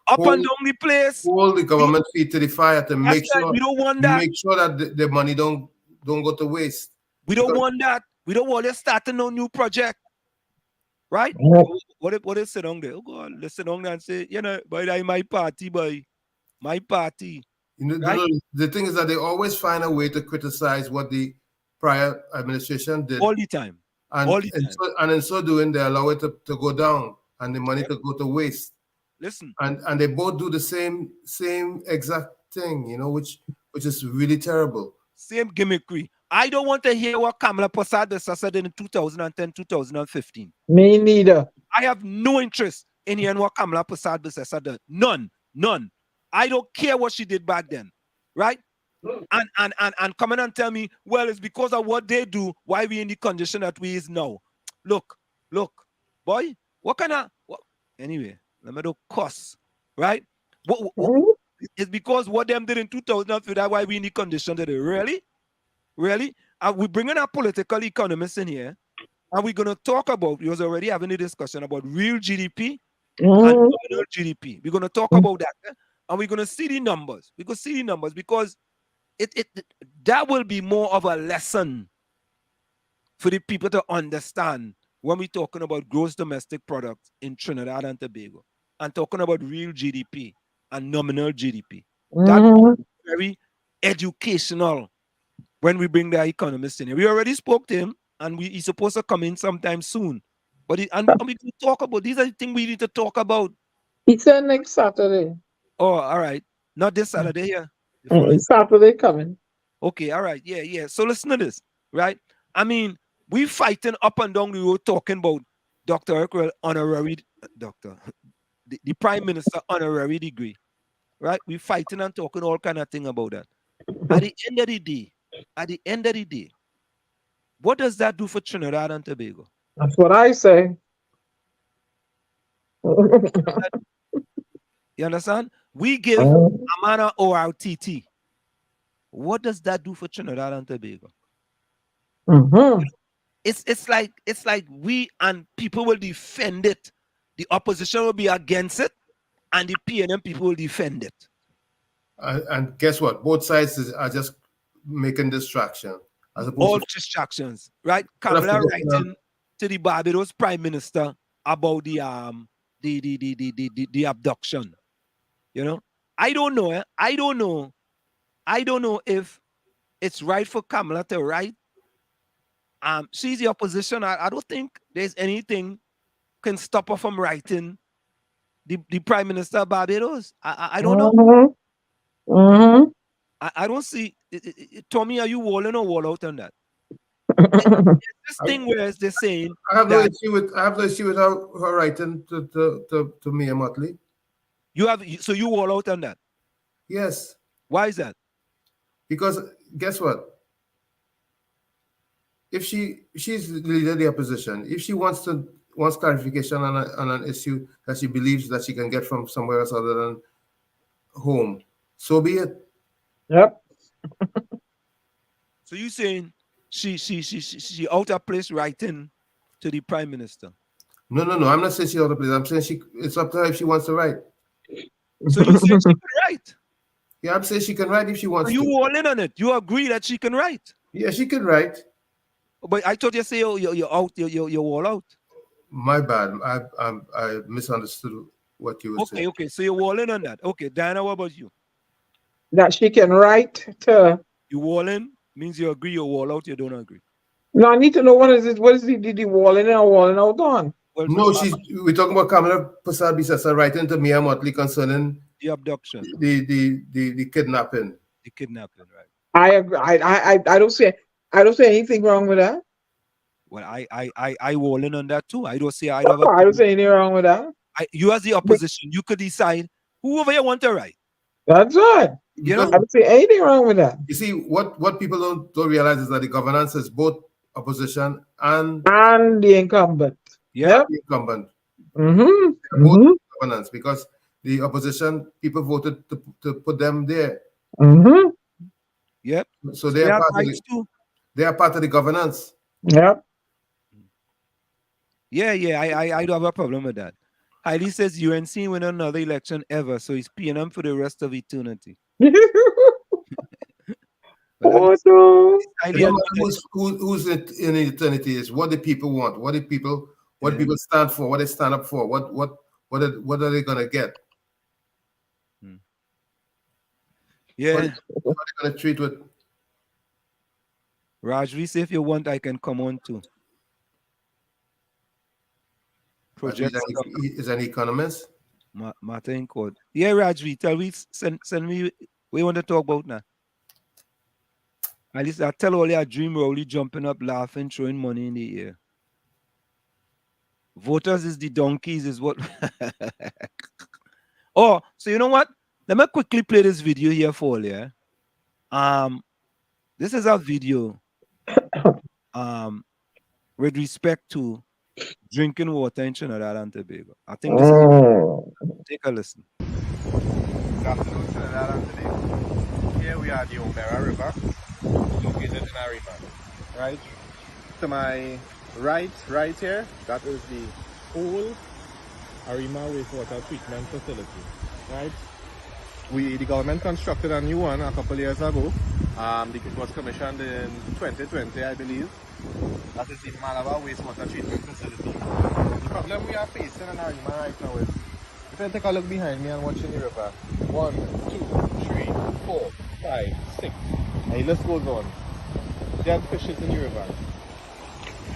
up and down the place, hold the government feet to the fire to make sure we don't want that. Make sure that the money don't go to waste. We don't want that. We don't want to start a new project, right? What if sit down there? Oh God, let's sit down there and say, boy, my party, boy, my party. Right? The thing is that they always find a way to criticize what the prior administration did all the time. And in so doing, they allow it to go down and the money to go to waste. Listen, and they both do the same exact thing, which is really terrible. Same gimmickry. I don't want to hear what Kamala Prasad said in 2010, 2015. Me neither. I have no interest in hearing what Kamala Prasad said. None. I don't care what she did back then, right? And come in and tell me, well, it's because of what they do, why we in the condition that we is now. Look, boy, what kind of anyway, let me do cost, right? It's because what them did in 2003, that's why we in the condition that they really? We bringing our political economists in here, and we're gonna talk about, we was already having a discussion about real GDP and nominal GDP. We're gonna talk about that, and we're gonna see the numbers. We're gonna see the numbers because that will be more of a lesson for the people to understand when we're talking about gross domestic product in Trinidad and Tobago and talking about real GDP and nominal GDP. That will be very educational when we bring the economist in here. We already spoke to him, and he's supposed to come in sometime soon. But we can talk about, these are the things we need to talk about. He said next Saturday. Oh, all right. Not this Saturday here. Saturday coming. Okay, all right. Yeah. So listen to this, right? I mean, we fighting up and down the road talking about Dr. Urquell honorary doctor, the Prime Minister honorary degree, right? We fighting and talking all kind of thing about that. At the end of the day, what does that do for Trinidad and Tobago? That's what I say. You understand? We give Amana ORTT. What does that do for Trinidad and Tobago? It's like we and people will defend it. The opposition will be against it, and the PNM people will defend it. And guess what? Both sides are just making distraction. As opposed all distractions, right? Kamala writing to the Barbados Prime Minister about the abduction. I don't know. I don't know if it's right for Kamala to write. She's the opposition. I don't think there's anything can stop her from writing the Prime Minister of Barbados. I don't know. Mm-hmm. Mm-hmm. I don't see. Tommy, are you walling or wall out on that? This thing where they're saying I have no that issue with her writing to Mia Motley. you have, so you wall out on that. Yes. Why is that? Because guess what? If she's the leader of the opposition, if she wants clarification on an issue that she believes that she can get from somewhere else other than home, so be it. Yep. So you saying she out of place writing to the Prime Minister? No. I'm not saying she's out of place. I'm saying it's up to her if she wants to write. So you saying she can write? Yeah, I'm saying she can write if she wants So you to. all in on it. You agree that she can write? Yeah, she can write. But I thought you say you're out, you're all out. My bad. I misunderstood what you were saying. Okay. So you're all in on that. Okay, Diana, what about you? That she can write to. You wall in means you agree, you wall out, you don't agree. No, I need to know what is it. What is the walling in or walling out on? Well, No, we're talking about Kamala Prasad-Bisasa writing to Mia Motley concerning the abduction, the kidnapping. The kidnapping, right? I agree. I don't say anything wrong with that. Well, I wall in on that too. I don't say I don't say anything wrong with that. You as the opposition, you could decide whoever you want to write. That's right. You know, I don't see anything wrong with that. You see, what people don't realize is that the governance is both opposition and the incumbent. Yeah, the incumbent. Mm-hmm. Both governance, because the opposition people voted to put them there. Mm-hmm. Yep. So they are part of the governance. Yep. Yeah. I don't have a problem with that. Hailey says UNC win another election ever, so he's paying them for the rest of eternity. Who's in eternity is what the people want, what people stand for, what they stand up for, what are they gonna get? Yeah. What are they gonna treat with? Rajvi, say if you want, I can come on too. Project is an economist. Martin code. Yeah, Rajvi, tell me, send me what you want to talk about now. At least I tell all your dream Rowley jumping up, laughing, throwing money in the air. Voters is the donkeys, is what. Oh, so you know what? Let me quickly play this video here for all, yeah. This is a video with respect to drinking water in Trinidad and Tobago. I think this is take a listen. Good afternoon, Trinidad and Tobago. Here we are at the O'Meara River, located in Arima. Right? To my right here, that is the old Arima wastewater treatment facility. Right? The government constructed a new one a couple years ago. It was commissioned in 2020, I believe. That is the Malabar wastewater treatment facility. The problem we are facing in Arima right now is, if you take a look behind me and watching the river, 1, 2, 3, 4, 5, 6, and the list goes on. Dead fishes in the river.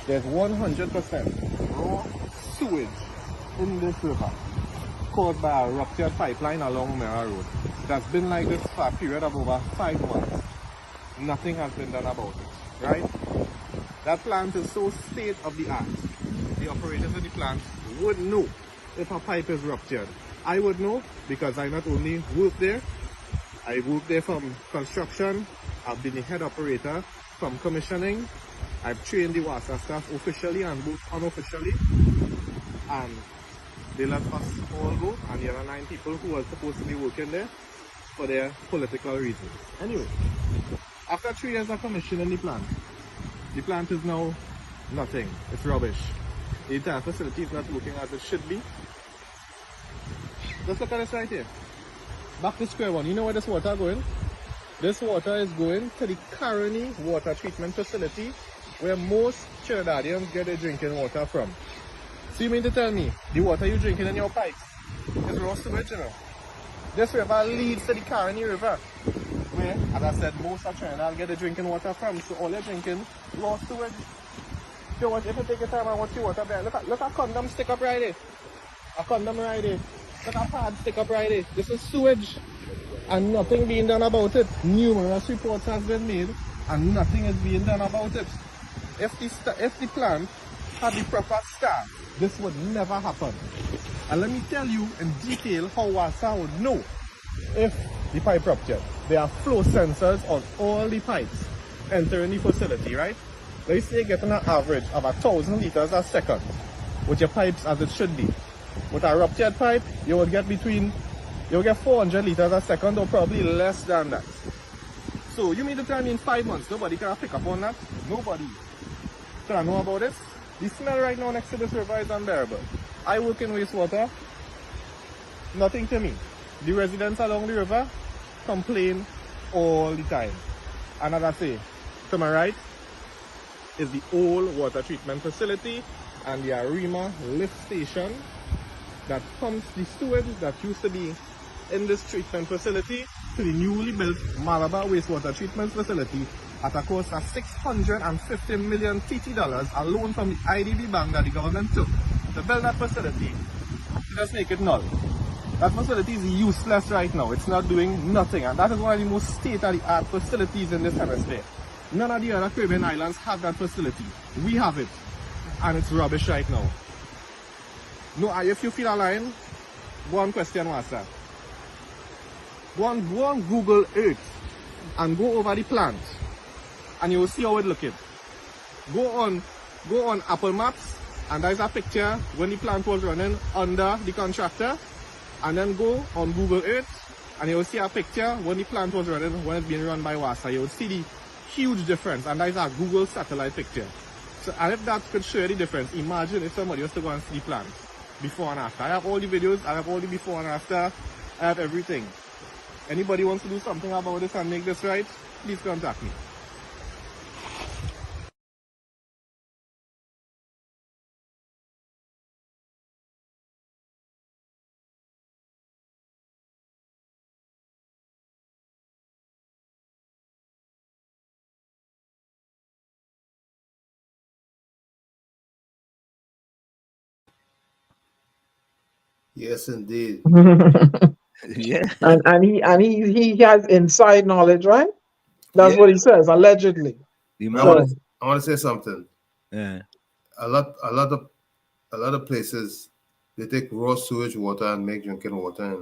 There's 100% raw sewage in this river, caused by a ruptured pipeline along O'Meara Road. It has been like this for a period of over 5 months. Nothing has been done about it, right? That plant is so state of the art. The operators of the plant would know if a pipe is ruptured. I would know because I not only work there, I work there from construction, I've been the head operator from commissioning, I've trained the WASA staff officially and both unofficially, and they let us all go, and the other 9 people who were supposed to be working there for their political reasons. Anyway, after 3 years of commissioning the plant is now nothing. It's rubbish. The entire facility is not working as it should be. Just look at this right here. Back to square one. You know where this water going? This water is going to the Caroni water treatment facility, where most Trinidadians get their drinking water from. So you mean to tell me the water you're drinking in your pipes is raw sewage, you know? This river leads to the Caroni River, where, as I said, most of Trinidad get their drinking water from. So all you're drinking raw sewage. So if you take your time and watch your water there, look at condom stick up right there. A condom right there. Look at hard stick up right there. This is sewage. And nothing being done about it. Numerous reports have been made and nothing is being done about it. If the plant had the proper staff, this would never happen. And let me tell you in detail how WASA would know if the pipe ruptured. There are flow sensors on all the pipes entering the facility, right? Let's say you're getting an average of 1,000 liters a second with your pipes as it should be. With a ruptured pipe, you will get 400 liters a second or probably less than that. So you mean to tell me in 5 months nobody can pick up on that? Nobody can know about this. The smell right now next to this river is unbearable. I work in wastewater, nothing to me. The residents along the river complain all the time. And as I say, to my right is the old water treatment facility and the Arima lift station that pumps the sewage that used to be in this treatment facility to the newly built Malabar wastewater treatment facility at a cost of $650 million TT dollars, a loan from the IDB bank that the government took to build that facility to just make it null. That facility is useless right now. It's not doing nothing, and that is one of the most state-of-the-art facilities in this hemisphere. None of the other Caribbean islands have that facility. We have it, and it's rubbish right now. No, if you feel aligned, go on question WhatsApp. Go on Google Earth and go over the plant, and you will see how it looking. Go on Apple Maps, and there's a picture when the plant was running under the contractor, and then go on Google Earth, and you will see a picture when the plant was running when it's being run by WASA. You will see the huge difference, and there's a Google satellite picture. So, and if that could show you the difference, imagine if somebody was to go and see the plant before and after. I have all the videos, I have all the before and after, I have everything. Anybody wants to do something about this and make this right, please contact me. Yes, indeed. Yeah. And he has inside knowledge, right? That's what he says, allegedly. I want to say something. Yeah. A lot of places they take raw sewage water and make drinking water, you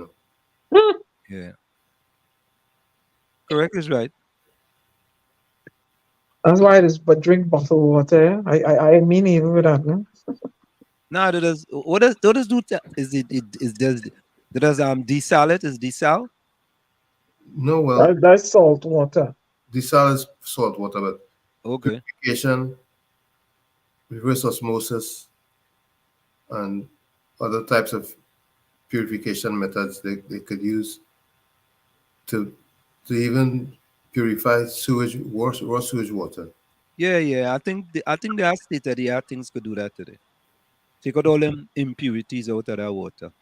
know. Yeah. Correct is right. That's why it is, but drink bottled water. I mean even with that, no? Now what does do is it does desal it? Is desal? No, well, that's salt water. Desal is salt water, but okay, purification, reverse osmosis, and other types of purification methods they could use to even purify sewage, raw sewage water. Yeah. I think there are state-of-the-art things could do that today. Take out all them impurities out of that water.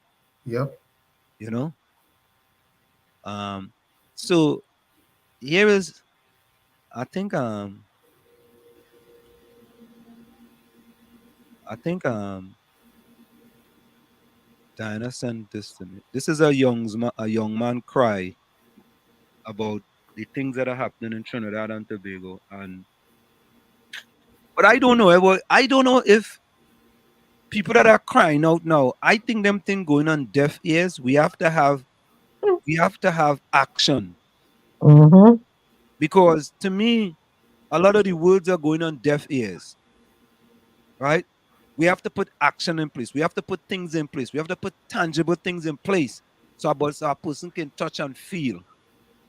Yep. You know. So here is, I think Diana sent this to me. This is a young man cry about the things that are happening in Trinidad and Tobago, but I don't know. I don't know if people that are crying out now, I think them thing going on deaf ears. We have to have action. Mm-hmm. Because to me, a lot of the words are going on deaf ears. Right? We have to put action in place. We have to put things in place. We have to put tangible things in place so a person can touch and feel.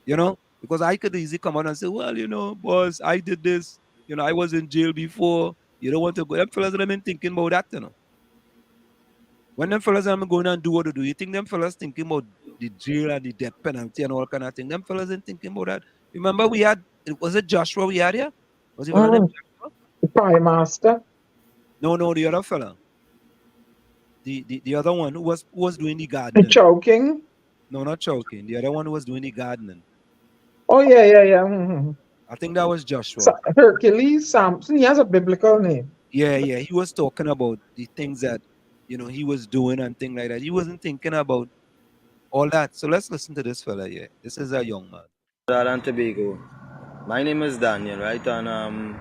You know? Because I could easily come out and say, well, you know, boss, I did this. You know, I was in jail before. You don't want to go. Them fellas have been thinking about that, you know. When them fellas are going and do what to do, you think them fellas thinking about the jail and the death penalty and all kind of thing? Them fellas ain't thinking about that. Remember was it Joshua we had here? Was it one of them? The Prime Master? No, the other fella. The other one who was doing the gardening. Choking? No, not choking. The other one who was doing the gardening. Oh, yeah. Mm-hmm. I think that was Joshua. Hercules, Samson, he has a biblical name. Yeah. He was talking about the things that, you know, he was doing and things like that. He wasn't thinking about all that. So let's listen to this fella here. This is a young man. And Tobago. My name is Daniel, right? And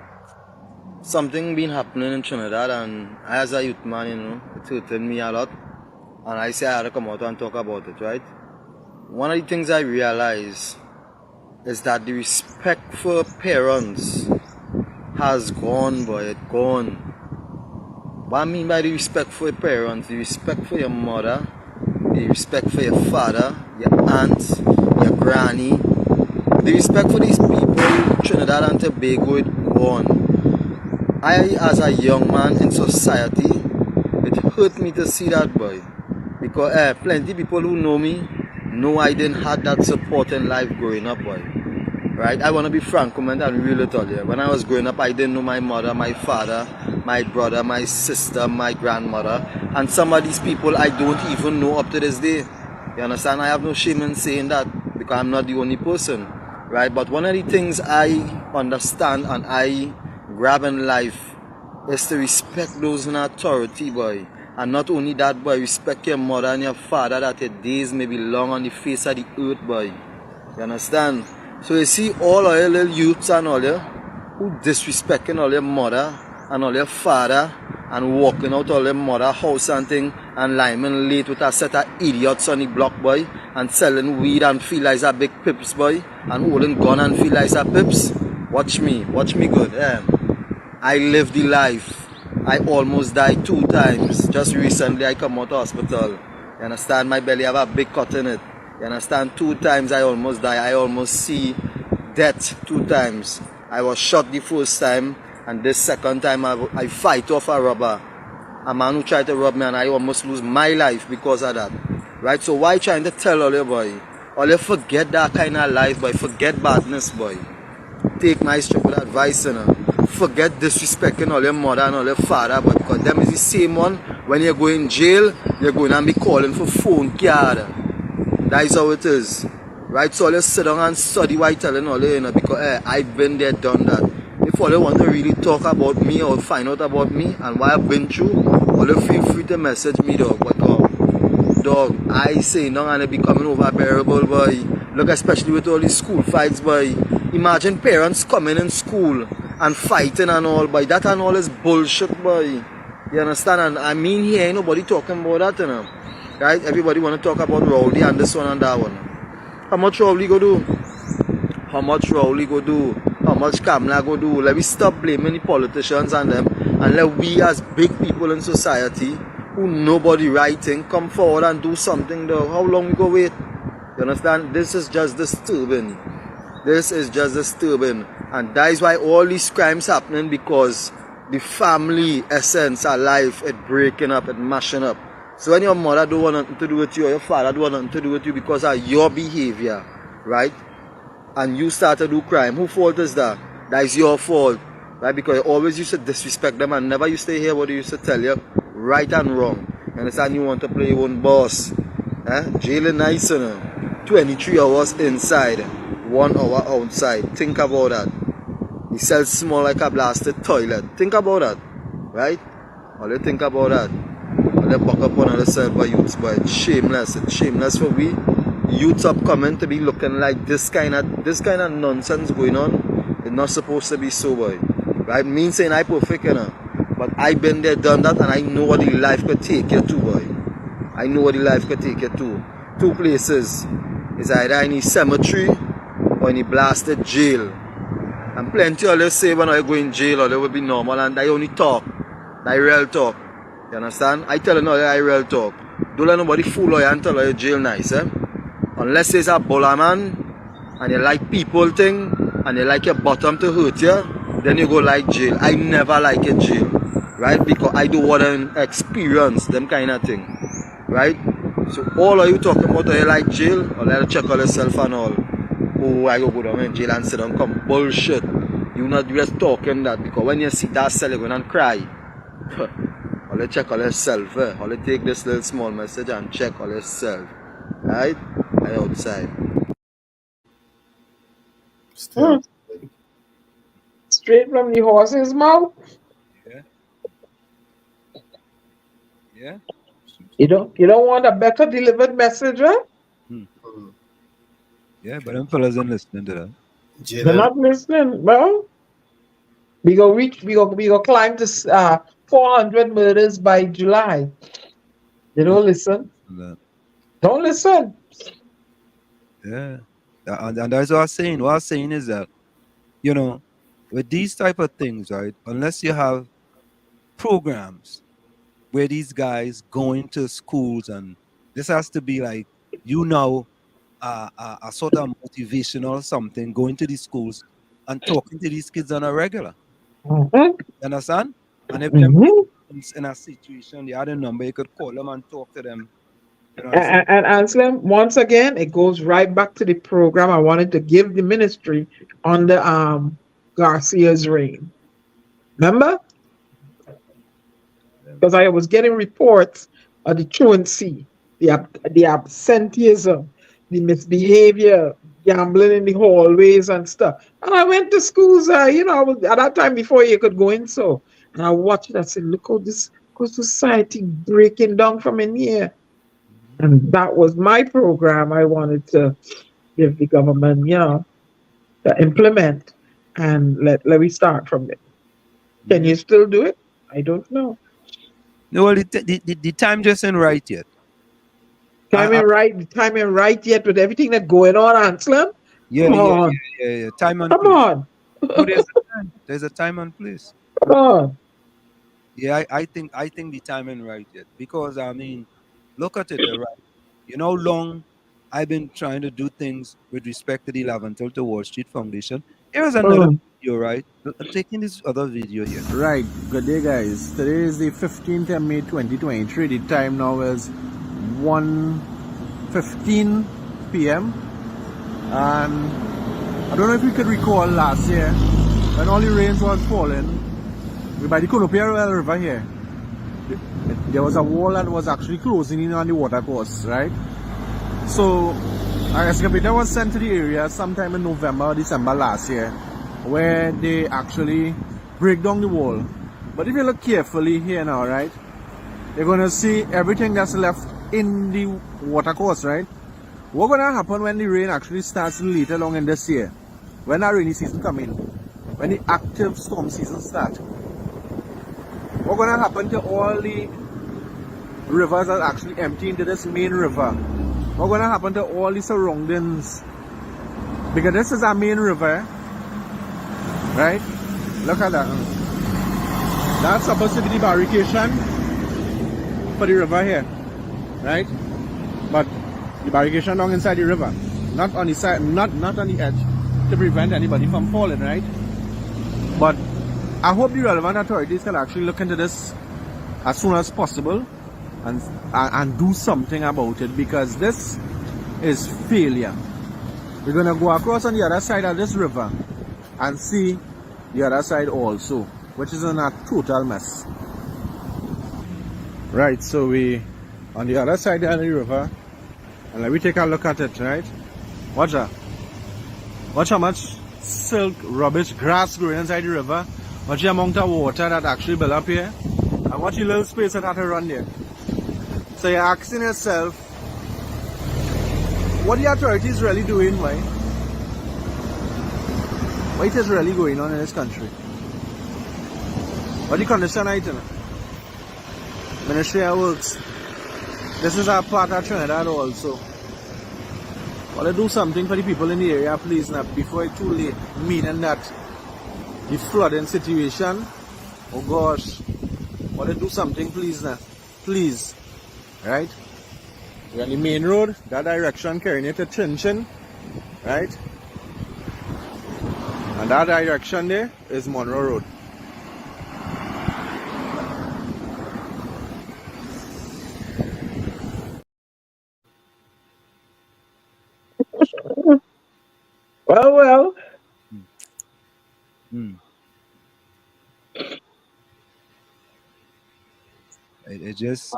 something been happening in Trinidad, and as a youth man, it hurted me a lot. And I say I had to come out and talk about it, right? One of the things I realize is that the respect for parents has gone, boy, it's gone. What I mean by the respect for your parents, the respect for your mother, the respect for your father, your aunt, your granny, the respect for these people, Trinidad and Tobago, it's gone. I, as a young man in society, it hurt me to see that, boy. Because plenty people who know me know I didn't have that support in life growing up, boy. Right? I want to be frank, comment and real with all you. When I was growing up, I didn't know my mother, my father, my brother, my sister, my grandmother. And some of these people I don't even know up to this day. You understand? I have no shame in saying that because I'm not the only person. Right? But one of the things I understand and I grab in life is to respect those in authority, boy. And not only that, boy, respect your mother and your father that your days may be long on the face of the earth, boy. You understand? So you see all of your little youths and all you who disrespecting all your mother and all your father and walking out all your mother house and thing and lying late with a set of idiots on the block, boy, and selling weed and feel like a big pips, boy, and holding gun and feel like a pips. Watch me good. I live the life. I almost died 2 times. Just recently I come out of hospital. You understand? My belly have a big cut in it. You understand? 2 times I almost die. I almost see death 2 times. I was shot the first time, and this second time I fight off a robber. A man who tried to rob me, and I almost lose my life because of that. Right? So why trying to tell all you, boy? All you forget that kind of life, boy. Forget badness, boy. Take my stupid advice, Forget disrespecting all your mother and all your father, but because them is the same one. When you go in jail, you're going to be calling for phone card. That is how it is. Right? So all you sit down and study why telling all you, because I've been there, done that. If all you want to really talk about me or find out about me and what I've been through, all you feel free to message me, dog. But dog, I say now and it becoming overbearable, boy. Look, especially with all these school fights, boy. Imagine parents coming in school and fighting and all, boy. That and all is bullshit, boy. You understand? And I mean, here ain't nobody talking about that, Right? Everybody want to talk about Rowley and this one and that one. How much Rowley go do? How much Rowley go do? How much Kamla go do? Let me stop blaming the politicians and them, and let we as big people in society who nobody writing come forward and do something, though. How long we go wait? You understand? This is just disturbing. This is just disturbing. And that is why all these crimes happening, because the family essence of life, it breaking up, it mashing up. So when your mother don't want nothing to do with you, or your father don't want nothing to do with you because of your behavior, right? And you start to do crime, whose fault is that? That is your fault, right? Because you always used to disrespect them and never used to hear what they used to tell you, right and wrong. You understand? You want to play your own boss. Jail is nice, 23 hours inside, 1 hour outside. Think about that. The cell small like a blasted toilet. Think about that, right? All you think about that. All you buck up on yourself by youths, but it's shameless. It's shameless for we youths upcoming to be looking like this kind of nonsense going on. It's not supposed to be so, boy. Right? Me saying I perfect, but I've been there, done that, and I know what the life could take you to, boy. I know what the life could take you to. 2 places. It's either in the cemetery or in the blasted jail. And plenty of us say when I go in jail or they will be normal, and I only talk. I real talk. You understand? I tell you now that I real talk. Don't let nobody fool you and tell you jail nice, Unless it's a baller man and you like people thing and you like your bottom to hurt you, then you go like jail. I never like a jail, right? Because I don't want to experience them kind of thing, right? So all of you talking about you like jail, or let you check on yourself and all. Oh, I go down in jail and sit down, come bullshit. You not just talking that, because when you see that cell, you're going to cry. All you check on yourself, All you take this little small message and check on yourself, right? I outside. Straight from the horse's mouth. Yeah. You don't want a better delivered message, right? Yeah, but them fellas ain't listening to that. They're not listening. Well, we go climb to 400 murders by July. They don't listen. That. Don't listen. Yeah. And that's what I'm saying. What I'm saying is that, you know, with these type of things, right, unless you have programs where these guys go into schools, and this has to be like, you know, a sort of motivational something, going to these schools and talking to these kids on a regular. Mhm. You understand? And if them Mhm. kids in a situation, you had a number, you could call them and talk to them. You know what I'm saying? And Anselm, once again, it goes right back to the program I wanted to give the ministry under Garcia's reign. Remember? Because I was getting reports of the truancy, the absenteeism, the misbehavior, gambling in the hallways and stuff. And I went to schools, I was at that time before you could go in. So, and I watched it. I said, look how this society breaking down from in here. And that was my program I wanted to give the government, to implement. And let me start from there. Can you still do it? I don't know. No, well, the time just ain't right yet. Timing right yet with everything that's going on, Anselm? Yeah, Come yeah, on. yeah, yeah, yeah. Time and Come place. on. No, there's a time. There's a time and place. Come on. Yeah, I think the timing right yet. Because I mean, look at it, right? You know how long I've been trying to do things with respect to the Laventel to Wall Street Foundation. Here's another video, right? I'm taking this other video here. Right, good day guys. Today is the 15th of May 2023. The time now is 1:15 p.m. And I don't know if you could recall last year when all the rains was falling by the Conopia River here. There was a wall that was actually closing in on the water course, right? So our excavator was sent to the area sometime in November or December last year, where they actually break down the wall. But if you look carefully here now, right, you're gonna see everything that's left in the water course, right? What's gonna happen when the rain actually starts later along in this year, when that rainy season come in, when the active storm season start? What's gonna happen to all the rivers that actually empty into this main river? What's gonna happen to all the surroundings? Because this is our main river, right? Look at that. That's supposed to be the barricade for the river here, right? But the barricade down inside the river, not on the side, not on the edge, to prevent anybody from falling, right? But I hope the relevant authorities can actually look into this as soon as possible and do something about it, because this is failure. We're gonna go across on the other side of this river and see the other side also, which is in a total mess. Right, so we on the other side of the river, and let me take a look at it, right? Watch that. Watch how much silk, rubbish, grass growing inside the river. Watch the amount of water that actually built up here, and watch the little space that had to run there. So you're asking yourself, what the authorities really doing, why? What is really going on in this country? What the condition is in it? Ministry of Works. This is our part of Trinidad also. Well, they do something for the people in the area, please, now, before it's too late. Meaning that the flooding situation, oh gosh, well, they do something, please, now. Please. Right? We're on the main road, that direction carrying it to Chin Chin, right? And that direction there is Monroe Road. Well. It just.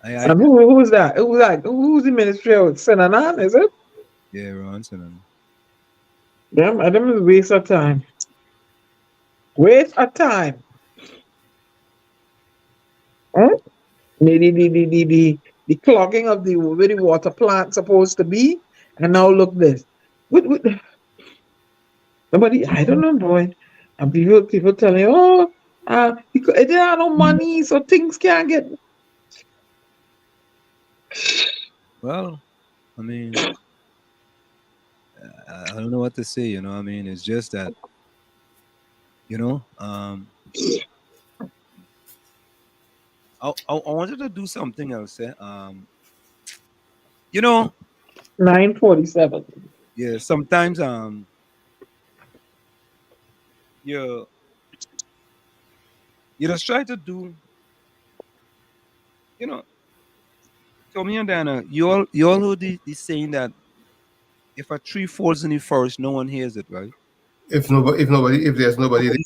And who's that? Who's the ministry of Senanan, is it? Yeah, Ron Senanan. Them is waste of time. Waste of time. Huh? The clogging of where the water plant supposed to be, And now look this. With nobody, I don't know, boy. And people telling you, oh, because there are no money, so things can't get. Well, I mean, I don't know what to say. I mean, it's just that, I wanted to do something else. You know, 9:47. yeah. Sometimes you just try to do, you know. Tommy and Dana, you all heard the saying that if a tree falls in the forest, no one hears it, right? If there's nobody there,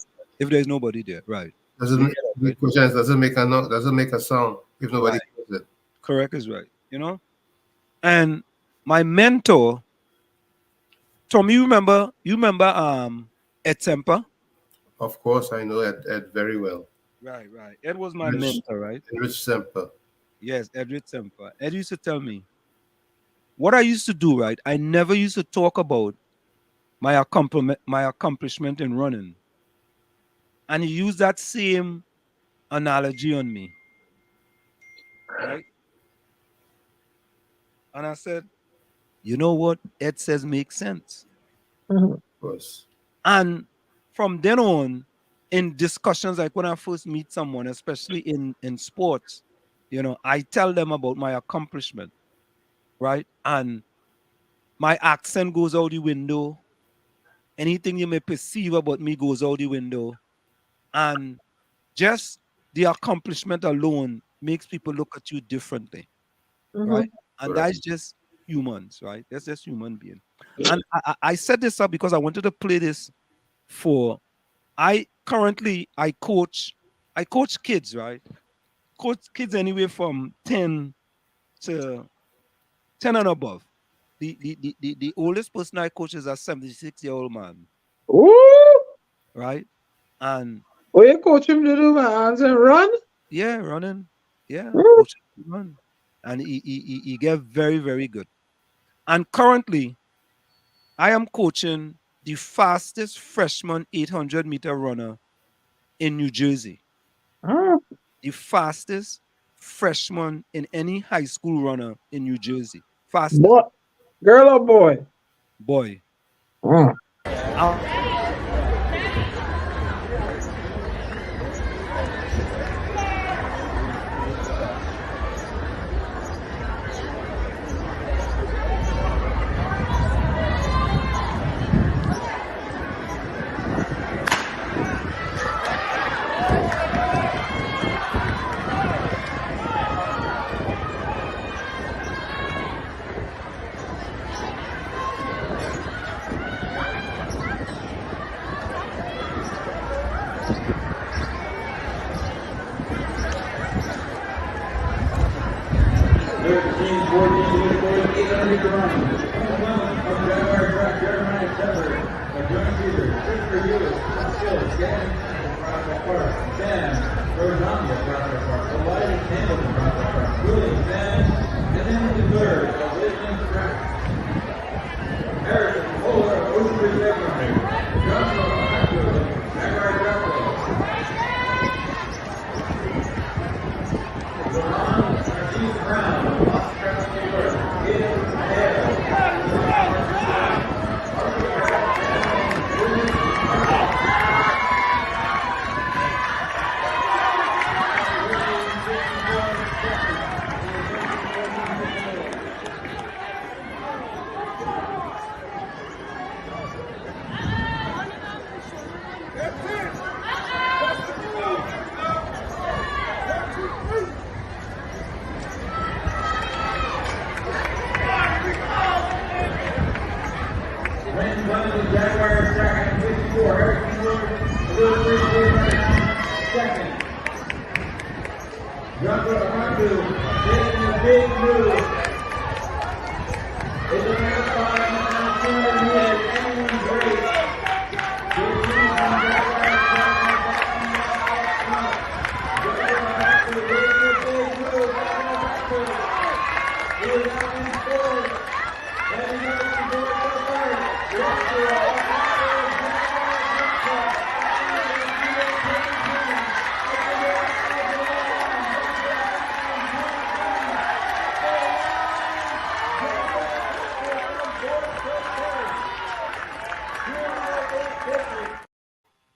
If there's nobody there, right? doesn't make, the question is, doesn't make a sound if nobody Right. hears it. Correct is right. And my mentor, Tommy, you remember Ed Temper? Of course, I know Ed very well. Right. Ed was my mentor, right? Rich Semper. Yes, Edward Temper. Ed used to tell me what I used to do, right? I never used to talk about my accomplishment in running. And he used that same analogy on me. Right? And I said, you know what Ed says makes sense. Mhm. Of course. And from then on, in discussions, like when I first meet someone, especially in sports, I tell them about my accomplishment, right? And my accent goes out the window. Anything you may perceive about me goes out the window. And just the accomplishment alone makes people look at you differently, right? And that's just humans, right? That's just human being. And I set this up because I wanted to play this for I coach kids, right? Coach kids anywhere from 10 to 10 and above. The oldest person I coach is a 76-year-old man, Ooh! right? And Oh, you coach him to do my hands and run? yeah, running. Yeah, Ooh. coach him to run. And he get very, very good. And currently, I am coaching the fastest freshman 800-meter runner in New Jersey. Ah. The fastest freshman in any high school runner in New Jersey. Fastest. Boy, girl or boy? Boy. Ah.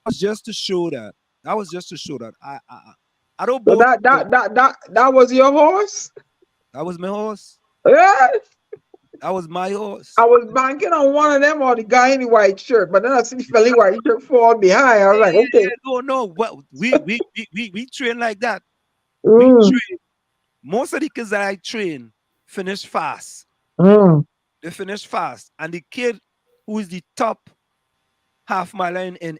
was just to show that. That was just to show that I don't So boast. that was your horse? That was my horse. Yeah. That was my horse. I was banking on one of them or the guy in the white shirt, but then I see the fella in the white shirt fall behind. I was like, okay. No. Well, we train like that. We Mm. train. Most of the kids that I train finish fast. Mm. They finish fast. And the kid who is the top half mile in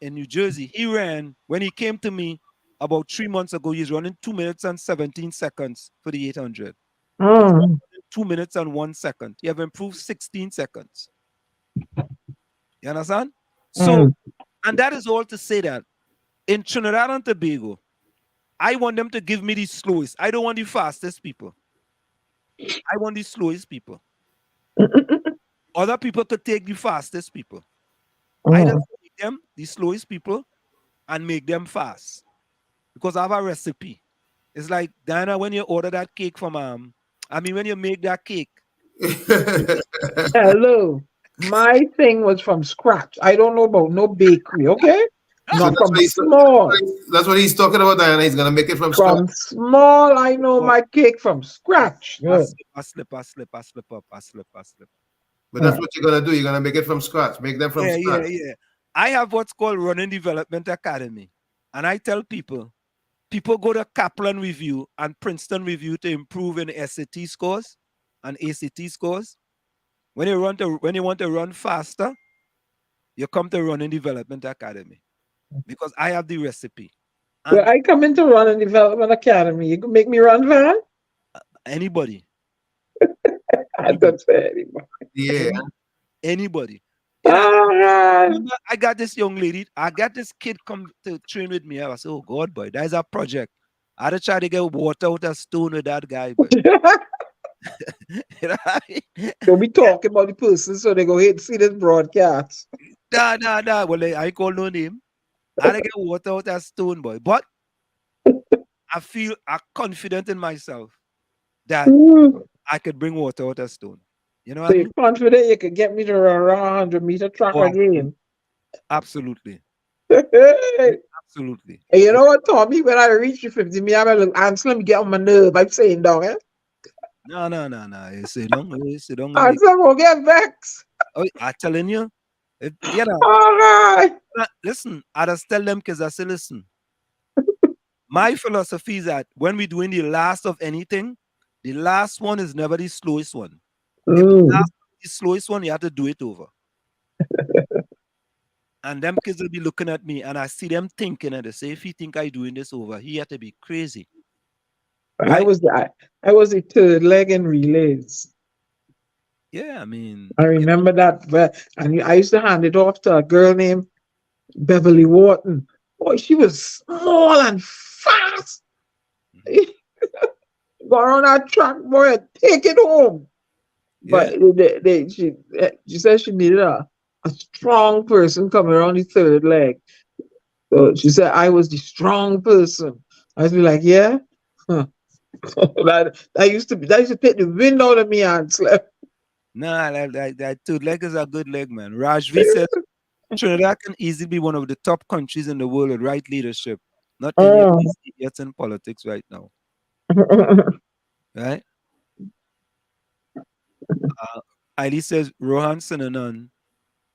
New Jersey, he ran when he came to me about 3 months ago. He's running 2 minutes and 17 seconds for the 800. Mm. 2 minutes and 1 second. He have improved 16 seconds. You understand? So, and that is all to say that in Trinidad and Tobago, I want them to give me the slowest. I don't want the fastest people. I want the slowest people. Other people could take the fastest people. I just take them, the slowest people, and make them fast. Because I have a recipe. It's like, Diana, when you order that cake from when you make that cake. Hello. My thing was from scratch. I don't know about no bakery, okay? So Not from small. that's what he's talking about, Diana. He's gonna make it from scratch. From small, I know my cake from scratch. Yeah. I slip. But that's what you're gonna do. You're gonna make it from scratch. Make them from scratch. Yeah. I have what's called Running Development Academy. And I tell people go to Kaplan Review and Princeton Review to improve in SAT scores and ACT scores. When you want to run faster, you come to Running Development Academy because I have the recipe. So I come into Running Development Academy. You can make me run van? Anybody. I don't say anybody. Yeah. Anybody. I got this young lady. I got this kid come to train with me. I was, oh God, boy, that is a project. I had to try to get water out of stone with that guy, boy. So we talking about the person, so they go ahead and see this broadcast. Nah. Well, I call no name. I had to get water out of stone, boy. But I feel confident in myself that I could bring water out of stone. You know what I mean? You're confident you could get me to run around 100-meter track again? Absolutely. Absolutely. And you know what, Tommy? When I reach the 50, me, I'm like, Anselm, get on my nerve. I'm saying, dog, eh? No. You sit down. Anselm will get vexed. Oh, I'm telling you. All right. Listen, I just tell them because I say, listen. My philosophy is that when we're doing the last of anything, the last one is never the slowest one. If the last one is the slowest one, you have to do it over. And them kids will be looking at me, and I see them thinking, and they say, if he think I doing this over, he had to be crazy. Right? I was the third leg in relays. Yeah, I mean. I remember that. And I used to hand it off to a girl named Beverly Wharton. Boy, she was small and fast. Go on that track, boy, and take it home. But she said she needed a strong person coming around the third leg. So she said I was the strong person. I was like, yeah. Huh. that used to take the wind out of me and slept. Nah, that third leg is a good leg, man. Rajvi says Trinidad can easily be one of the top countries in the world with right leadership. Not any of these idiots in politics right now. Right? Eileen says Rohan Sinanan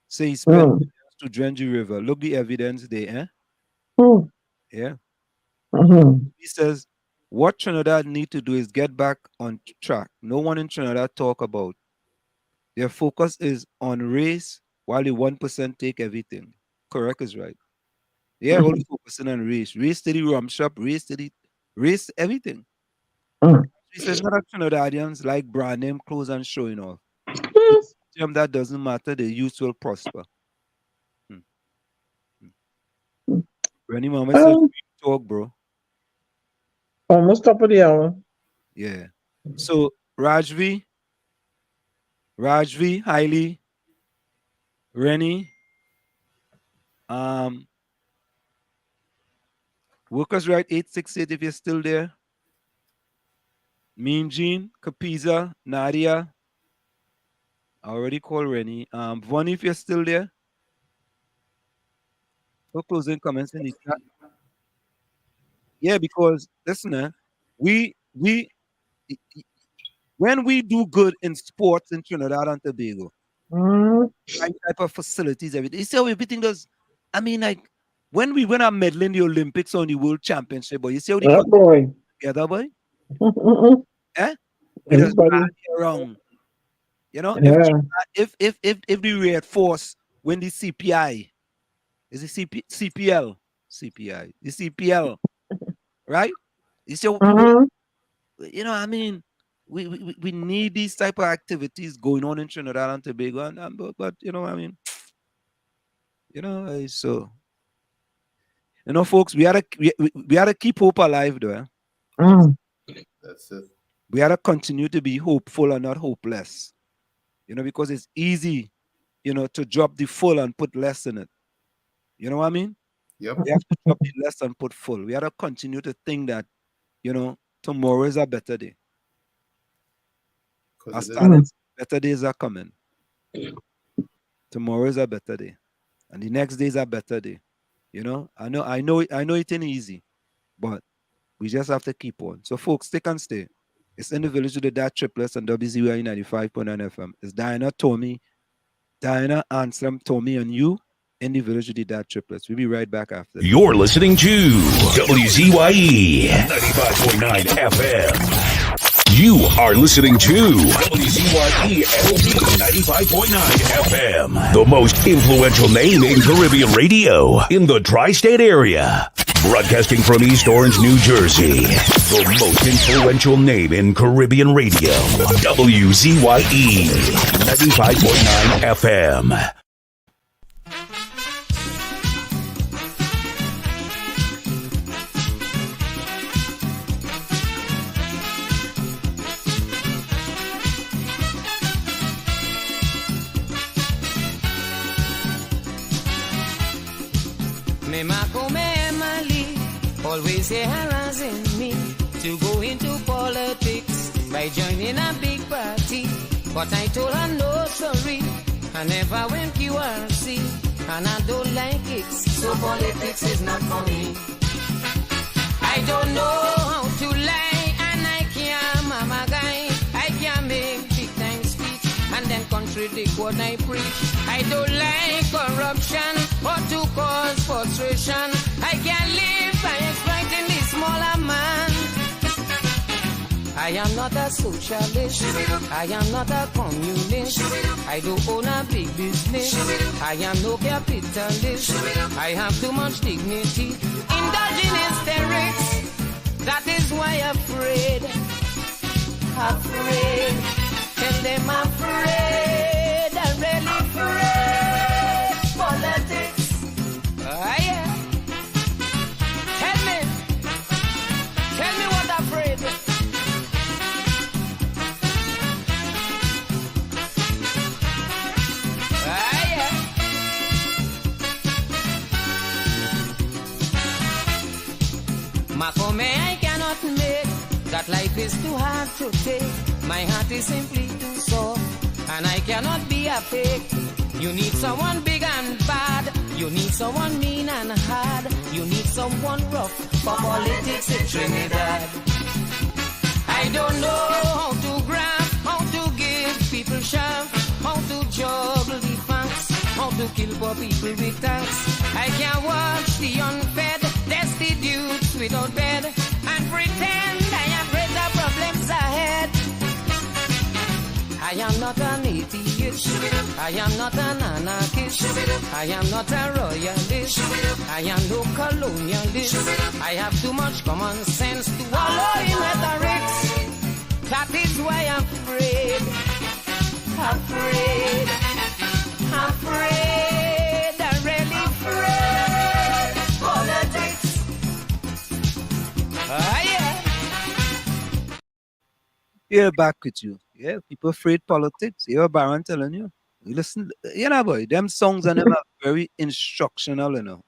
say he spent to drench the river. Look the evidence there, eh? Yeah. He says what Trinidad need to do is get back on track. No one in Trinidad talk about. Their focus is on race while the 1% take everything. Correct is right. Yeah, only focusing on race. Race to the rum shop, race everything. He says not Trinidadians like brand name clothes and showing off. Them that doesn't matter, the youth will prosper. Rennie Mama says talk, bro. Almost top of the hour. Yeah. So Rajvi, Hailey, Rennie, Workers Right 868 if you're still there. Mean Jean, Capiza, Nadia. I already called Rennie. Vonnie, if you're still there. No closing comments in the chat. Yeah, because listen, we when we do good in sports in Trinidad and Tobago, right type of facilities, everything. You see how everything does. I mean, like when we win our medal in the Olympics or the World Championship, boy, you see how the Yeah, country boy. together, boy. Mm-mm. Eh? We just Everybody. rally around. You know, Yeah. if the Red Force win the CPI, is it CPL? CPI, the CPL, right? You see what people, Mhm. you know, I mean, we need these type of activities going on in Trinidad and Tobago, but you know, I mean, you know, so you know, folks, we gotta keep hope alive, though. Eh? Mm. That's it. We gotta continue to be hopeful and not hopeless. You know, because it's easy, you know, to drop the full and put less in it. You know what I mean? Yep. We have to drop the less and put full. We have to continue to think that, you know, tomorrow is a better day. Because it Started, is. better days are coming. Tomorrow is a better day. And the next day is a better day. You know, I know it ain't easy, but we just have to keep on. So folks, stick and stay. It's in the village with the DAT Triplets on WZYE 95.9 FM. It's Diana, Anselm, Tommy, and you in the village with the DAT Triplets. We'll be right back after this. You're listening to WZYE 95.9 FM. You are listening to WZYE LP 95.9 FM, the most influential name in Caribbean radio in the tri-state area. Broadcasting from East Orange, New Jersey, the most influential name in Caribbean radio, WZYE 95.9 FM. Me Marco, me Emily, always here harassing me to go into politics by joining a big party. But I told her no, sorry, I never went QRC, and I don't like it, so politics is not for me. I don't know how to lie, and I can't mama guy, I can't make big time speech, and then contradict what I preach. I don't like corruption, or to cause frustration. I can't live by exploiting the smaller man. I am not a socialist, I am not a communist, I do own a big business, I am no capitalist, I have too much dignity, indulging in hysterics, that is why I'm afraid, tell them I'm afraid, I'm really afraid, politics, yeah. Tell me what I'm afraid. Makome, I cannot make that life is too hard to take. My heart is simply too soft, and I cannot be a fake. You need someone big and bad. You need someone mean and hard. You need someone rough for politics in Trinidad. I don't know how to grab, how to give people shaft, how to juggle the facts, how to kill poor people with tax. I can't watch the unfed, destitute without bed, and pretend I have greater problems ahead. I am not an atheist, I am not an anarchist, I am not a royalist, I am no colonialist. I have too much common sense to wallow in rhetorics. That is why I'm afraid, I'm really afraid. Politics. Yeah, back with you. Yeah, people afraid politics. Yeah, Baron telling you. You listen, you know, boy, them songs are never very instructional, you know.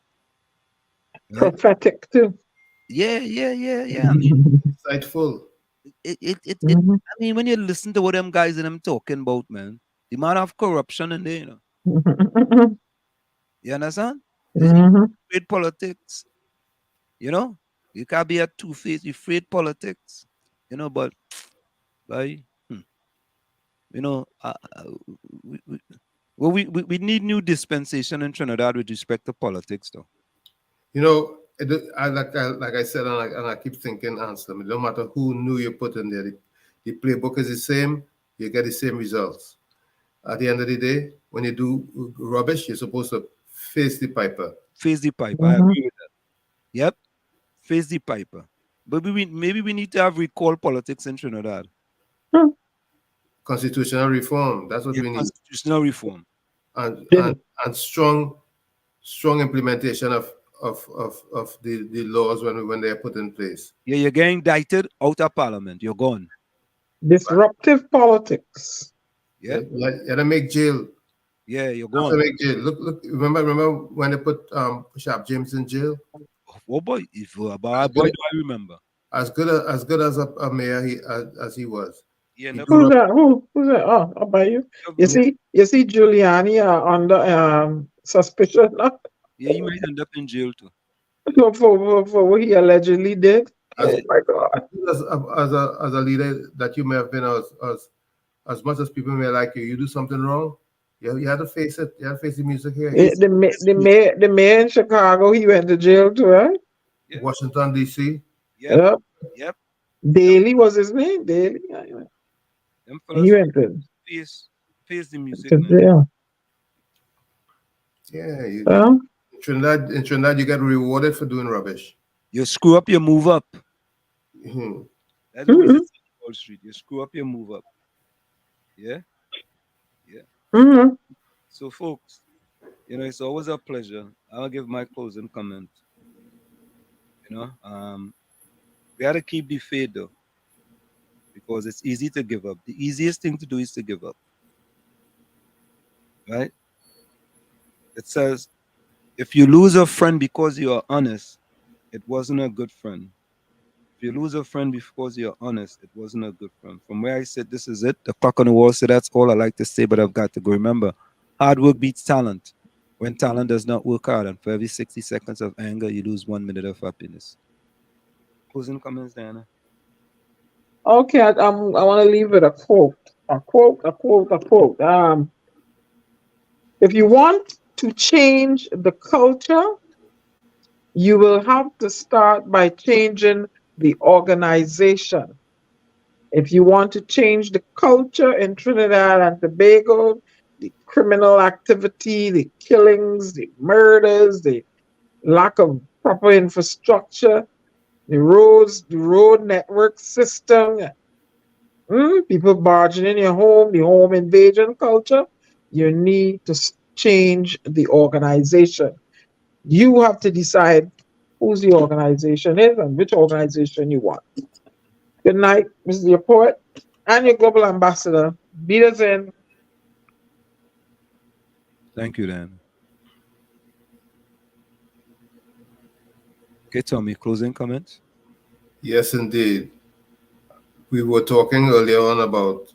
Right? Prophetic too. Yeah. I mean, Insightful. I mean, when you listen to what them guys and them talking about, man, the amount of corruption in there, you know. You understand? Afraid politics. You know, you can't be a two-faced. You afraid politics. You know, but by you know, we, we, well, we need new dispensation in Trinidad with respect to politics, though. You know, like I said, and I keep thinking, Anselm, it don't matter who new you put in there. The playbook is the same. You get the same results. At the end of the day, when you do rubbish, you're supposed to face the piper. Face the piper. I agree with that. Yep, face the piper. But maybe we need to have recall politics in Trinidad. Constitutional reform. That's what we need. Constitutional reform. And strong implementation of the laws when they are put in place. Yeah, you're getting indicted out of parliament. You're gone. Disruptive politics. Yeah. You gotta make jail. Yeah, you're You gone. have to make jail. Look. Remember when they put Sharp James in jail? Oh boy, if about boy, do I remember? As good as a mayor as he was. Yeah, Who's that? Who's that? Oh, how about you? You see, Giuliani under suspicion now. Yeah, he might end up in jail too. for what he allegedly did. Oh my God! As a leader that you may have been, as much as people may like you, you do something wrong, you have to face it. You have to face the music here. The mayor in Chicago, he went to jail too, right? Yeah. Washington D.C. Yep. Daley was his name. Daley. He went to face the music. jail. Yeah. In Trinidad, you get rewarded for doing rubbish. You screw up, you move up. Mm-hmm. That's what we say on Wall Street. You screw up, you move up. Yeah. So, folks, you know, it's always a pleasure. I'll give my closing comment. You know, we got to keep the faith though, because it's easy to give up. The easiest thing to do is to give up. Right? It says, if you lose a friend because you are honest, it wasn't a good friend. If you lose a friend because you're honest, it wasn't a good friend. From where I said, this is it. The clock on the wall said, that's all I like to say, but I've got to go. Remember, hard work beats talent. When talent does not work hard, and for every 60 seconds of anger, you lose 1 minute of happiness. Closing comments, Diana. Okay, I want to leave with a quote. A quote. If you want to change the culture, you will have to start by changing the organization. If you want to change the culture in Trinidad and Tobago, the criminal activity, the killings, the murders, the lack of proper infrastructure, the road network system, people barging in your home, the home invasion culture, you need to change the organization. You have to decide whose the organization is and which organization you want. Good night, Mr. Report, and your global ambassador. Beat us in. Thank you, Dan. Okay, Tommy, closing comments? Yes, indeed. We were talking earlier on about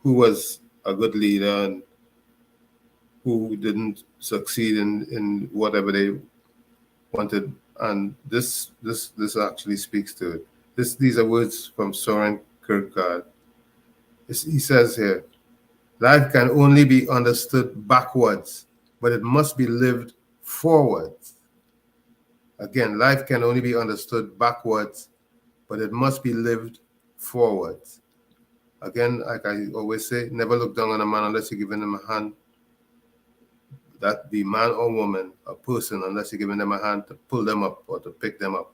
who was a good leader and who didn't succeed in whatever they wanted, and this actually speaks to it. These are words from Soren Kierkegaard. He says here, life can only be understood backwards, but it must be lived forwards. Again, life can only be understood backwards, but it must be lived forwards. Again, like I always say, never look down on a man unless you're giving him a hand. That be man or woman, a person, unless you're giving them a hand to pull them up or to pick them up.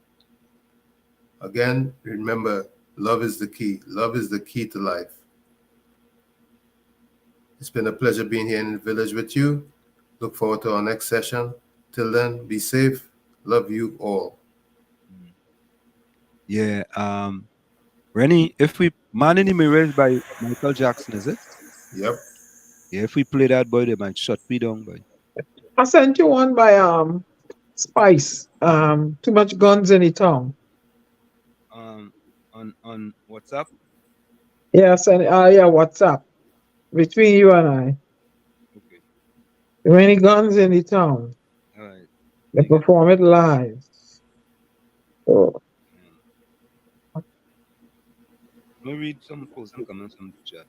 Again, remember, love is the key. Love is the key to life. It's been a pleasure being here in the village with you. Look forward to our next session. Till then, be safe. Love you all. Yeah. Rennie, if we Man in the Mirrors by Michael Jackson, is it? Yep. Yeah, if we play that, boy, they might shut me down, boy. I sent you one by Spice. Too much guns in the town. On WhatsApp? Yeah, WhatsApp. Between you and I. Okay. Too many guns in the town. All right. They perform it live. Oh. Let me read some closing comments from the chat.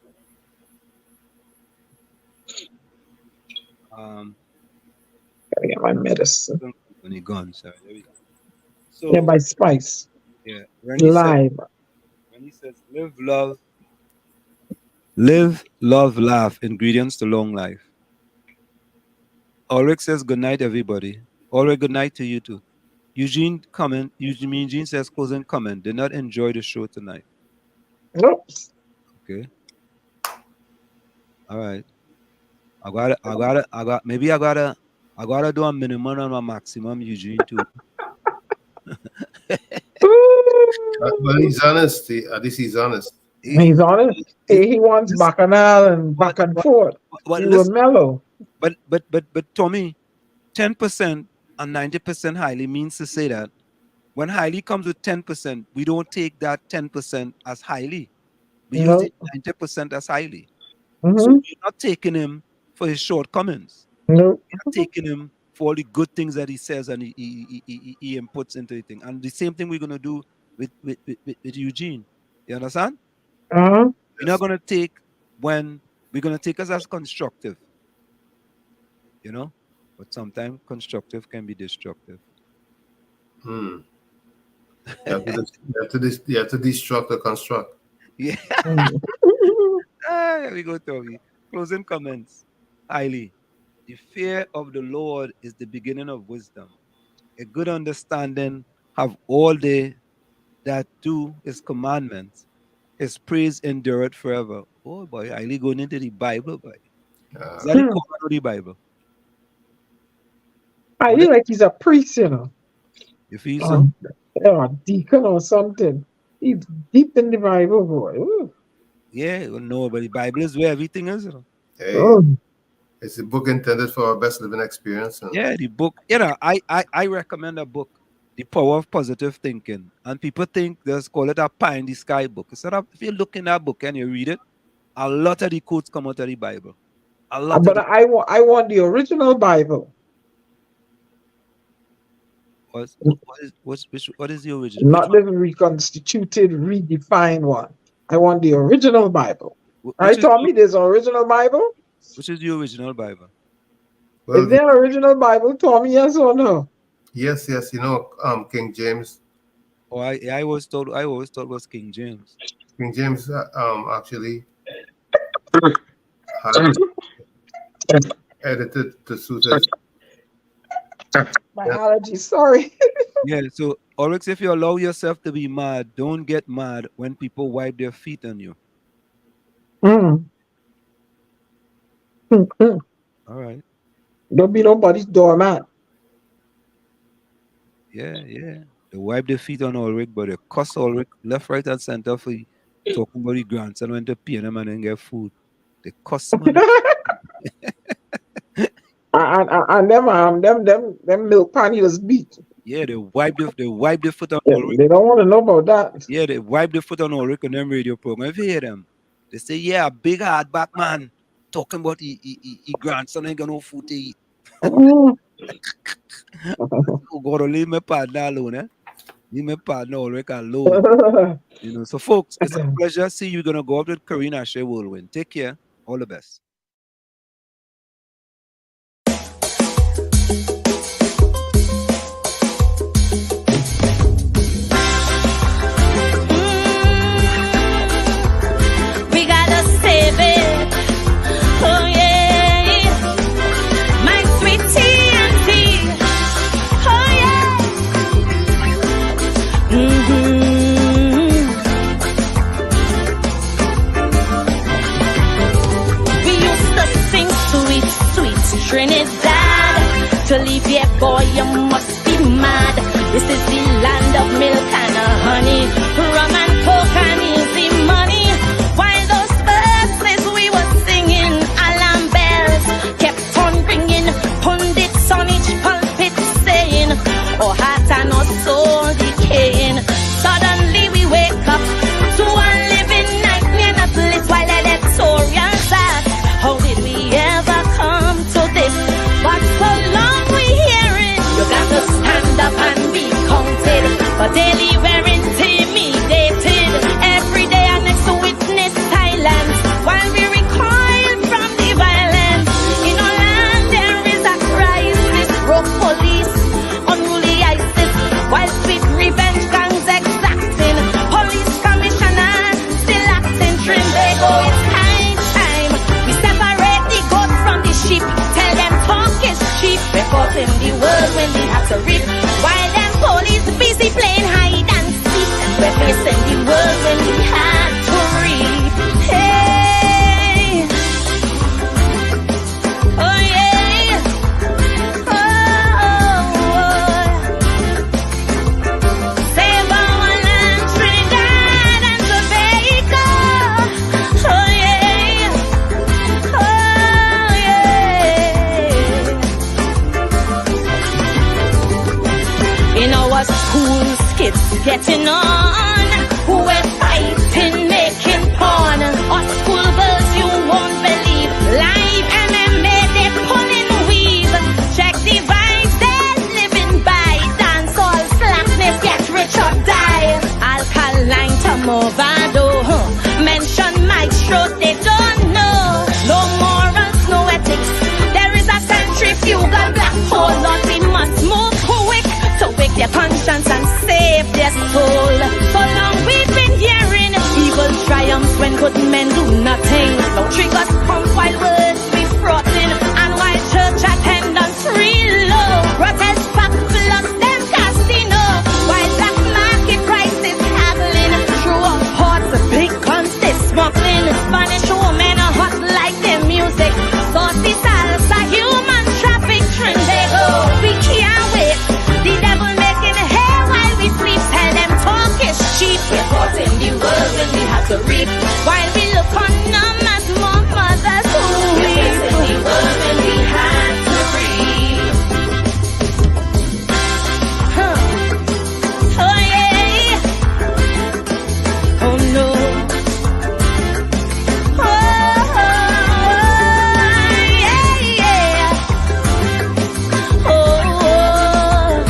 Gotta get my medicine. When he gone, sorry. There we go. So Yeah, by Spice. yeah, Rennie Live. says, live, love, laugh. Ingredients to long life. Ulrich says, good night, everybody. Ulrich, good night to you too. Eugene says, closing comment. Did not enjoy the show tonight. Nope. Okay. All right. I gotta do a minimum and a maximum, Eugene too. Well, he's honest. At least he's honest. He's honest. He wants bacchanal and back and forth. He was mellow. But Tommy, 10% and 90% highly means to say that when highly comes with 10%, we don't take that 10% as highly. We use it 90% as highly. So we're not taking him for his shortcomings. We're not taking him for all the good things that he says and he inputs into the thing. And the same thing we're gonna do with Eugene. You understand? We're not gonna take we're gonna take us as constructive. You know? But sometimes constructive can be destructive. You have to destruct or construct. Yeah. Here we go, Toby. Closing comments. Highly. The fear of the Lord is the beginning of wisdom. A good understanding have all they that do his commandments. His praise endureth forever. Oh boy, highly going into the Bible, boy. Is that the command of the Bible? I feel like he's a priest, you know. You feel so? Or a deacon or something. He's deep in the Bible, boy. Ooh. Yeah, well, no, but the Bible is where everything is. You know? Hey, it's a book intended for our best living experience. Yeah, the book. You know, I recommend a book, The Power of Positive Thinking. And people think just call it a pie in the sky book. Instead of, if you look in that book and you read it, a lot of the quotes come out of the Bible. A lot. But I want the original Bible. What is the original? Not the reconstituted, redefined one. I want the original Bible. Told me there's an original Bible. Which is the original Bible? Well, is there an original Bible, Tommy? Yes or no? Yes. You know, King James. Oh, I always thought it was King James. King James actually had edited to suit us. My allergies, sorry. Yeah, so Ulrich, if you allow yourself to be mad, don't get mad when people wipe their feet on you. All right. Don't be nobody's doormat. Yeah. They wipe their feet on Ulrich, but they cuss Ulrich left, right, and center for talking about the grandson went to pay them and then get food. They cuss him. And them milk panniers beat. Yeah, they wipe the foot on Ulrich. They don't want to know about that. Yeah, they wipe the foot on Ulrich on them radio program. If you hear them, they say, yeah, big hardback man talking about he grandson ain't got no food to eat. Oh, God, leave my partner alone, eh? Leave my partner Ulrich alone. You know, so folks, it's a pleasure. See you gonna go up with Karina Shea Whirlwind. Take care. All the best. Trinidad, to leave here, boy, you must be mad. This is the land of milk and honey, rum and coke and easy money. While those verses we were singing, alarm bells kept on ringing. Pundits on each pulpit saying, oh, heart and our soul decaying. Suddenly we wake up to a living nightmare, not lit while electorals ask, how did we ever come to this? But so long we hearing, you got to go, it's time. We separate the goat from the sheep. Tell them talk is cheap. We're caught in the world when we have to reap. While them police busy playing hide and seek. We're facing the world when we have to reap. Hey. Oh yeah. Save our land, Trinidad and Tobago. Oh yeah. In our schools, kids getting on. We're fighting, making porn. Our school girls, you won't believe. Live MMA, they pulling weave. Check the vibes, they're living by. Dance all slackness, get rich or die. Alkaline to Movado. Mention maestro, they don't know. No morals, no ethics. There is a centrifugal black hole. Lord, we must move quick to wake their conscience and save their soul. So long we've been hearing evil triumphs when good men do nothing. No triggers pump while words be frothin', and while church attendance real low. Protest pack plus them casino, while black market prices haggling. Through up ports, big guns they smuggling. Spanish women are hot like their music. Saucy salsa, human traffic Trinidad. We can't wait. The devil making hay while we sleep. Tell them talk is cheap. We're caught in the world when we have to reap. While we look on them as more mothers who weep. We're in the world when we have to reap. Oh yeah. Oh no. Oh yeah, yeah. Oh,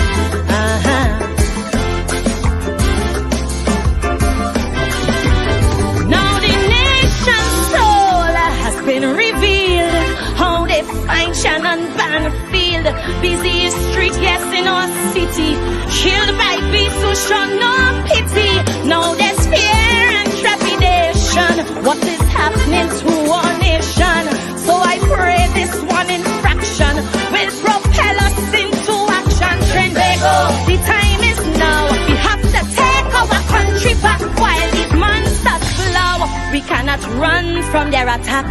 Now the nation's soul has been revealed. How they find Shannon Banfield. Busy street, yes, in our city. Killed by beasts who show no pity. Now there's fear and trepidation. What is happening to our nation? So I pray this one infraction will propel us into action. Trinidad, the time is now. We have to take our country back while these monsters flow. We cannot run from their attack.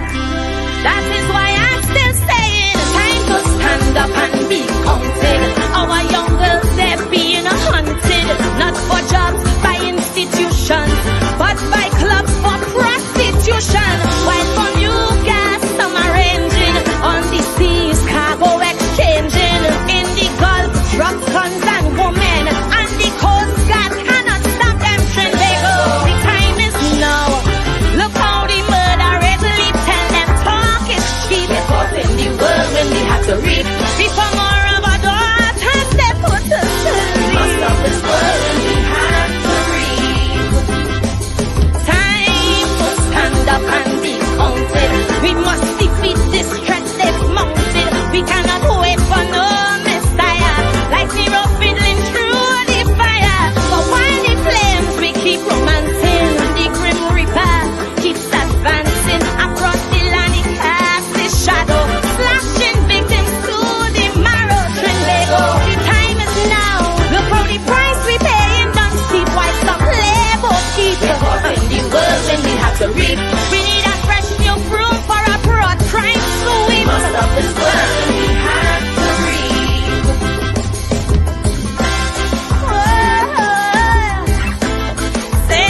That is why I'm still saying, time to stand up and be counted. Our young girls, they're being hunted, not for jobs by institutions, but by